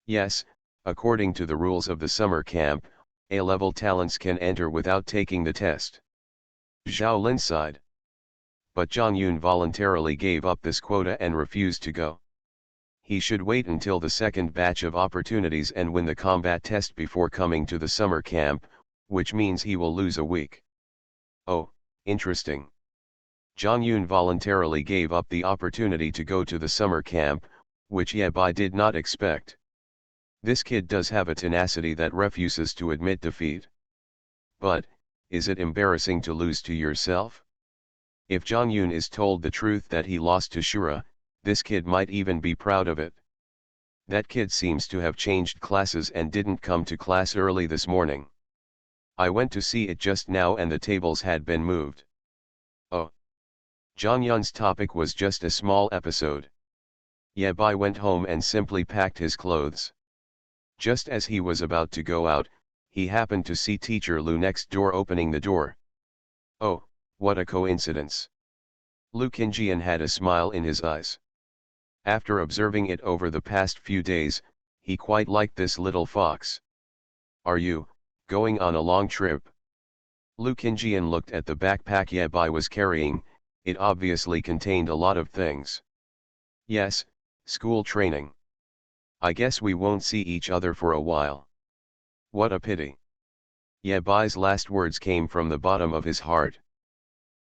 Yes, according to the rules of the summer camp, A-level talents can enter without taking the test. Zhao Lin sighed. But Zhang Yun voluntarily gave up this quota and refused to go. He should wait until the second batch of opportunities and win the combat test before coming to the summer camp, which means he will lose a week. Oh, interesting. Zhang Yun voluntarily gave up the opportunity to go to the summer camp, which Ye Bai did not expect. This kid does have a tenacity that refuses to admit defeat. But, is it embarrassing to lose to yourself? If Zhang Yun is told the truth that he lost to Shura, this kid might even be proud of it. That kid seems to have changed classes and didn't come to class early this morning. I went to see it just now and the tables had been moved. Oh. Zhang Yun's topic was just a small episode. Ye Bai went home and simply packed his clothes. Just as he was about to go out, he happened to see Teacher Lu next door opening the door. Oh, what a coincidence. Lu Qingjian had a smile in his eyes. After observing it over the past few days, he quite liked this little fox. Are you going on a long trip? Lu Qingjian looked at the backpack Ye Bai was carrying. It obviously contained a lot of things. Yes, school training. I guess we won't see each other for a while. What a pity. Ye Bai's last words came from the bottom of his heart.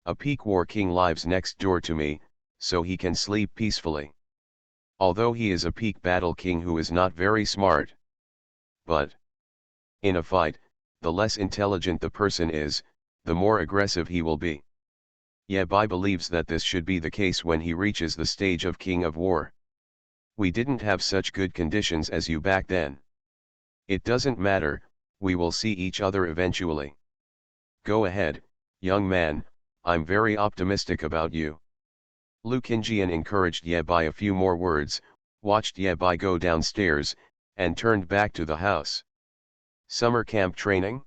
A peak war king lives next door to me, so he can sleep peacefully. Although he is a peak battle king who is not very smart. But in a fight, the less intelligent the person is, the more aggressive he will be. Ye Bai believes that this should be the case when he reaches the stage of King of War. We didn't have such good conditions as you back then. It doesn't matter, we will see each other eventually. Go ahead, young man, I'm very optimistic about you. Lu Qingjian encouraged Ye Bai a few more words, watched Ye Bai go downstairs, and turned back to the house. Summer camp training?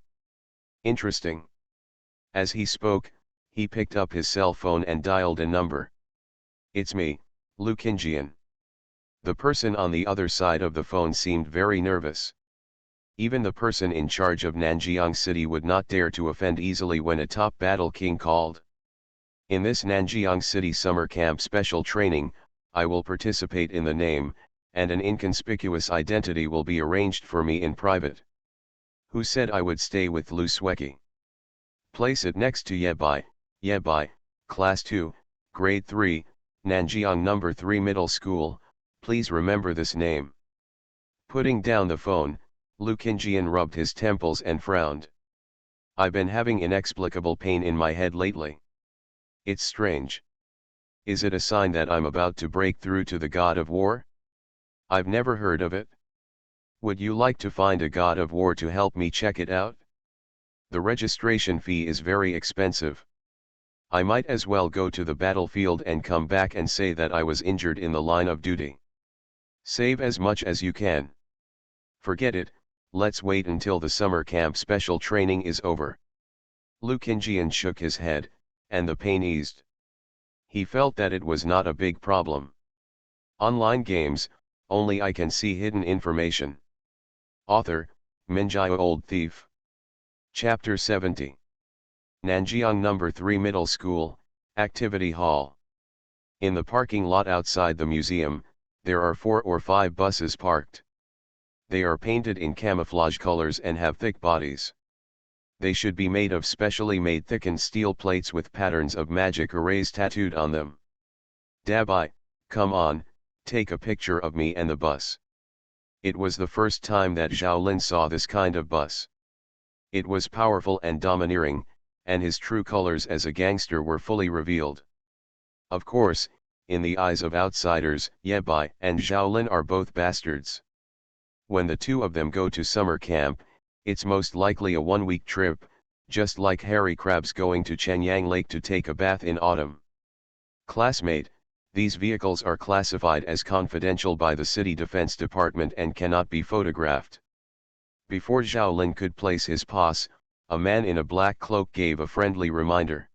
Interesting. As he spoke, he picked up his cell phone and dialed a number. It's me, Lu Qingjian. The person on the other side of the phone seemed very nervous. Even the person in charge of Nanjiang City would not dare to offend easily when a top battle king called. In this Nanjiang City summer camp special training, I will participate in the name, and an inconspicuous identity will be arranged for me in private. Who said I would stay with Lu Sueki? Place it next to Ye Bai, Class 2, Grade 3, Nanjiang No. 3 Middle School, please remember this name. Putting down the phone, Lu Qingjian rubbed his temples and frowned. I've been having inexplicable pain in my head lately. It's strange. Is it a sign that I'm about to break through to the god of war? I've never heard of it. Would you like to find a god of war to help me check it out? The registration fee is very expensive. I might as well go to the battlefield and come back and say that I was injured in the line of duty. Save as much as you can. Forget it, let's wait until the summer camp special training is over. Lu Qingjian shook his head, and the pain eased. He felt that it was not a big problem. Online games, only I can see hidden information. Author, Minjai Old Thief. Chapter 70. Nanjiang No. 3 Middle School, Activity Hall. In the parking lot outside the museum, there are 4 or 5 buses parked. They are painted in camouflage colors and have thick bodies. They should be made of specially made thickened steel plates with patterns of magic arrays tattooed on them. Dabai, come on, take a picture of me and the bus. It was the first time that Zhao saw this kind of bus. It was powerful and domineering, and his true colors as a gangster were fully revealed. Of course, in the eyes of outsiders, Ye Bai and Zhao are both bastards. When the two of them go to summer camp, it's most likely a one-week trip, just like Harry Crab's going to Chenyang Lake to take a bath in autumn. Classmate, these vehicles are classified as confidential by the City Defense Department and cannot be photographed. Before Zhao Lin could place his pass, a man in a black cloak gave a friendly reminder.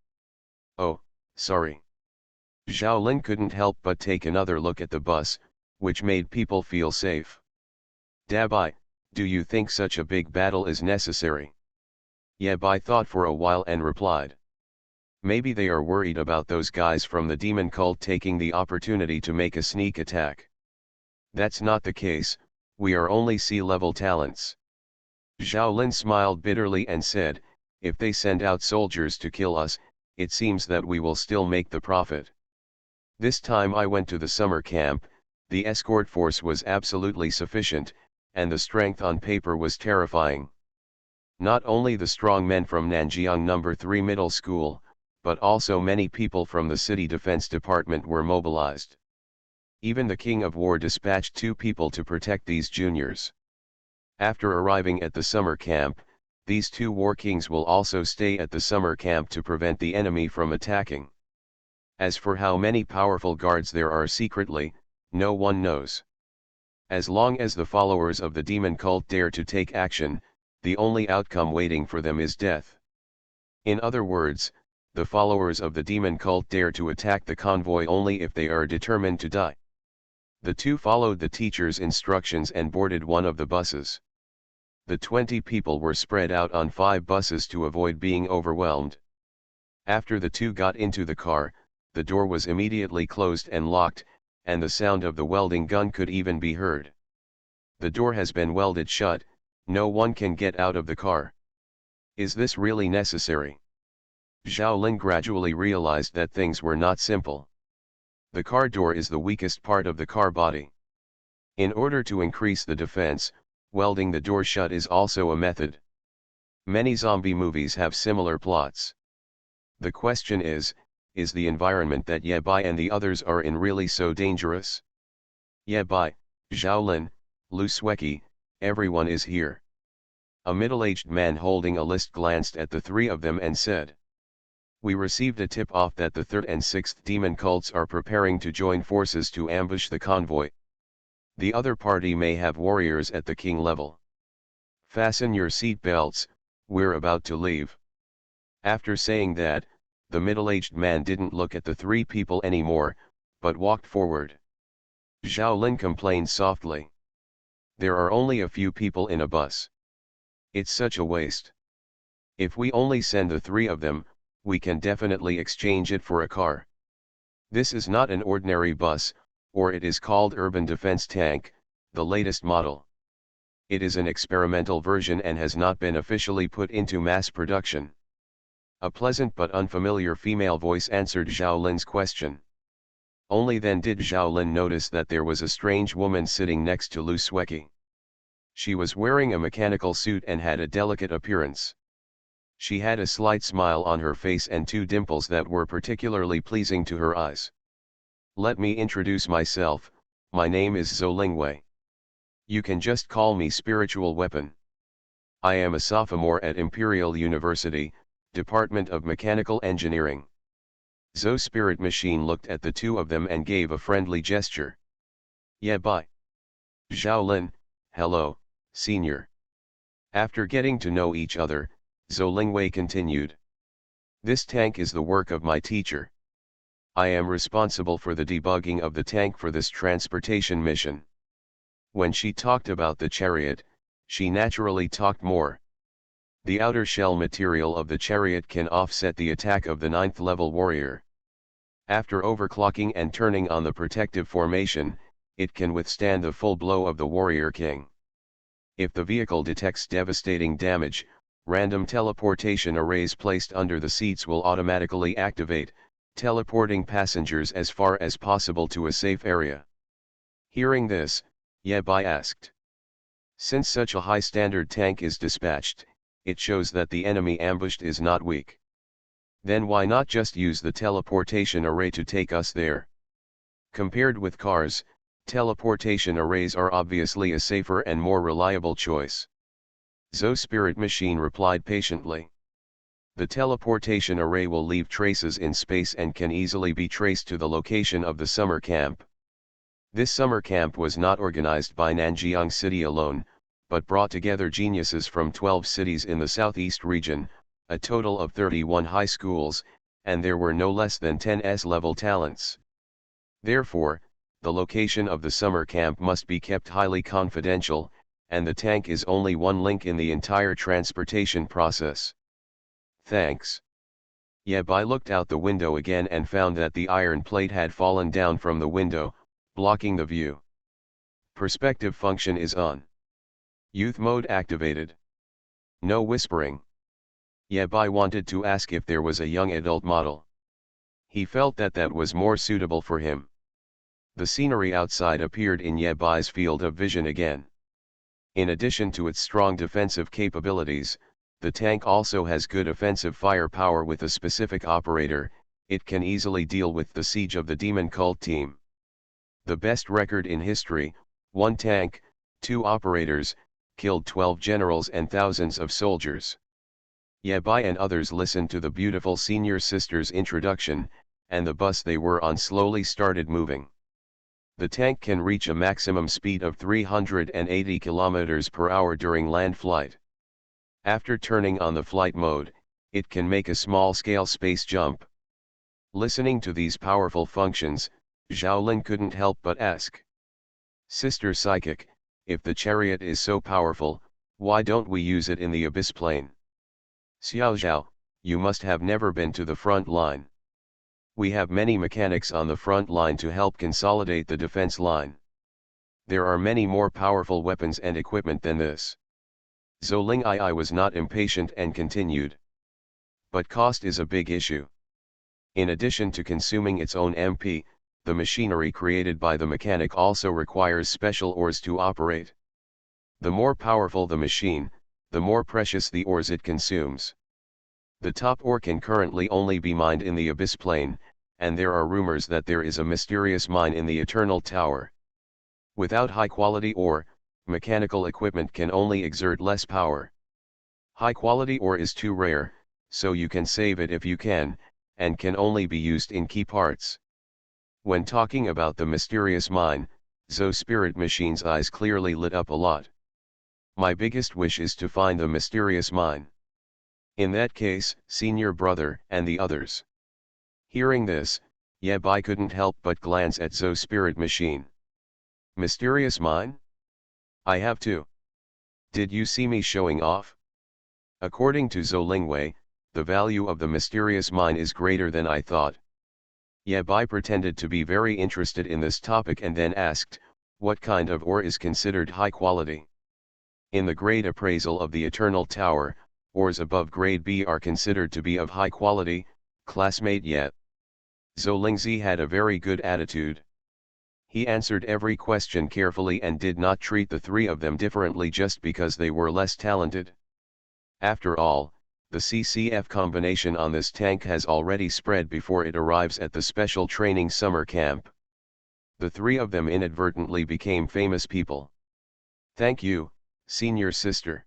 Oh, sorry. Zhao Lin couldn't help but take another look at the bus, which made people feel safe. Dabai, do you think such a big battle is necessary? Ye Bai thought for a while and replied. Maybe they are worried about those guys from the demon cult taking the opportunity to make a sneak attack. That's not the case, we are only sea-level talents. Zhao Lin smiled bitterly and said, if they send out soldiers to kill us, it seems that we will still make the profit. This time I went to the summer camp, the escort force was absolutely sufficient, and the strength on paper was terrifying. Not only the strong men from Nanjiang No. 3 Middle School, but also many people from the City Defense Department were mobilized. Even the King of War dispatched 2 people to protect these juniors. After arriving at the summer camp, these 2 war kings will also stay at the summer camp to prevent the enemy from attacking. As for how many powerful guards there are secretly, no one knows. As long as the followers of the demon cult dare to take action, the only outcome waiting for them is death. In other words, the followers of the demon cult dare to attack the convoy only if they are determined to die. The 2 followed the teacher's instructions and boarded one of the buses. The 20 people were spread out on 5 buses to avoid being overwhelmed. After the 2 got into the car, the door was immediately closed and locked, and the sound of the welding gun could even be heard. The door has been welded shut, no one can get out of the car. Is this really necessary? Zhao Lin gradually realized that things were not simple. The car door is the weakest part of the car body. In order to increase the defense, welding the door shut is also a method. Many zombie movies have similar plots. The question is the environment that Ye Bai and the others are in really so dangerous? Ye Bai, Zhao Lin, Lu Sueki, everyone is here. A middle-aged man holding a list glanced at the 3 of them and said. We received a tip-off that the 3rd and 6th demon cults are preparing to join forces to ambush the convoy. The other party may have warriors at the king level. Fasten your seat belts, we're about to leave. After saying that, the middle-aged man didn't look at the 3 people anymore, but walked forward. Zhao Lin complained softly. There are only a few people in a bus. It's such a waste. If we only send the 3 of them, we can definitely exchange it for a car. This is not an ordinary bus, or it is called Urban Defense Tank, the latest model. It is an experimental version and has not been officially put into mass production. A pleasant but unfamiliar female voice answered Zhao Lin's question. Only then did Zhao Lin notice that there was a strange woman sitting next to Lu Sueki. She was wearing a mechanical suit and had a delicate appearance. She had a slight smile on her face and two dimples that were particularly pleasing to her eyes. Let me introduce myself, my name is Zolingwei. You can just call me Spiritual Weapon. I am a sophomore at Imperial University, Department of Mechanical Engineering. Zo Spirit Machine looked at the two of them and gave a friendly gesture. Yeah, bye. Zhaolin, hello, senior. After getting to know each other, Zolingwei continued. This tank is the work of my teacher. I am responsible for the debugging of the tank for this transportation mission. When she talked about the chariot, she naturally talked more. The outer shell material of the chariot can offset the attack of the 9th level warrior. After overclocking and turning on the protective formation, it can withstand the full blow of the warrior king. If the vehicle detects devastating damage, random teleportation arrays placed under the seats will automatically activate, teleporting passengers as far as possible to a safe area. Hearing this, Yebai asked. Since such a high standard tank is dispatched, it shows that the enemy ambushed is not weak. Then why not just use the teleportation array to take us there? Compared with cars, teleportation arrays are obviously a safer and more reliable choice. Zo Spirit Machine replied patiently. The teleportation array will leave traces in space and can easily be traced to the location of the summer camp. This summer camp was not organized by Nanjiang City alone, but brought together geniuses from 12 cities in the southeast region, a total of 31 high schools, and there were no less than 10 S-level talents. Therefore, the location of the summer camp must be kept highly confidential, and the tank is only one link in the entire transportation process. Thanks. Yebai looked out the window again and found that the iron plate had fallen down from the window, blocking the view. Perspective function is on. Youth mode activated. No whispering. Yebai wanted to ask if there was a young adult model. He felt that that was more suitable for him. The scenery outside appeared in Yebai's field of vision again. In addition to its strong defensive capabilities, the tank also has good offensive firepower with a specific operator. It can easily deal with the siege of the Demon Cult team. The best record in history, 1 tank, 2 operators, killed 12 generals and thousands of soldiers. Yebai and others listened to the beautiful senior sister's introduction, and the bus they were on slowly started moving. The tank can reach a maximum speed of 380 km per hour during land flight. After turning on the flight mode, it can make a small-scale space jump. Listening to these powerful functions, Zhaolin couldn't help but ask. Sister Psychic, if the chariot is so powerful, why don't we use it in the abyss plane? Xiaozhao, you must have never been to the front line. We have many mechanics on the front line to help consolidate the defense line. There are many more powerful weapons and equipment than this. Zolingwei was not impatient and continued. But cost is a big issue. In addition to consuming its own MP, the machinery created by the mechanic also requires special ores to operate. The more powerful the machine, the more precious the ores it consumes. The top ore can currently only be mined in the abyss plane, and there are rumors that there is a mysterious mine in the Eternal Tower. Without high-quality ore, mechanical equipment can only exert less power. High-quality ore is too rare, so you can save it if you can, and can only be used in key parts. When talking about the mysterious mine, Zo Spirit Machine's eyes clearly lit up a lot. My biggest wish is to find the mysterious mine. In that case, senior brother and the others. Hearing this, Yebai couldn't help but glance at Zo Spirit Machine. Mysterious mine? I have to. Did you see me showing off? According to Zolingwei, the value of the mysterious mine is greater than I thought. Yebai pretended to be very interested in this topic and then asked, what kind of ore is considered high quality? In the grade appraisal of the Eternal Tower, ores above grade B are considered to be of high quality. Classmate yet. Zolingzi had a very good attitude. He answered every question carefully and did not treat the three of them differently just because they were less talented. After all, the CCF combination on this tank has already spread before it arrives at the special training summer camp. The three of them inadvertently became famous people. Thank you, senior sister.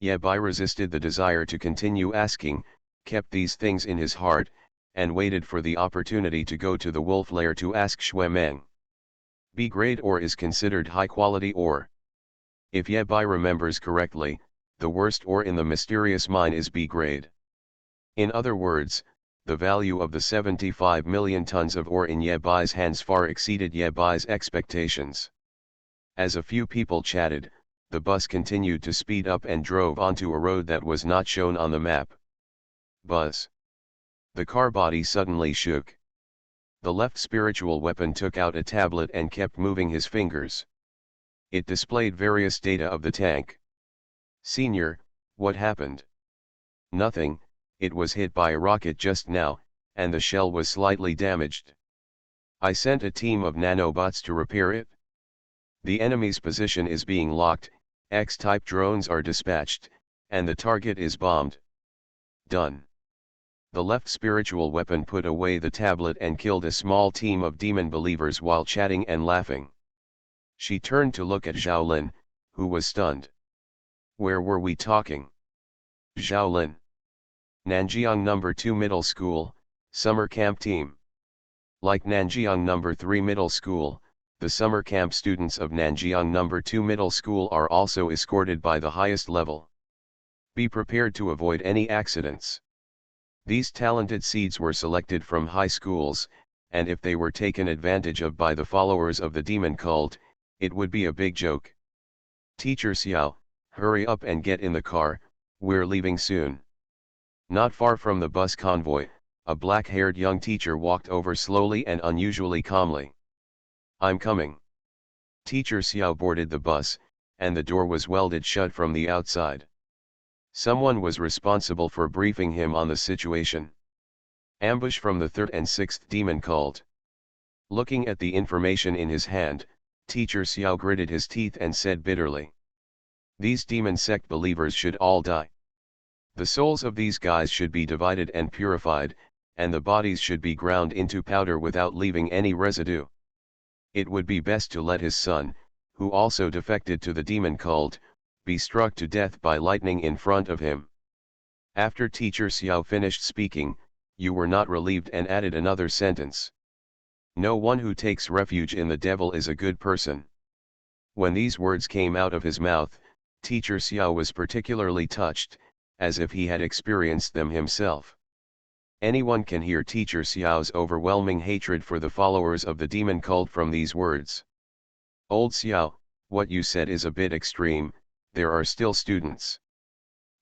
Yabai resisted the desire to continue asking, kept these things in his heart, and waited for the opportunity to go to the wolf lair to ask Shuemeng. B-grade ore is considered high-quality ore. If Yabai remembers correctly, the worst ore in the mysterious mine is B-grade. In other words, the value of the 75 million tons of ore in Yabai's hands far exceeded Yabai's expectations. As a few people chatted, the bus continued to speed up and drove onto a road that was not shown on the map. Buzz. The car body suddenly shook. The left spiritual weapon took out a tablet and kept moving his fingers. It displayed various data of the tank. Senior, what happened? Nothing, it was hit by a rocket just now, and the shell was slightly damaged. I sent a team of nanobots to repair it. The enemy's position is being locked, X-type drones are dispatched, and the target is bombed. Done. The left spiritual weapon put away the tablet and killed a small team of demon believers while chatting and laughing. She turned to look at Zhaolin, who was stunned. Where were we talking? Zhaolin. Nanjiang No. 2 Middle School, Summer Camp Team. Like Nanjiang No. 3 Middle School, the summer camp students of Nanjiang No. 2 Middle School are also escorted by the highest level. Be prepared to avoid any accidents. These talented seeds were selected from high schools, and if they were taken advantage of by the followers of the demon cult, it would be a big joke. Teacher Xiao, hurry up and get in the car, we're leaving soon. Not far from the bus convoy, a black-haired young teacher walked over slowly and unusually calmly. I'm coming. Teacher Xiao boarded the bus, and the door was welded shut from the outside. Someone was responsible for briefing him on the situation. Ambush from the 3rd and 6th demon cult. Looking at the information in his hand, Teacher Xiao gritted his teeth and said bitterly. These demon sect believers should all die. The souls of these guys should be divided and purified, and the bodies should be ground into powder without leaving any residue. It would be best to let his son, who also defected to the demon cult, be struck to death by lightning in front of him. After Teacher Xiao finished speaking, you were not relieved and added another sentence. No one who takes refuge in the devil is a good person. When these words came out of his mouth, Teacher Xiao was particularly touched, as if he had experienced them himself. Anyone can hear Teacher Xiao's overwhelming hatred for the followers of the demon cult from these words. Old Xiao, what you said is a bit extreme, there are still students.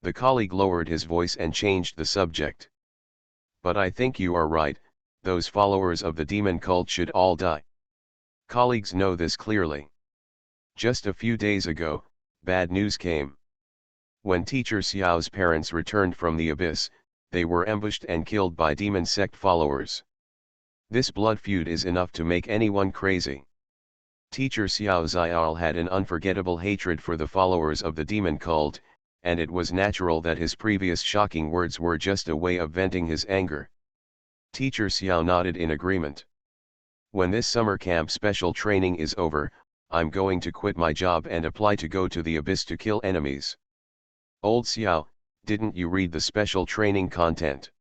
The colleague lowered his voice and changed the subject. But I think you are right, those followers of the demon cult should all die. Colleagues know this clearly. Just a few days ago, bad news came. When Teacher Xiao's parents returned from the abyss, they were ambushed and killed by demon sect followers. This blood feud is enough to make anyone crazy. Teacher Xiao Xiao had an unforgettable hatred for the followers of the demon cult, and it was natural that his previous shocking words were just a way of venting his anger. Teacher Xiao nodded in agreement. When this summer camp special training is over, I'm going to quit my job and apply to go to the abyss to kill enemies. Old Xiao, didn't you read the special training content?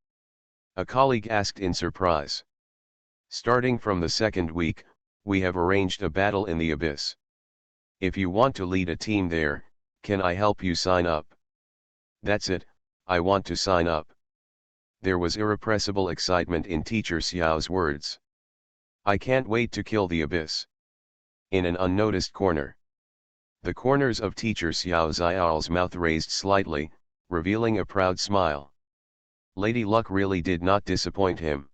A colleague asked in surprise. Starting from the 2nd week, we have arranged a battle in the abyss. If you want to lead a team there, can I help you sign up? That's it, I want to sign up. There was irrepressible excitement in Teacher Xiao's words. I can't wait to kill the abyss. In an unnoticed corner. The corners of Teacher Xiao Xiao's mouth raised slightly, revealing a proud smile. Lady Luck really did not disappoint him.